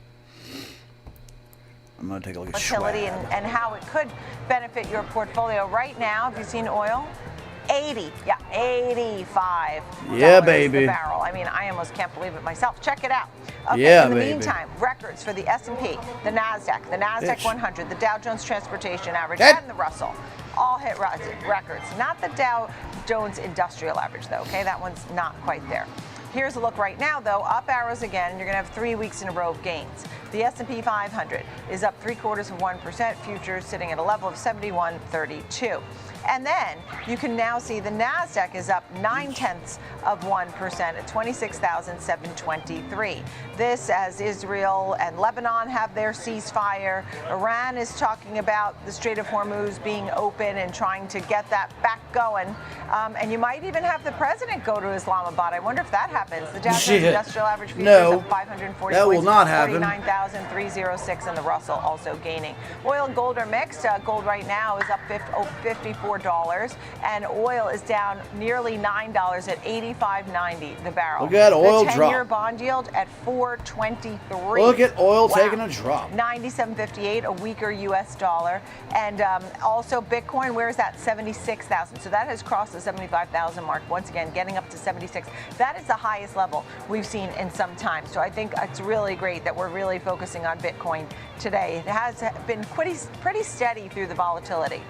I'm going to take a look at volatility and how it could benefit your portfolio. Right now, have you seen oil? 85 Yeah, baby. a barrel. I mean, I almost can't believe it myself. Check it out. Okay, yeah, in the baby. meantime, records for the S&P, the NASDAQ 100, the Dow Jones Transportation Average, Dead. and the Russell all hit records. Not the Dow Jones Industrial Average, though, okay? That one's not quite there. Here's a look right now, though. Up arrows again. You're going to have 3 weeks in a row of gains. The S&P 500 is up 0.75%. Futures sitting at a level of 71.32. And then you can now see the NASDAQ is up 0.9% at 26,723. This as Israel and Lebanon have their ceasefire. Iran is talking about the Strait of Hormuz being open and trying to get that back going. And you might even have the president go to Islamabad. I wonder if that happens. The Dow Jones Industrial Average futures up 540 that will points, not happen. 49,306, and the Russell also gaining. Oil and gold are mixed. Gold right now is up 54 $4, and oil is down nearly $9 at $85.90 the barrel. Look at that oil the 10-year drop. bond yield at 4.23. Look at oil taking a drop. 97.58, a weaker U.S. dollar, and also Bitcoin. Where is that? 76,000. So that has crossed the 75,000 mark once again, getting up to 76. That is the highest level we've seen in some time. So I think it's really great that we're really focusing on Bitcoin today. It has been pretty steady through the volatility.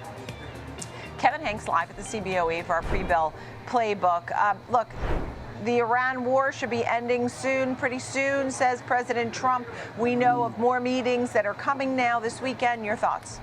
Kevin Hanks live at the CBOE for our pre-bill playbook. Look, the Iran war should be ending soon, pretty soon, says President Trump. We know of more meetings that are coming now this weekend. Your thoughts?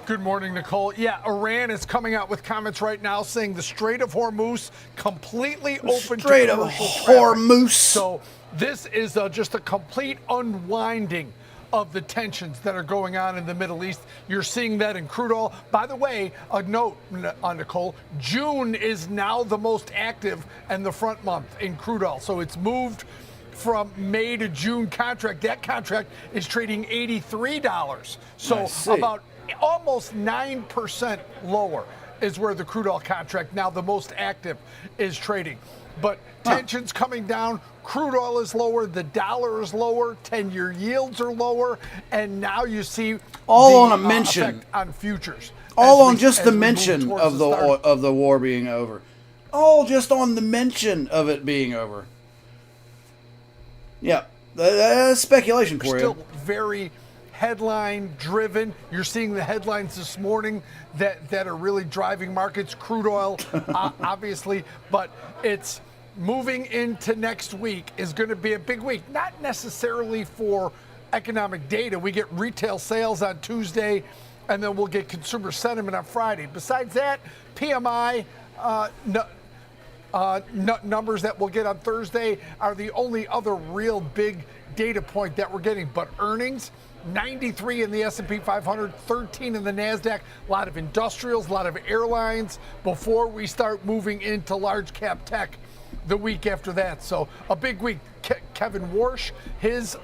Good morning, Nicole. Yeah, Iran is coming out with comments right now saying the Strait of Hormuz completely open to commercial traffic. So this is just a complete unwinding of the tensions that are going on in the Middle East. You're seeing that in crude oil. By the way, a note on Nicole, June is now the most active and the front month in crude oil. So it's moved from May to June contract. That contract is trading $83. So about almost 9% lower is where the crude oil contract, now the most active, is trading. But tensions coming down, crude oil is lower, the dollar is lower, 10-year yields are lower, and now you see all on a mention effect on futures. All on just the mention of the war being over. All just on the mention of it being over. Yeah, that's speculation for you. Still very headline driven. You're seeing the headlines this morning that are really driving markets. Crude oil, obviously, but it's moving into next week is going to be a big week. Not necessarily for economic data. We get retail sales on Tuesday, and then we'll get consumer sentiment on Friday. Besides that, PMI numbers that we'll get on Thursday are the only other real big data point that we're getting. But earnings, 93 in the S&P 500, 13 in the NASDAQ, a lot of industrials, a lot of airlines before we start moving into large cap tech the week after that. So a big week. Kevin Warsh, his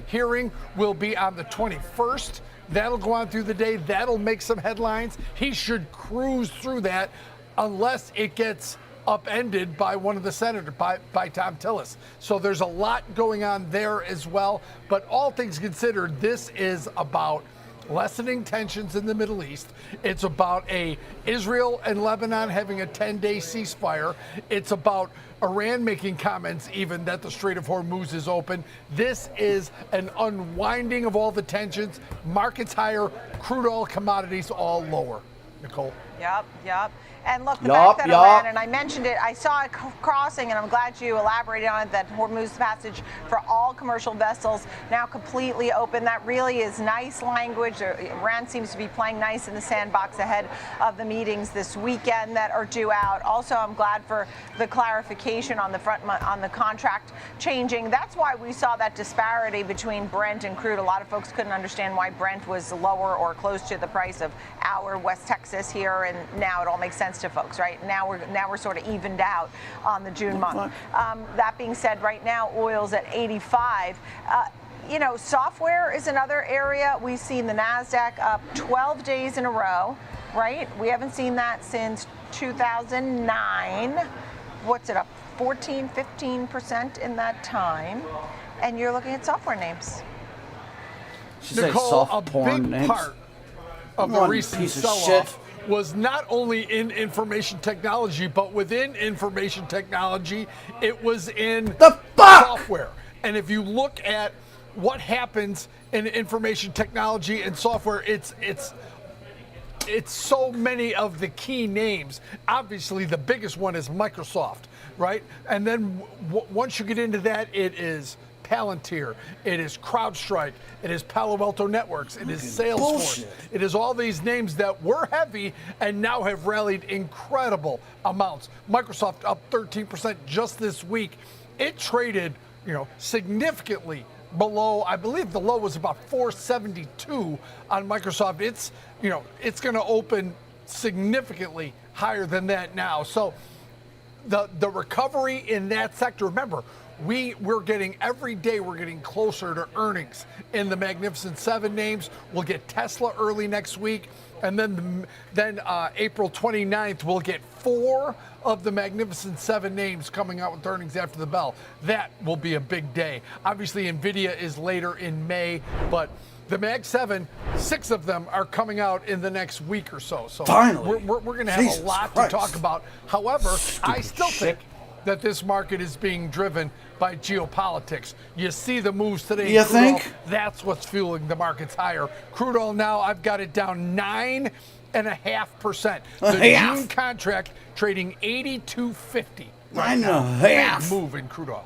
hearing will be on the 21st. That'll go on through the day. That'll make some headlines. He should cruise through that unless it gets upended by one of the senators, by Tom Tillis. So there's a lot going on there as well. But all things considered, this is about lessening tensions in the Middle East. It's about Israel and Lebanon having a 10-day ceasefire. It's about Iran making comments even that the Strait of Hormuz is open. This is an unwinding of all the tensions. Markets higher, crude oil, commodities all lower. Nicole? Yep. And look, the fact that Iran, and I mentioned it, I saw it crossing, and I'm glad you elaborated on it, that Hormuz Passage for all commercial vessels now completely open. That really is nice language. Iran seems to be playing nice in the sandbox ahead of the meetings this weekend that are due out. Also, I'm glad for the clarification on the contract changing. That's why we saw that disparity between Brent and crude. A lot of folks couldn't understand why Brent was lower or close to the price of our West Texas here, and now it all makes sense to folks, right? Now we're sort of evened out on the June month. That being said, right now oil's at 85. Software is another area. We've seen the NASDAQ up 12 days in a row, right? We haven't seen that since 2009. What's it up? 14, 15% in that time. And you're looking at software names. Nicole, a big part of the recent sell-off was not only in information technology, but within information technology, it was in software. And if you look at what happens in information technology and software, it's so many of the key names. Obviously, the biggest one is Microsoft, right? And then once you get into that, it is Palantir, it is CrowdStrike, it is Palo Alto Networks, it is Salesforce. It is all these names that were heavy and now have rallied incredible amounts. Microsoft up 13% just this week. It traded, significantly below. I believe the low was about 472 on Microsoft. It's going to open significantly higher than that now. So the recovery in that sector, remember, we're getting every day we're getting closer to earnings in the Magnificent Seven names. We'll get Tesla early next week, and then April 29th we'll get 4 of the Magnificent Seven names coming out with earnings after the bell. That will be a big day. Obviously, Nvidia is later in May, but the Mag 7, 6 of them are coming out in the next week or so. So finally, we're going to have a lot to talk about. However, I still think that this market is being driven by geopolitics. You see the moves today. You think? Oil, that's what's fueling the markets higher. Crude oil now, I've got it down 9.5%. The June contract trading 82.50. Right now. Big move in crude oil.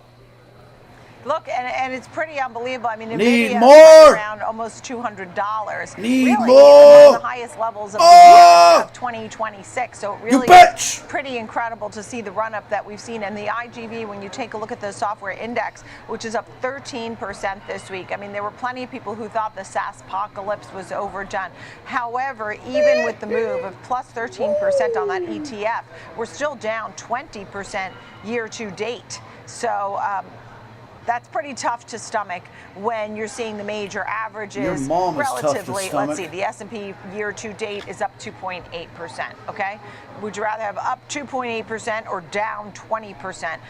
Look, and it's pretty unbelievable. I mean, Need Nvidia more. is around almost $200. Need really, more. the highest levels of the year of 2026. So it really is pretty incredible to see the run-up that we've seen. And the IGV, when you take a look at the software index, which is up 13% this week. I mean, there were plenty of people who thought the SaaS apocalypse was overdone. However, even with the move of plus 13% on that ETF, we're still down 20% year to date. So that's pretty tough to stomach when you're seeing the major averages Your mom is relatively. tough to stomach. Let's see, the S&P year to date is up 2.8%. Okay, would you rather have up 2.8% or down 20%?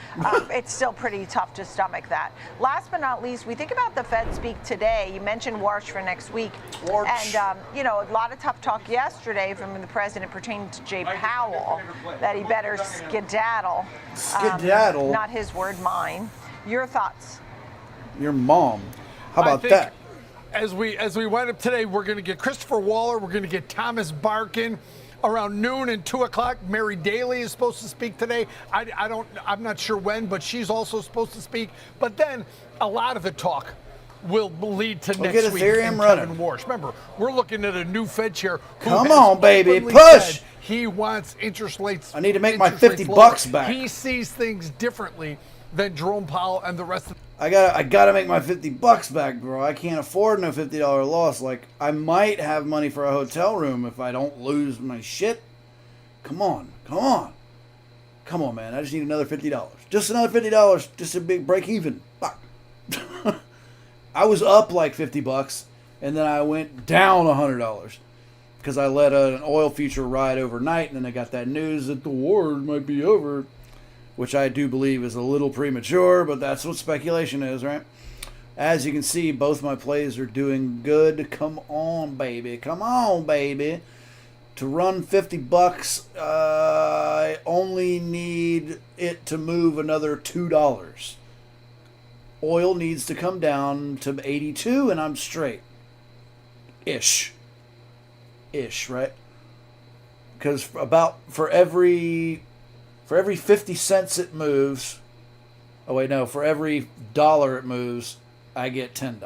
It's still pretty tough to stomach that. Last but not least, we think about the Fed speak today. You mentioned Warsh for next week, and you know, a lot of tough talk yesterday from the president pertaining to Jay Powell that he better skedaddle. Skedaddle. Not his word, mine. Your thoughts? Your mom. How about think that? As we wind up today, we're going to get Christopher Waller. We're going to get Thomas Barkin around noon and 2 o'clock. Mary Daly is supposed to speak today. I'm not sure when, but she's also supposed to speak. But then a lot of the talk will lead to next week. Ethereum Kevin Warsh. Remember, we're looking at a new Fed chair. Come on, baby, push. He wants interest rates. I need to make my $50 back. He sees things differently than Jerome Powell and the rest of. I gotta make my $50 back, bro. I can't afford no $50 loss. Like, I might have money for a hotel room if I don't lose my shit. Come on, man. I just need another $50. Just another $50. Just a big break even. Fuck. I was up like $50, and then I went down $100 because I let an oil future ride overnight, and then I got that news that the war might be over, which I do believe is a little premature, but that's what speculation is, right? As you can see, both my plays are doing good. Come on, baby. Come on, baby. To run $50, I only need it to move another $2. Oil needs to come down to 82, and I'm straight. Ish, right? Because for every 50 cents it moves, for every dollar it moves, I get $10.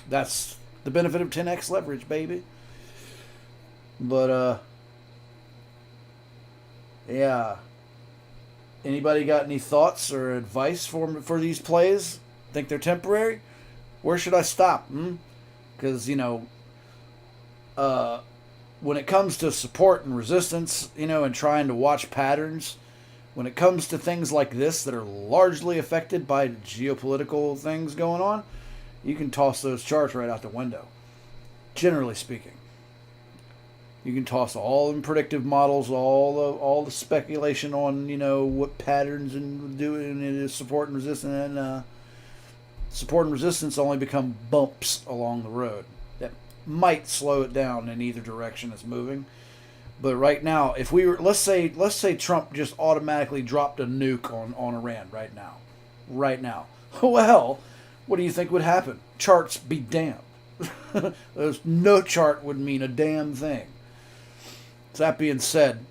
That's the benefit of 10x leverage, baby. But, yeah. Anybody got any thoughts or advice for these plays? Think they're temporary? Where should I stop? Because, when it comes to support and resistance, and trying to watch patterns, when it comes to things like this that are largely affected by geopolitical things going on, you can toss those charts right out the window. Generally speaking, you can toss all the predictive models, all the speculation on what patterns and doing support and resistance, and support and resistance only become bumps along the road that might slow it down in either direction it's moving. But right now, if we were, let's say Trump just automatically dropped a nuke on Iran right now. Well, what do you think would happen? Charts be damned. There's no chart would mean a damn thing. So that being said,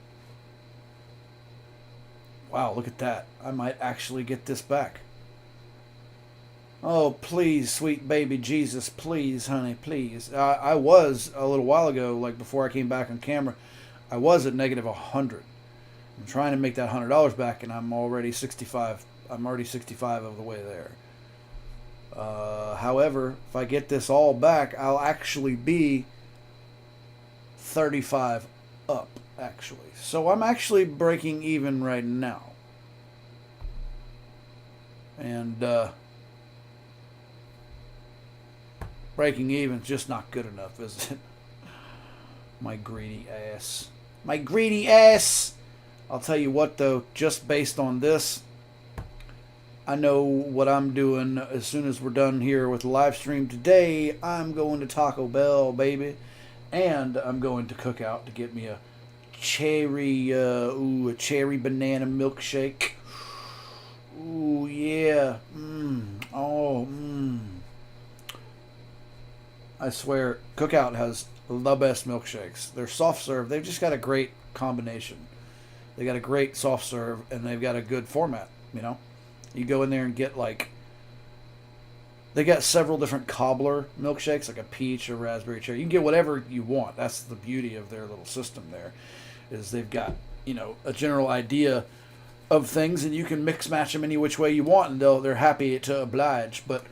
wow, look at that. I might actually get this back. Oh, please, sweet baby Jesus, please, honey, please. I was a little while ago, like before I came back on camera, I was at negative 100. I'm trying to make that $100 back, and I'm already 65. I'm already 65 of the way there. However, if I get this all back, I'll actually be 35 up, actually. So I'm actually breaking even right now. And breaking even's just not good enough, is it? My greedy ass. My greedy ass! I'll tell you what, though, just based on this, I know what I'm doing as soon as we're done here with the live stream today. I'm going to Taco Bell, baby. And I'm going to Cookout to get me a cherry banana milkshake. Ooh, yeah. I swear, Cookout has the best milkshakes. They're soft serve. They've just got a great combination. They got a great soft serve, and they've got a good format, you know? You go in there and get, like, they got several different cobbler milkshakes, like a peach or raspberry cherry. You can get whatever you want. That's the beauty of their little system there, is they've got, you know, a general idea of things, and you can mix match them any which way you want, and they're happy to oblige. But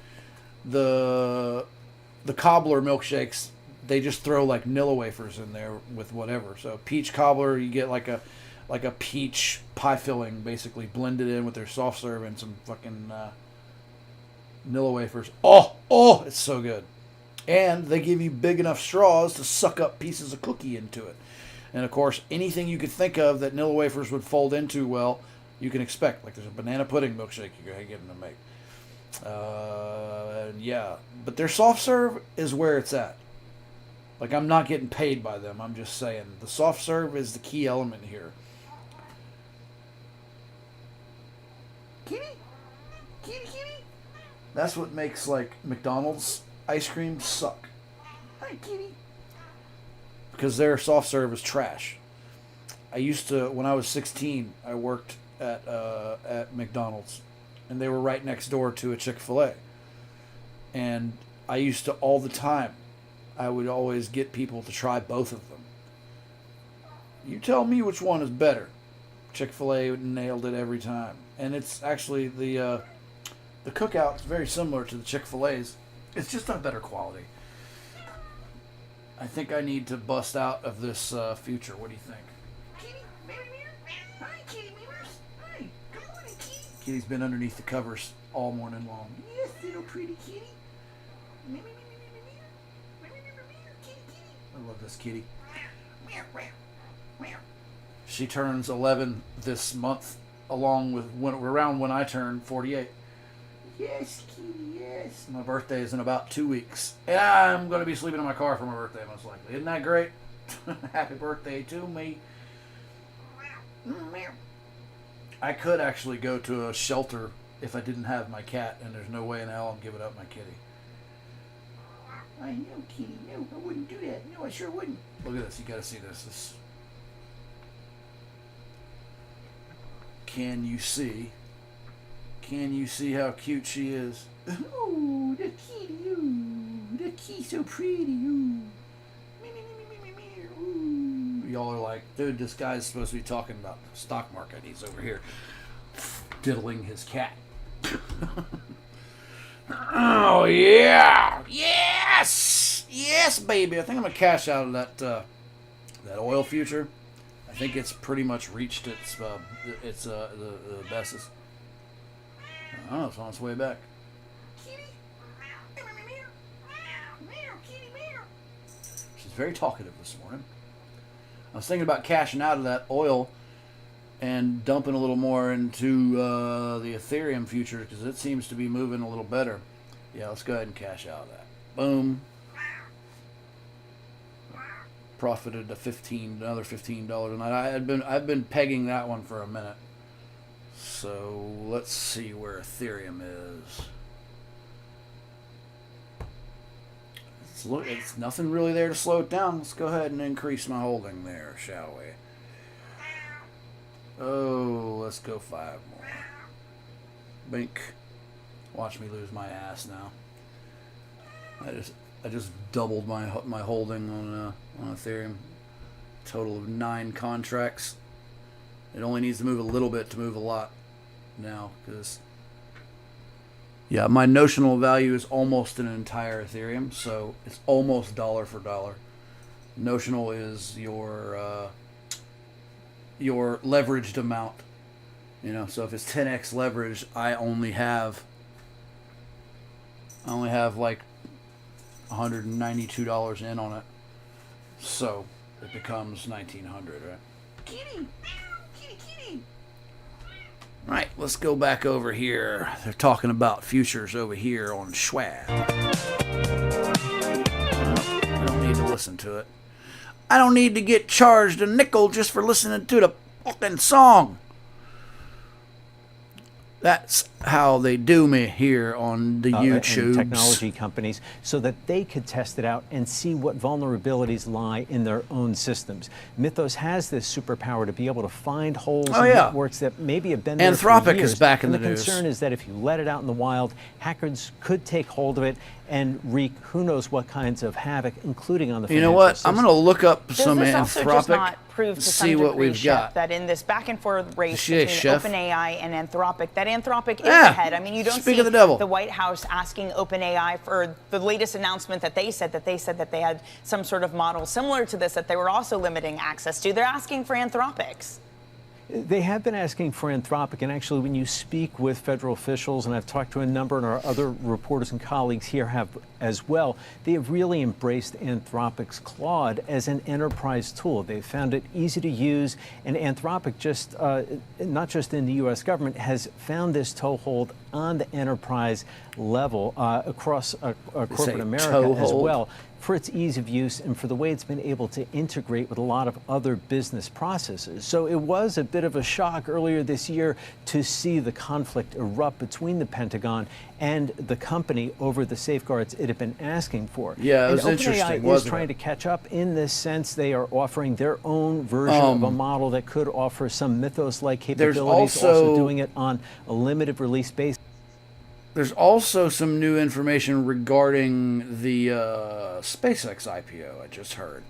the cobbler milkshakes, they just throw like Nilla wafers in there with whatever. So peach cobbler, you get like a peach pie filling, basically blended in with their soft serve and some fucking Nilla wafers. Oh, it's so good. And they give you big enough straws to suck up pieces of cookie into it. And of course, anything you could think of that Nilla wafers would fold into, well, you can expect. Like there's a banana pudding milkshake you can get them to make. Yeah, but their soft serve is where it's at. Like, I'm not getting paid by them. I'm just saying the soft serve is the key element here. Kitty. That's what makes, like, McDonald's ice cream suck. Hi, kitty. Because their soft serve is trash. I used to, when I was 16, I worked at McDonald's, and they were right next door to a Chick-fil-A. And I used to, all the time, I would always get people to try both of them. You tell me which one is better. Chick-fil-A nailed it every time. And it's actually the Cookout is very similar to the Chick-fil-A's. It's just on better quality. I think I need to bust out of this future. What do you think? Kitty, hi, Kitty Mears. Hi, good morning, Kitty. Kitty's been underneath the covers all morning long. Yes, little pretty kitty. I love this kitty. She turns 11 this month, along with around when I turn 48. Yes, kitty, yes. My birthday is in about 2 weeks. And I'm going to be sleeping in my car for my birthday, most likely. Isn't that great? Happy birthday to me. I could actually go to a shelter if I didn't have my cat, and there's no way in hell I'm giving up my kitty. I know, kitty. No, I wouldn't do that. No, I sure wouldn't. Look at this. You got to see this. Can you see? Can you see how cute she is? Oh, the kitty. Oh, the kitty so pretty. Oh. Y'all are like, dude, this guy's supposed to be talking about the stock market. He's over here diddling his cat. Oh, yeah. Yes. Yes, baby. I think I'm going to cash out of that oil future. I think it's pretty much reached its the bestest. Oh, it's on its way back. She's very talkative this morning. I was thinking about cashing out of that oil and dumping a little more into the Ethereum future because it seems to be moving a little better. Yeah, let's go ahead and cash out of that. Boom. Profited another $15 a night. I've been pegging that one for a minute. So let's see where Ethereum is. It's nothing really there to slow it down. Let's go ahead and increase my holding there, shall we? Oh, let's go 5 more. Bink. Watch me lose my ass now. I just doubled my holding on Ethereum. Total of 9 contracts. It only needs to move a little bit to move a lot now, because yeah, my notional value is almost an entire Ethereum, so it's almost dollar for dollar. Notional is your leveraged amount, You know, so if it's 10x leverage, I only have like $192 in on it. So it becomes $1,900, right? Kitty. Right, let's go back over here. They're talking about futures over here on Schwab. I don't need to listen to it. I don't need to get charged a nickel just for listening to the fucking song. That's how they do me here on the YouTube. And technology companies, so that they could test it out and see what vulnerabilities lie in their own systems. Mythos has this superpower to be able to find holes in networks that maybe have been there for Anthropic years. is back in and the news. The concern is that if you let it out in the wild, hackers could take hold of it and wreak who knows what kinds of havoc, including on the You know what? I'm going to look up some Does this also just not prove to see some what degree, we've Chef, got. that in this back and forth race She is, between Chef. OpenAI and Anthropic, that Anthropic is Yeah. ahead? I mean, you don't Speak see of the devil. White House asking OpenAI for the latest announcement that they said that they had some sort of model similar to this that they were also limiting access to. They're asking for Anthropic's. They have been asking for Anthropic, and actually when you speak with federal officials, and I've talked to a number, and our other reporters and colleagues here have as well, they have really embraced Anthropic's Claude as an enterprise tool. They've found it easy to use, and Anthropic just, not just in the U.S. government, has found this toehold on the enterprise level across corporate America as well, for its ease of use and for the way it's been able to integrate with a lot of other business processes. So it was a bit of a shock earlier this year to see the conflict erupt between the Pentagon and the company over the safeguards it had been asking for. Yeah, it was and interesting, OpenAI is wasn't trying it? to catch up in this sense. They are offering their own version of a model that could offer some Mythos-like capabilities, also doing it on a limited release basis. There's also some new information regarding the SpaceX IPO, I just heard.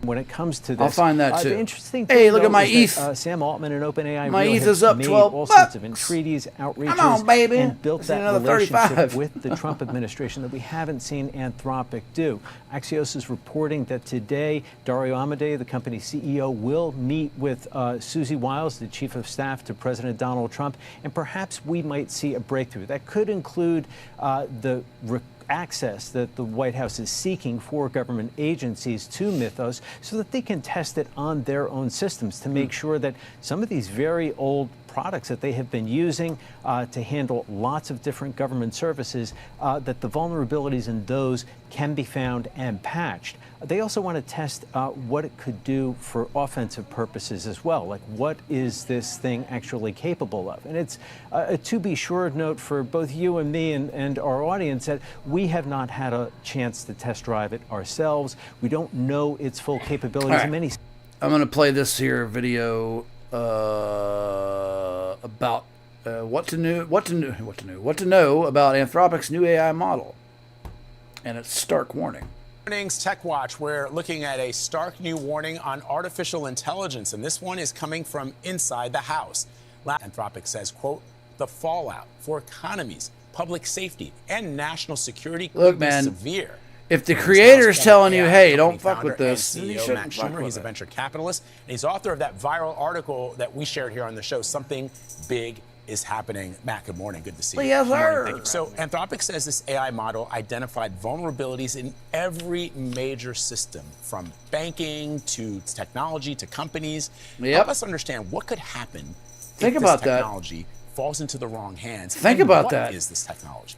When it comes to this, I'll find that too. The interesting Hey, thing, look though, at my is that, ETH. Sam Altman and OpenAI My really ETH have is up made 12 all sorts of bucks. entreaties, outreaches, Come on, baby. and built It's that another relationship 35. with the Trump administration that we haven't seen Anthropic do. Axios is reporting that today, Dario Amodei, the company's CEO, will meet with Susie Wiles, the chief of staff to President Donald Trump, and perhaps we might see a breakthrough. That could include the access that the White House is seeking for government agencies to Mythos so that they can test it on their own systems to make sure that some of these very old products that they have been using to handle lots of different government services, that the vulnerabilities in those can be found and patched. They also want to test what it could do for offensive purposes as well. Like, what is this thing actually capable of? And it's a to be sure note for both you and me and our audience that we have not had a chance to test drive it ourselves. We don't know its full capabilities. All right. In many I'm going to play this here video about what to know about Anthropic's new AI model, and its stark warning. Morning's Tech Watch, we're looking at a stark new warning on artificial intelligence, and this one is coming from inside the house. Anthropic says, quote, the fallout for economies, public safety, and national security could be severe. If the creator's telling you, hey, don't fuck Founder with this, and then you CEO shouldn't Matt fuck Schumer, with he's a it. venture capitalist, and he's author of that viral article that we shared here on the show, Something Big is Happening. Matt, good morning. Good to see you. Yes, Good morning. sir. Thank you. So Anthropic says this AI model identified vulnerabilities in every major system, from banking to technology to companies. Yep. Help us understand what could happen Think if about this that. technology falls into the wrong hands. Think and about what that. is this technology?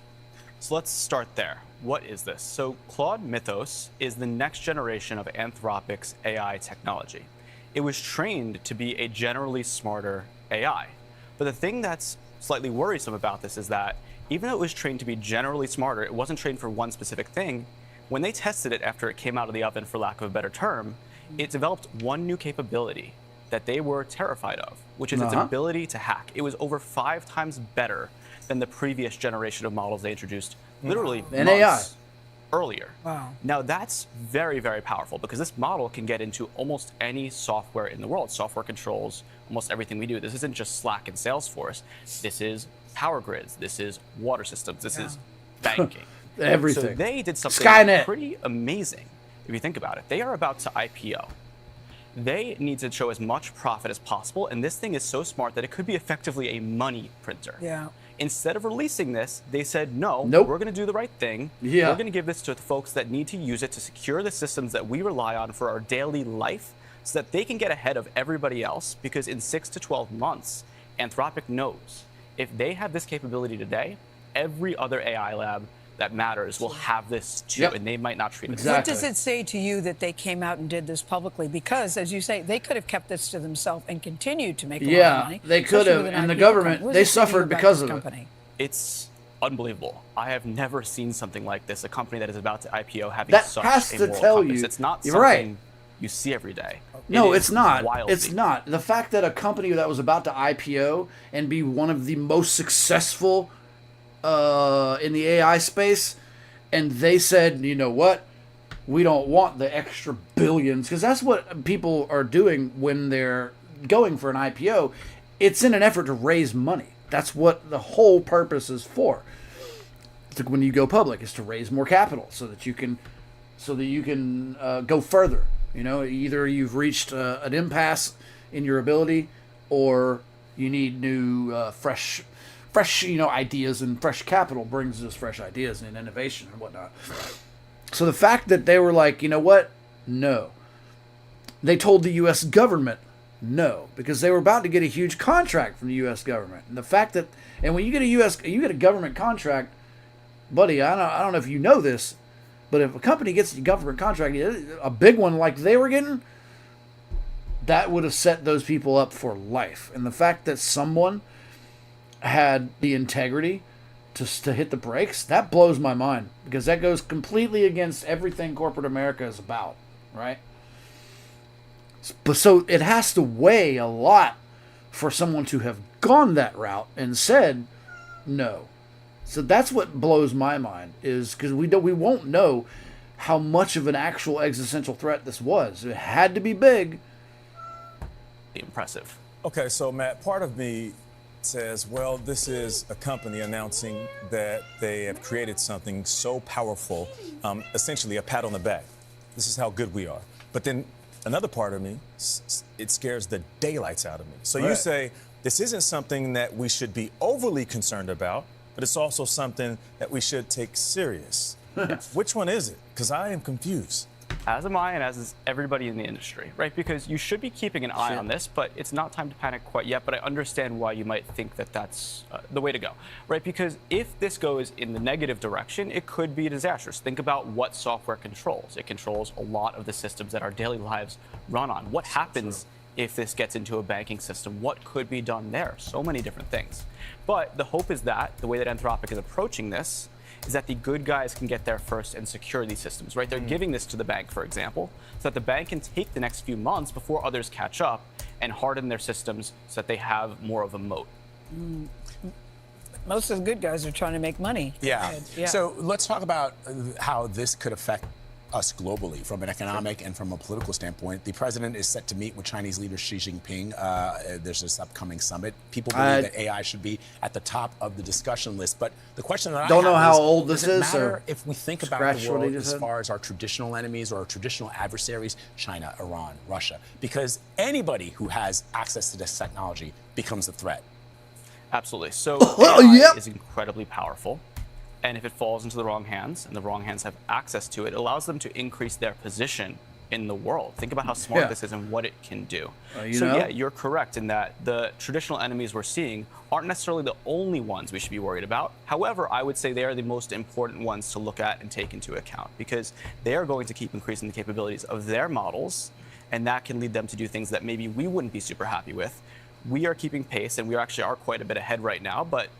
So let's start there. What is this? So Claude Mythos is the next generation of Anthropic's AI technology. It was trained to be a generally smarter AI. But the thing that's slightly worrisome about this is that even though it was trained to be generally smarter, it wasn't trained for one specific thing. When they tested it after it came out of the oven, for lack of a better term, it developed one new capability that they were terrified of, which is its ability to hack. It was over 5 times better than the previous generation of models they introduced literally months earlier. Wow. Now that's very, very powerful because this model can get into almost any software in the world. Software controls almost everything we do. This isn't just Slack and Salesforce. This is power grids. This is water systems. This is banking. Everything. So they did something Skynet. pretty amazing if you think about it. They are about to IPO. They need to show as much profit as possible, and this thing is so smart that it could be effectively a money printer. Yeah. Instead of releasing this, they said, no, Nope. we're going to do the right thing. Yeah. We're going to give this to the folks that need to use it to secure the systems that we rely on for our daily life so that they can get ahead of everybody else, because in 6 to 12 months, Anthropic knows if they have this capability today, every other AI lab that matters will have this too, and they might not treat it. What does it say to you that they came out and did this publicly? Because, as you say, they could have kept this to themselves and continued to make a lot of money. They could especially have, with an and the IPO government, company. What they does it say to you suffered about because this of company? It's unbelievable. I have never seen something like this, a company that is about to IPO having That such has a to moral tell compass. you- It's not you're something right. you see every day. No, It it's is not. wildly. It's not. The fact that a company that was about to IPO and be one of the most successful in the AI space, and they said, you know what, we don't want the extra billions, because that's what people are doing when they're going for an IPO. It's in an effort to raise money. That's what the whole purpose is for. It's like when you go public, is to raise more capital so that you can go further. You know, either you've reached an impasse in your ability, or you need new, fresh, ideas, and fresh capital brings us fresh ideas and innovation and whatnot. So the fact that they were like, you know what, no, they told the U.S. government no, because they were about to get a huge contract from the U.S. government. And the fact that, and when you get a government contract, buddy, I don't know if you know this, but if a company gets a government contract, a big one like they were getting, that would have set those people up for life. And the fact that someone had the integrity to hit the brakes, that blows my mind, because that goes completely against everything corporate America is about, right? But so it has to weigh a lot for someone to have gone that route and said no. So that's what blows my mind, is because we won't know how much of an actual existential threat this was. It had to be big. Impressive. Okay, so Matt, part of me says, well, this is a company announcing that they have created something so powerful, essentially a pat on the back. This is how good we are. But then another part of me, it scares the daylights out of me. So you say this isn't something that we should be overly concerned about, but it's also something that we should take serious. Which one is it? Because I am confused. As am I, and as is everybody in the industry, right? Because you should be keeping an eye on this, but it's not time to panic quite yet. But I understand why you might think that that's the way to go, right? Because if this goes in the negative direction, it could be disastrous. Think about what software controls. It controls a lot of the systems that our daily lives run on. What happens if this gets into a banking system? What could be done there? So many different things. But the hope is that the way that Anthropic is approaching this is that the good guys can get there first and secure these systems, right? They're giving this to the bank, for example, so that the bank can take the next few months before others catch up and harden their systems so that they have more of a moat. Most of the good guys are trying to make money. Yeah. So let's talk about how this could affect us globally from an economic and from a political standpoint. The president is set to meet with Chinese leader Xi Jinping. There's this upcoming summit. People believe that AI should be at the top of the discussion list. But the question that I Don't have know how is, old this does it is, matter or if we think about scratch the what he world just as said? far as our traditional enemies or our traditional adversaries, China, Iran, Russia? Because anybody who has access to this technology becomes a threat. Absolutely. So AI is incredibly powerful. And if it falls into the wrong hands, and the wrong hands have access to it, it allows them to increase their position in the world. Think about how smart this is and what it can do. Yeah, you're correct in that the traditional enemies we're seeing aren't necessarily the only ones we should be worried about. However, I would say they are the most important ones to look at and take into account, because they are going to keep increasing the capabilities of their models, and that can lead them to do things that maybe we wouldn't be super happy with. We are keeping pace, and we actually are quite a bit ahead right now, but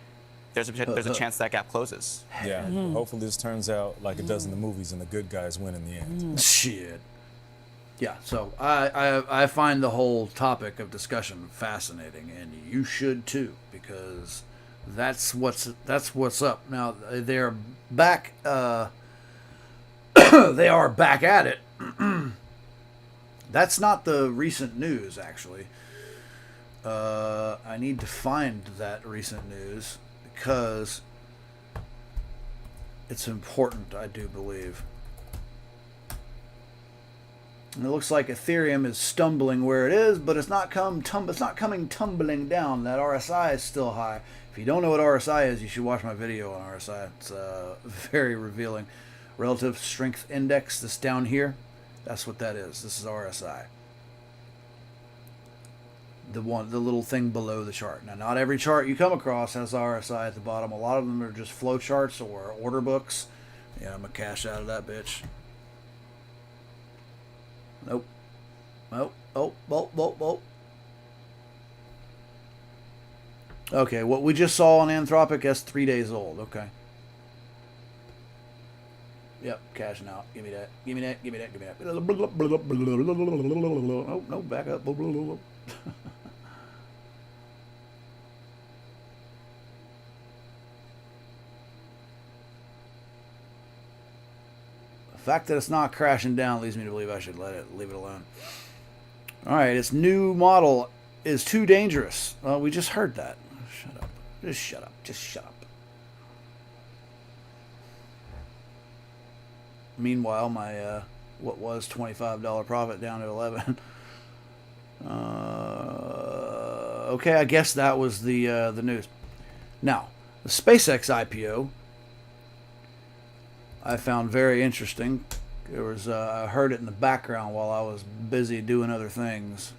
there's a chance that gap closes. Yeah, hopefully this turns out like it does in the movies and the good guys win in the end. Shit. Yeah, so I find the whole topic of discussion fascinating, and you should too, because that's what's up. Now they're back. They are back at it. That's not the recent news, actually. I need to find that recent news, because it's important, I do believe. And it looks like Ethereum is stumbling where it is, but it's not coming tumbling down. That RSI is still high. If you don't know what RSI is, you should watch my video on RSI. It's very revealing. Relative Strength Index, this down here, that's what that is. This is RSI. The little thing below the chart. Now, not every chart you come across has RSI at the bottom. A lot of them are just flow charts or order books. Yeah, I'm gonna cash out of that bitch. Nope. Nope. Oh. Okay, what we just saw on Anthropic, that's 3 days old. Okay. Yep, cashing out. Give me that. Give me that. Give me that. Give me that. Oh, no, back up. The fact that it's not crashing down leads me to believe I should leave it alone. All right, its new model is too dangerous. We just heard that. Shut up. Just shut up. Just shut up. Meanwhile, my what was $25 profit down to 11. Okay, I guess that was the news. Now, the SpaceX IPO I found very interesting. There was I heard it in the background while I was busy doing other things.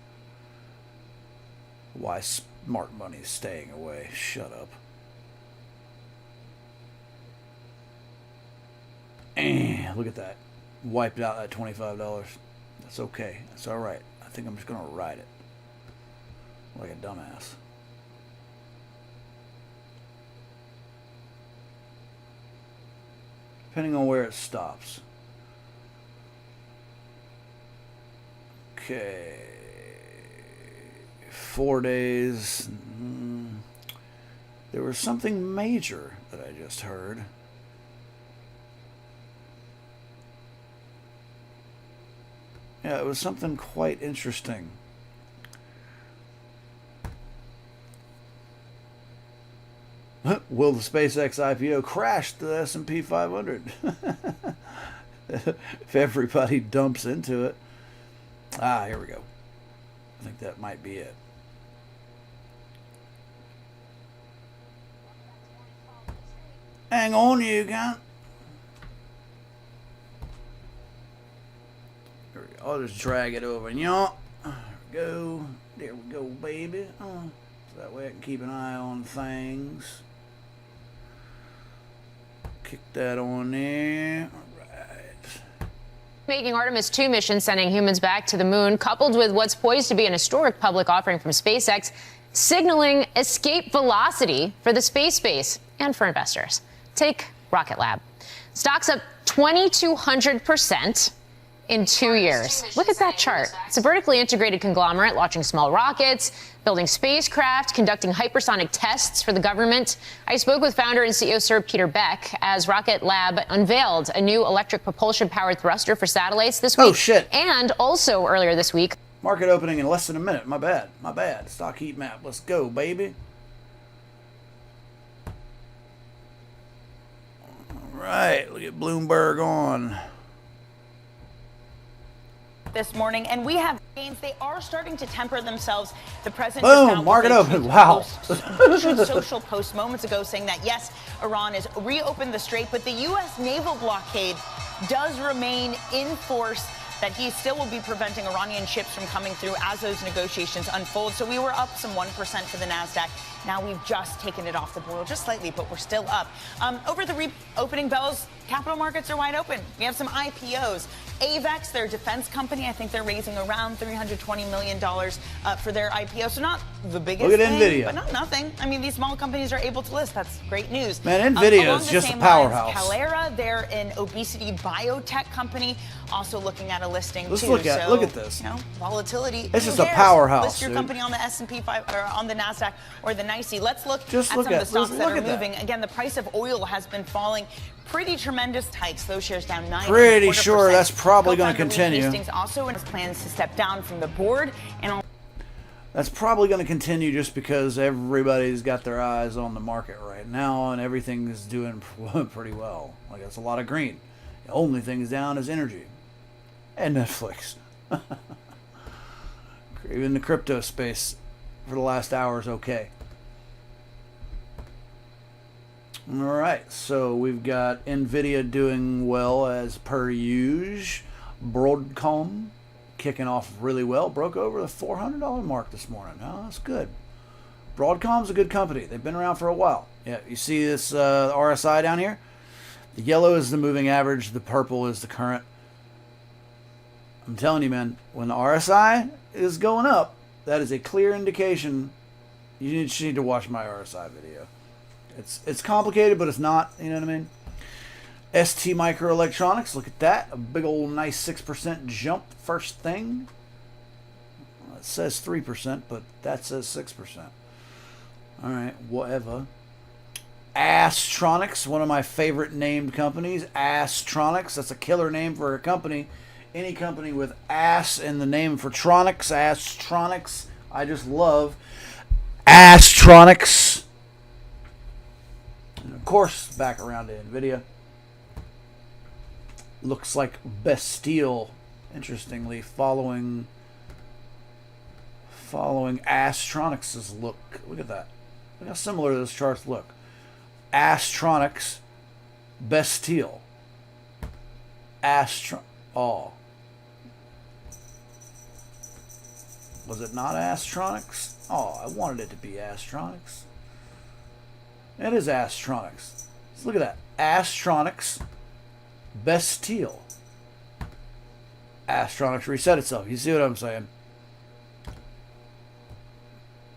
Why smart money's staying away. Shut up. Look at that. Wiped out that $25. That's okay. That's all right. I think I'm just going to ride it. Like a dumbass. Depending on where it stops. Okay. 4 days. There was something major that I just heard. Yeah, it was something quite interesting. Will the SpaceX IPO crash the S&P 500? If everybody dumps into it. Here we go. I think that might be it. Hang on, you cunt. There we go. I'll just drag it over. There we go. There we go, baby. So that way I can keep an eye on things. Kick that on there. All right. Making Artemis 2 mission sending humans back to the moon, coupled with what's poised to be an historic public offering from SpaceX, signaling escape velocity for the space base and for investors. Take Rocket Lab. Stock's up 2,200% in 2 years. Look at that chart. It's a vertically integrated conglomerate launching small rockets, building spacecraft, conducting hypersonic tests for the government. I spoke with founder and CEO Sir Peter Beck as Rocket Lab unveiled a new electric propulsion-powered thruster for satellites this week. Oh, shit. And also earlier this week. Market opening in less than a minute. My bad. My bad. Stock heat map. Let's go, baby. All right. Look at Bloomberg on. This morning, and we have gains. They are starting to temper themselves. The president boom, market open. Wow. Social post moments ago saying that yes, Iran has reopened the strait, but the U.S. naval blockade does remain in force. That he still will be preventing Iranian ships from coming through as those negotiations unfold. So we were up some 1% for the NASDAQ. Now we've just taken it off the boil just slightly, but we're still up. Over the reopening bells, capital markets are wide open. We have some IPOs. AVEX, their defense company, I think they're raising around $320 million for their IPO. So not the biggest Look at thing, NVIDIA. but not nothing. I mean, these small companies are able to list. That's great news. Man, NVIDIA is just a powerhouse. Calera, they're an obesity biotech company, also looking at a listing Let's too. look at this. You know, volatility. It's Who just a cares? powerhouse, List your dude. company on the S&P 5 or on the NASDAQ or the NYSE. Let's look at some of the stocks that are moving. Again, the price of oil has been falling. Pretty tremendous hikes. Those shares down 9.25%. Pretty sure that's probably going to continue. Hastings also has plans to step down from the board and. That's probably going to continue just because everybody's got their eyes on the market right now and everything is doing pretty well. Like, that's a lot of green. The only thing is down is energy and Netflix. Even the crypto space for the last hour is okay. All right, so we've got Nvidia doing well as per usual. Broadcom kicking off really well. Broke over the $400 mark this morning. Oh, that's good. Broadcom's a good company. They've been around for a while. Yeah, you see this RSI down here? The yellow is the moving average. The purple is the current. I'm telling you, man, when the RSI is going up, that is a clear indication you just need to watch my RSI video. It's complicated, but it's not. You know what I mean? ST Microelectronics, look at that. A big old nice 6% jump first thing. Well, it says 3%, but that says 6%. All right, whatever. Astronics, one of my favorite named companies. Astronics, that's a killer name for a company. Any company with ass in the name for tronics, Astronics, I just love. Astronics. And of course, back around to Nvidia. Looks like Bastille, interestingly, following Astronics' look. Look at that. Look how similar those charts look. Astronics, Bastille. Oh. Was it not Astronics? Oh, I wanted it to be Astronics. It is Astronics. So look at that. Astronics, Bastille. Astronics reset itself. You see what I'm saying?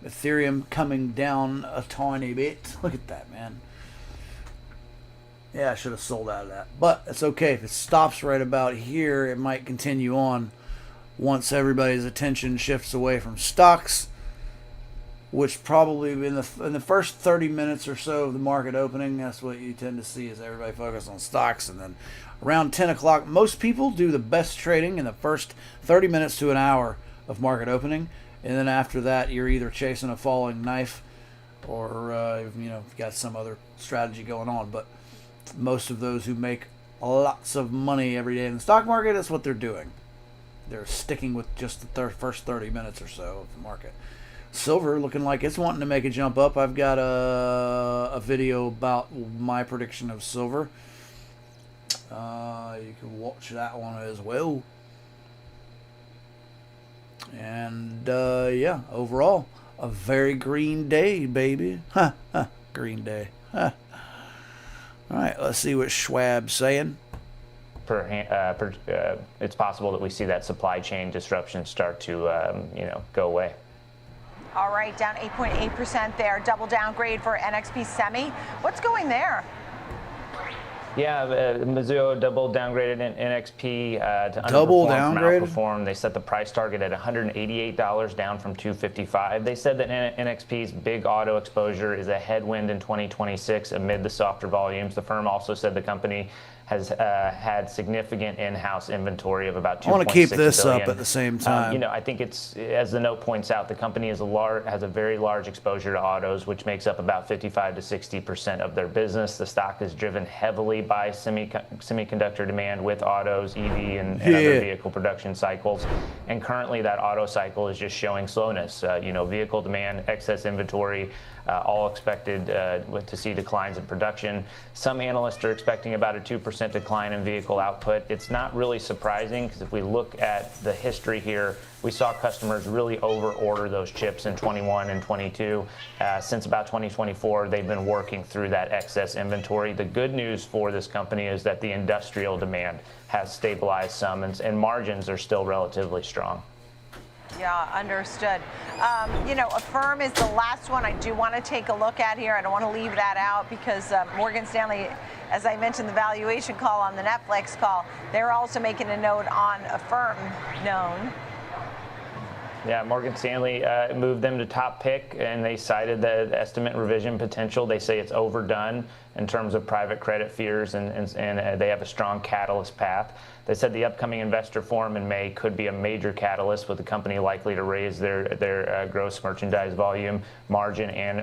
Ethereum coming down a tiny bit. Look at that, man. Yeah, I should have sold out of that. But it's okay. If it stops right about here, it might continue on once everybody's attention shifts away from stocks, which probably in the first 30 minutes or so of the market opening, that's what you tend to see is everybody focus on stocks. And then around 10 o'clock, most people do the best trading in the first 30 minutes to an hour of market opening. And then after that, you're either chasing a falling knife or, you've got some other strategy going on. But most of those who make lots of money every day in the stock market, that's what they're doing. They're sticking with just the first 30 minutes or so of the market. Silver looking like it's wanting to make a jump up. I've got a video about my prediction of silver. You can watch that one as well. And yeah, overall, a very green day, baby. Green day. All right, let's see what Schwab's saying. It's possible that we see that supply chain disruption start to, go away. All right, down 8.8% there. Double downgrade for NXP Semi. What's going there? Yeah, Mizuho double downgraded NXP to double underperform from outperform. They set the price target at $188, down from $255. They said that NXP's big auto exposure is a headwind in 2026 amid the softer volumes. The firm also said the company has had significant in-house inventory of about $2.6 billion. I want to keep this up at the same time. I think it's, as the note points out, the company has a very large exposure to autos, which makes up about 55 to 60% of their business. The stock is driven heavily by semiconductor demand with autos, EV, and other vehicle production cycles. And currently, that auto cycle is just showing slowness. Vehicle demand, excess inventory, all expected to see declines in production. Some analysts are expecting about a 2% decline in vehicle output. It's not really surprising because if we look at the history here, we saw customers really over-order those chips in 21 and 22. Since about 2024, they've been working through that excess inventory. The good news for this company is that the industrial demand has stabilized some, and margins are still relatively strong. Yeah, understood. Affirm is the last one I do want to take a look at here. I don't want to leave that out because Morgan Stanley, as I mentioned, the valuation call on the Netflix call, they're also making a note on Affirm known. Yeah, Morgan Stanley moved them to top pick, and they cited the estimate revision potential. They say it's overdone in terms of private credit fears, and they have a strong catalyst path. They said the upcoming investor forum in May could be a major catalyst, with the company likely to raise their gross merchandise volume, margin, and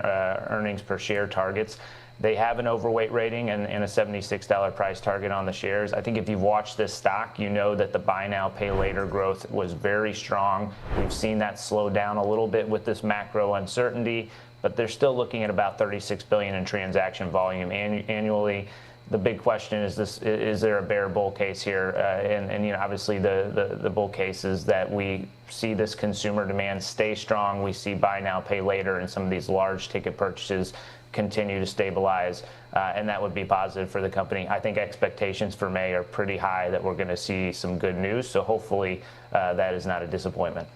earnings per share targets. They have an overweight rating and a $76 price target on the shares. I think if you've watched this stock, you know that the buy now, pay later growth was very strong. We've seen that slow down a little bit with this macro uncertainty, but they're still looking at about $36 billion in transaction volume annually. The big question is there a bear bull case here? And you know, obviously the bull case is that we see this consumer demand stay strong. We see buy now, pay later, and some of these large ticket purchases continue to stabilize, and that would be positive for the company. I think expectations for May are pretty high that we're going to see some good news, so hopefully that is not a disappointment.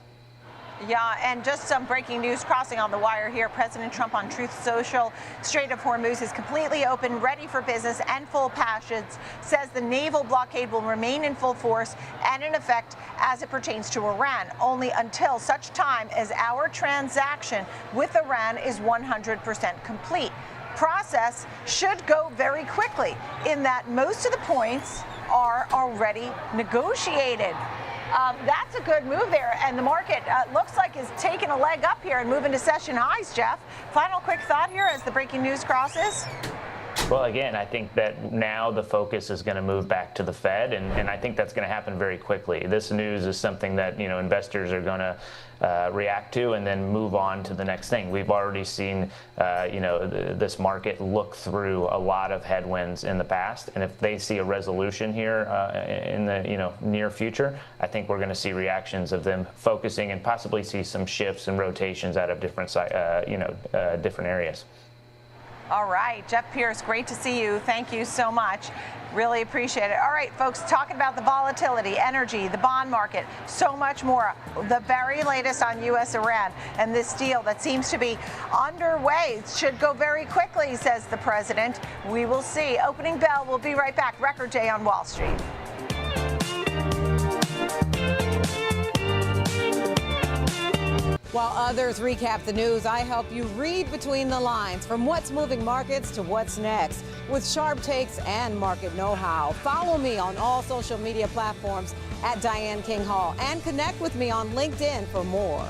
Yeah, and just some breaking news crossing on the wire here. President Trump on Truth Social. Strait of Hormuz is completely open, ready for business and full passage. Says the naval blockade will remain in full force and in effect as it pertains to Iran, only until such time as our transaction with Iran is 100% complete. Process should go very quickly in that most of the points are already negotiated. That's a good move there, and the market looks like is taking a leg up here and moving to session highs, Jeff. Final quick thought here as the breaking news crosses. Well, again, I think that now the focus is going to move back to the Fed, and I think that's going to happen very quickly. This news is something that, you know, investors are going to react to and then move on to the next thing. We've already seen, you know, this market look through a lot of headwinds in the past, and if they see a resolution here in the, you know, near future, I think we're going to see reactions of them focusing and possibly see some shifts and rotations out of different, different areas. All right, Jeff Pierce, great to see you. Thank you so much. Really appreciate it. All right, folks, talking about the volatility, energy, the bond market, so much more. The very latest on U.S.-Iran and this deal that seems to be underway should go very quickly, says the president. We will see. Opening bell. We'll be right back. Record day on Wall Street. While others recap the news, I help you read between the lines from what's moving markets to what's next with sharp takes and market know-how. Follow me on all social media platforms at Diane King Hall and connect with me on LinkedIn for more.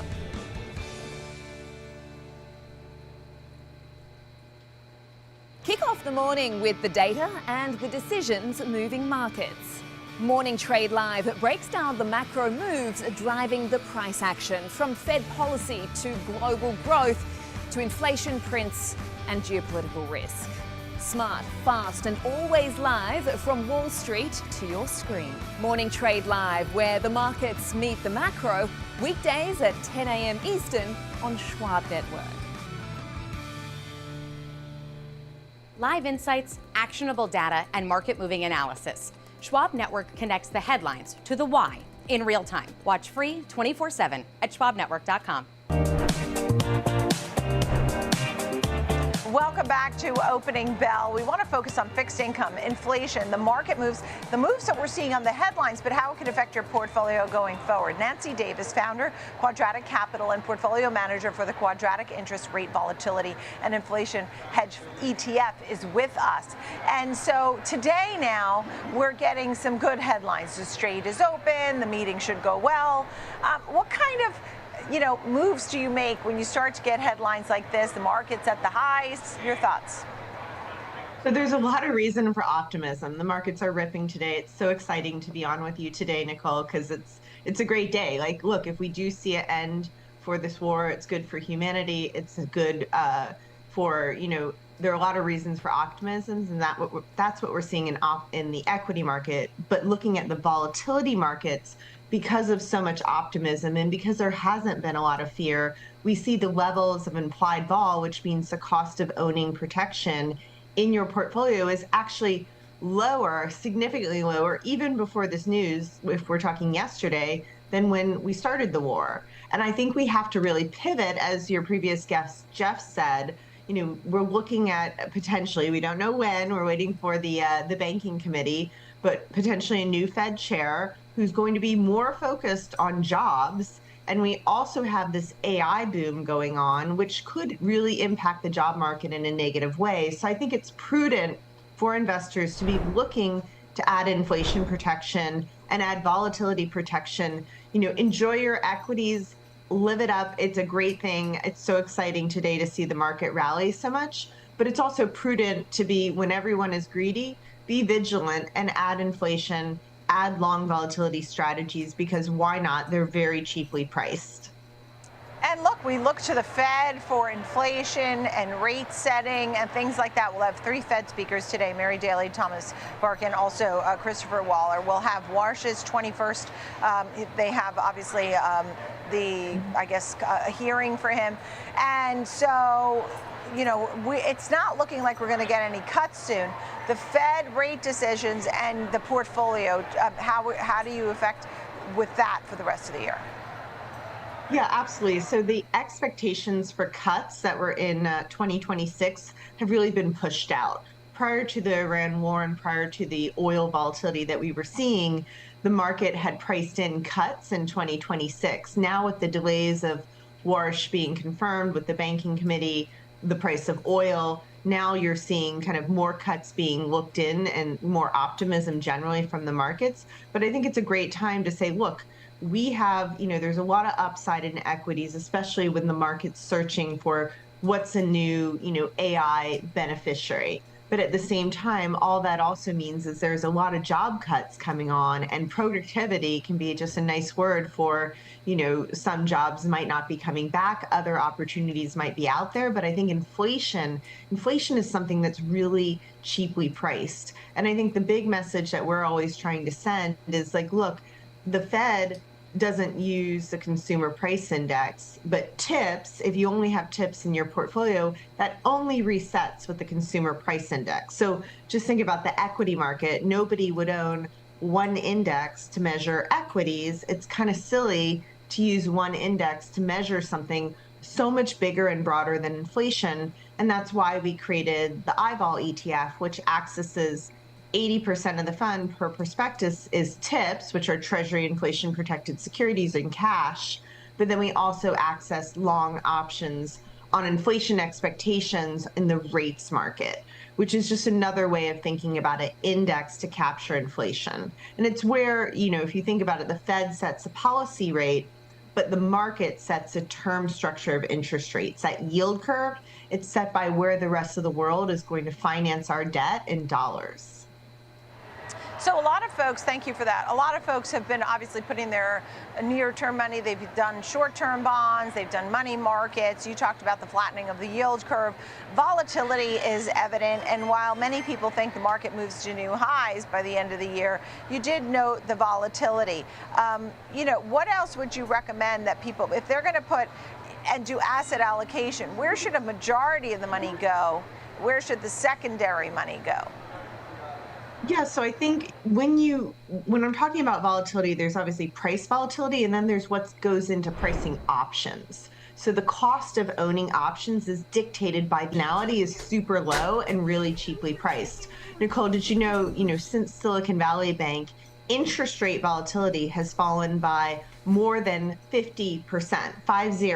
Kick off the morning with the data and the decisions moving markets. Morning Trade Live breaks down the macro moves driving the price action, from Fed policy to global growth to inflation prints and geopolitical risk. Smart, fast and always live from Wall Street to your screen. Morning Trade Live, where the markets meet the macro, weekdays at 10 a.m. Eastern on Schwab Network. Live insights, actionable data, and market-moving analysis. Schwab Network connects the headlines to the why in real time. Watch free 24/7 at schwabnetwork.com. Welcome back to Opening Bell. We want to focus on fixed income, inflation, the market moves, the moves that we're seeing on the headlines, but how it can affect your portfolio going forward. Nancy Davis, founder, Quadratic Capital, and portfolio manager for the Quadratic Interest Rate Volatility and Inflation Hedge ETF, is with us. And so today now, we're getting some good headlines. The Strait is open, the meeting should go well. What kind of moves do you make when you start to get headlines like this? The market's at the highs. Your thoughts? So there's a lot of reason for optimism. The markets are ripping today. It's so exciting to be on with you today, Nicole, because it's a great day. Like, look, if we do see an end for this war, it's good for humanity. It's good for, there are a lot of reasons for optimism, and that's what we're seeing in the equity market. But looking at the volatility markets, because of so much optimism and because there hasn't been a lot of fear, we see the levels of implied vol, which means the cost of owning protection in your portfolio, is actually lower, significantly lower, even before this news, if we're talking yesterday, than when we started the war. And I think we have to really pivot, as your previous guest, Jeff, said. We're looking at potentially, we don't know when, we're waiting for the banking committee, but potentially a new Fed chair who's going to be more focused on jobs. And we also have this AI boom going on, which could really impact the job market in a negative way. So I think it's prudent for investors to be looking to add inflation protection and add volatility protection. Enjoy your equities, live it up. It's a great thing. It's so exciting today to see the market rally so much. but it's also prudent to be, when everyone is greedy, be vigilant and add inflation, add long volatility strategies, because why not? They're very cheaply priced. And look, we look to the Fed for inflation and rate setting and things like that. We'll have 3 Fed speakers today, Mary Daly, Thomas Barkin, also Christopher Waller. We'll have Warsh's 21st. They have obviously a hearing for him. And so, it's not looking like we're going to get any cuts soon. The Fed rate decisions and the portfolio, how do you affect with that for the rest of the year? Yeah, absolutely. So the expectations for cuts that were in 2026 have really been pushed out. Prior to the Iran war and prior to the oil volatility that we were seeing, the market had priced in cuts in 2026. Now with the delays of Warsh being confirmed with the banking committee, the price of oil, now you're seeing kind of more cuts being looked in and more optimism generally from the markets. But I think it's a great time to say, look, we have, there's a lot of upside in equities, especially when the market's searching for what's a new, AI beneficiary. But at the same time, all that also means is there's a lot of job cuts coming on, and productivity can be just a nice word for, some jobs might not be coming back, other opportunities might be out there. But I think inflation is something that's really cheaply priced. And I think the big message that we're always trying to send is like, look, the Fed doesn't use the consumer price index, but tips, if you only have tips in your portfolio, that only resets with the consumer price index. So just think about the equity market. Nobody would own one index to measure equities. It's kind of silly to use one index to measure something so much bigger and broader than inflation. And that's why we created the eyeball ETF, which accesses 80% of the fund per prospectus is tips, which are Treasury inflation protected securities and cash. But then we also access long options on inflation expectations in the rates market, which is just another way of thinking about an index to capture inflation. And it's where, if you think about it, the Fed sets a policy rate, but the market sets a term structure of interest rates. That yield curve, it's set by where the rest of the world is going to finance our debt in dollars. So a lot of folks, thank you for that. A lot of folks have been obviously putting their near-term money. They've done short-term bonds. They've done money markets. You talked about the flattening of the yield curve. Volatility is evident. And while many people think the market moves to new highs by the end of the year, you did note the volatility. What else would you recommend that people, if they're going to put and do asset allocation, where should a majority of the money go? Where should the secondary money go? Yeah, so I think when I'm talking about volatility, there's obviously price volatility, and then there's what goes into pricing options. So the cost of owning options is dictated by finality is super low and really cheaply priced. Nicole, did you know, since Silicon Valley Bank, interest rate volatility has fallen by more than 50%, 50.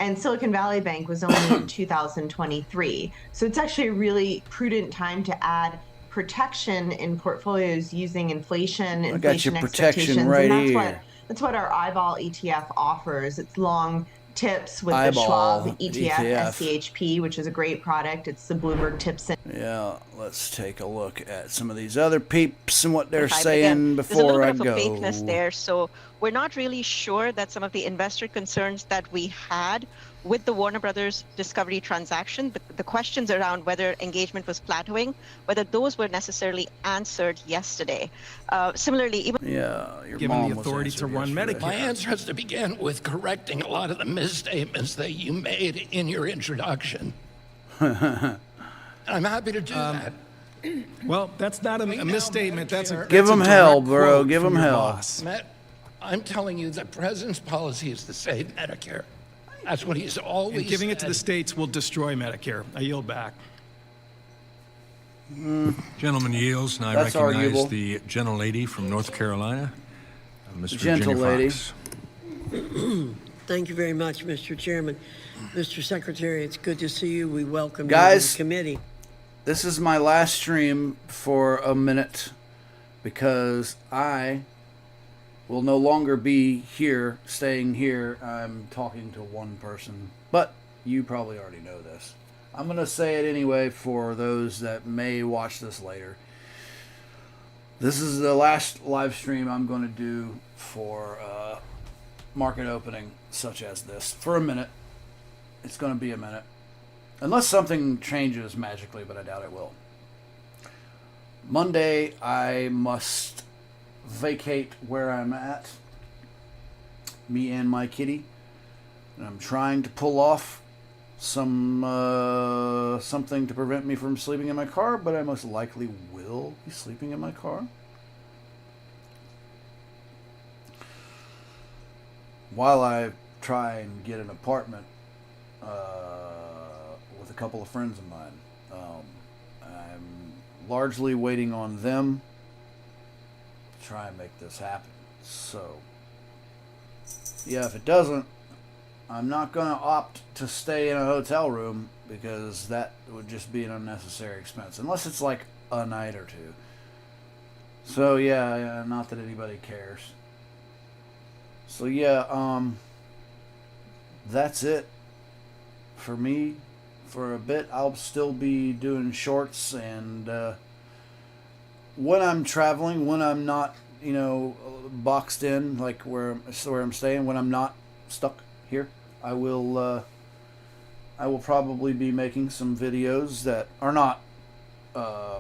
And Silicon Valley Bank was only in 2023. So it's actually a really prudent time to add protection in portfolios using inflation protection right and here. That's what our eyeball ETF offers. It's long tips with eyeball the Schwab ETF, SCHP, which is a great product. It's the Bloomberg tips. Yeah, let's take a look at some of these other peeps and what they're saying Again, before I go. There's a little bit of a fakeness there, so we're not really sure that some of the investor concerns that we had with the Warner Brothers Discovery transaction, the questions around whether engagement was plateauing, whether those were necessarily answered yesterday. Similarly, even given the authority to run Medicare. My answer has to begin with correcting a lot of the misstatements that you made in your introduction. I'm happy to do that. Well, that's not a misstatement. That's a give them hell, bro. Give them hell. Matt, I'm telling you, the president's policy is to save Medicare. That's what he's always and giving said. it to the states will destroy Medicare. I yield back. Gentleman yields, and I That's recognize arguable. the gentlelady from North Carolina, Ms. Gentle Virginia lady. Fox. Thank you very much, Mr. Chairman. Mr. Secretary, it's good to see you. We welcome Guys, you to the committee. This is my last stream for a minute because I will no longer be here, staying here. I'm talking to one person, but you probably already know this. I'm going to say it anyway for those that may watch this later. This is the last live stream I'm going to do for market opening such as this. For a minute. It's going to be a minute. Unless something changes magically, but I doubt it will. Monday, I must vacate where I'm at. Me and my kitty. And I'm trying to pull off something to prevent me from sleeping in my car, but I most likely will be sleeping in my car. While I try and get an apartment with a couple of friends of mine. I'm largely waiting on them to try and make this happen. So, yeah, if it doesn't, I'm not going to opt to stay in a hotel room because that would just be an unnecessary expense. Unless it's like a night or two. So, yeah, not that anybody cares. So, yeah, that's it for me. For a bit, I'll still be doing shorts, and when I'm traveling, when I'm not, boxed in, like where I'm staying, when I'm not stuck here, I will probably be making some videos that are not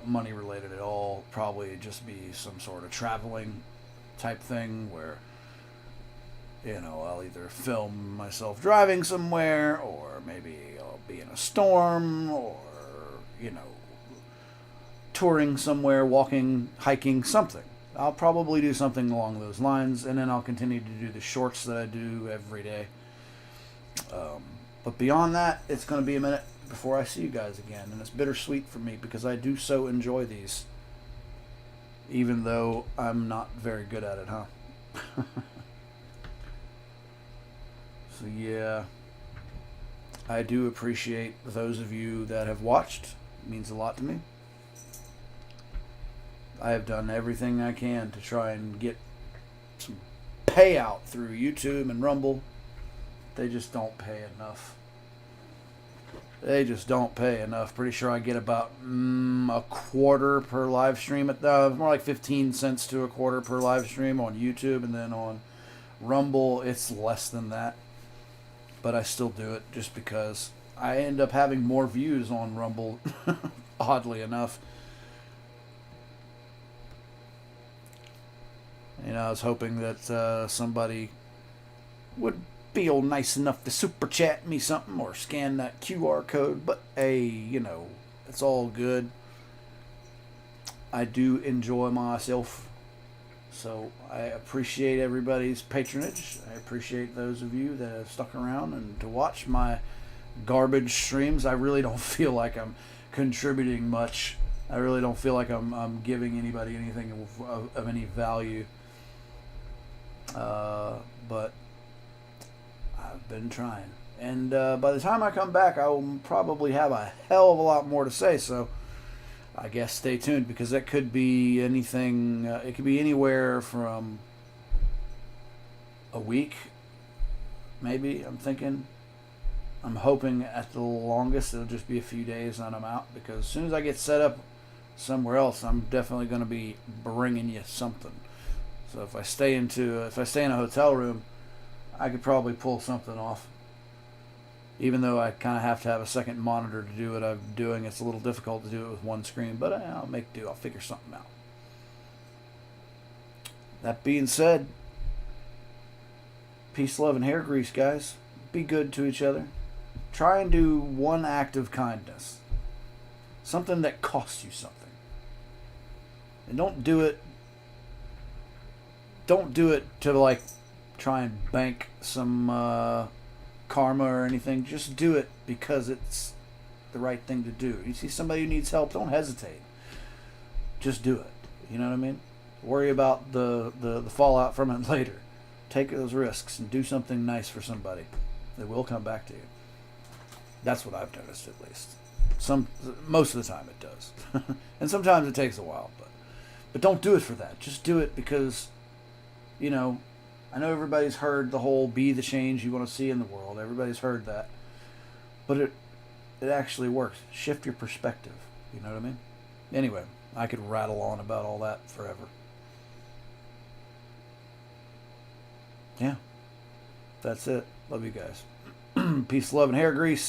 money related at all. Probably just be some sort of traveling type thing where, I'll either film myself driving somewhere, or maybe I'll be in a storm, or, touring somewhere, walking, hiking, something. I'll probably do something along those lines, and then I'll continue to do the shorts that I do every day. But beyond that, it's going to be a minute before I see you guys again, and it's bittersweet for me because I do so enjoy these, even though I'm not very good at it, huh? So yeah, I do appreciate those of you that have watched. It means a lot to me. I have done everything I can to try and get some payout through YouTube and Rumble. They just don't pay enough. They just don't pay enough. Pretty sure I get about a quarter per live stream. More like 15 cents to a quarter per live stream on YouTube, and then on Rumble it's less than that. But I still do it just because I end up having more views on Rumble, oddly enough. I was hoping that somebody would feel nice enough to super chat me something or scan that QR code, but hey, it's all good. I do enjoy myself, so I appreciate everybody's patronage. I appreciate those of you that have stuck around and to watch my garbage streams. I really don't feel like I'm contributing much. I really don't feel like I'm giving anybody anything of any value. But I've been trying. And by the time I come back, I will probably have a hell of a lot more to say. So I guess stay tuned, because that could be anything. It could be anywhere from a week, maybe. I'm hoping at the longest it'll just be a few days and I'm out, because as soon as I get set up somewhere else, I'm definitely going to be bringing you something. So if I stay in a hotel room, I could probably pull something off. Even though I kind of have to have a second monitor to do what I'm doing, it's a little difficult to do it with one screen, but I'll make do. I'll figure something out. That being said, peace, love, and hair grease, guys. Be good to each other. Try and do one act of kindness. Something that costs you something. And don't do it to try and bank some karma or anything. Just do it because it's the right thing to do. You see somebody who needs help, don't hesitate. Just do it. You know what I mean? Worry about the fallout from it later. Take those risks and do something nice for somebody. It will come back to you. That's what I've noticed, at least. Most of the time it does. And sometimes it takes a while, but don't do it for that. Just do it because, I know everybody's heard the whole be the change you want to see in the world. Everybody's heard that. But it actually works. Shift your perspective. You know what I mean? Anyway, I could rattle on about all that forever. Yeah. That's it. Love you guys. Peace, love, and hair grease.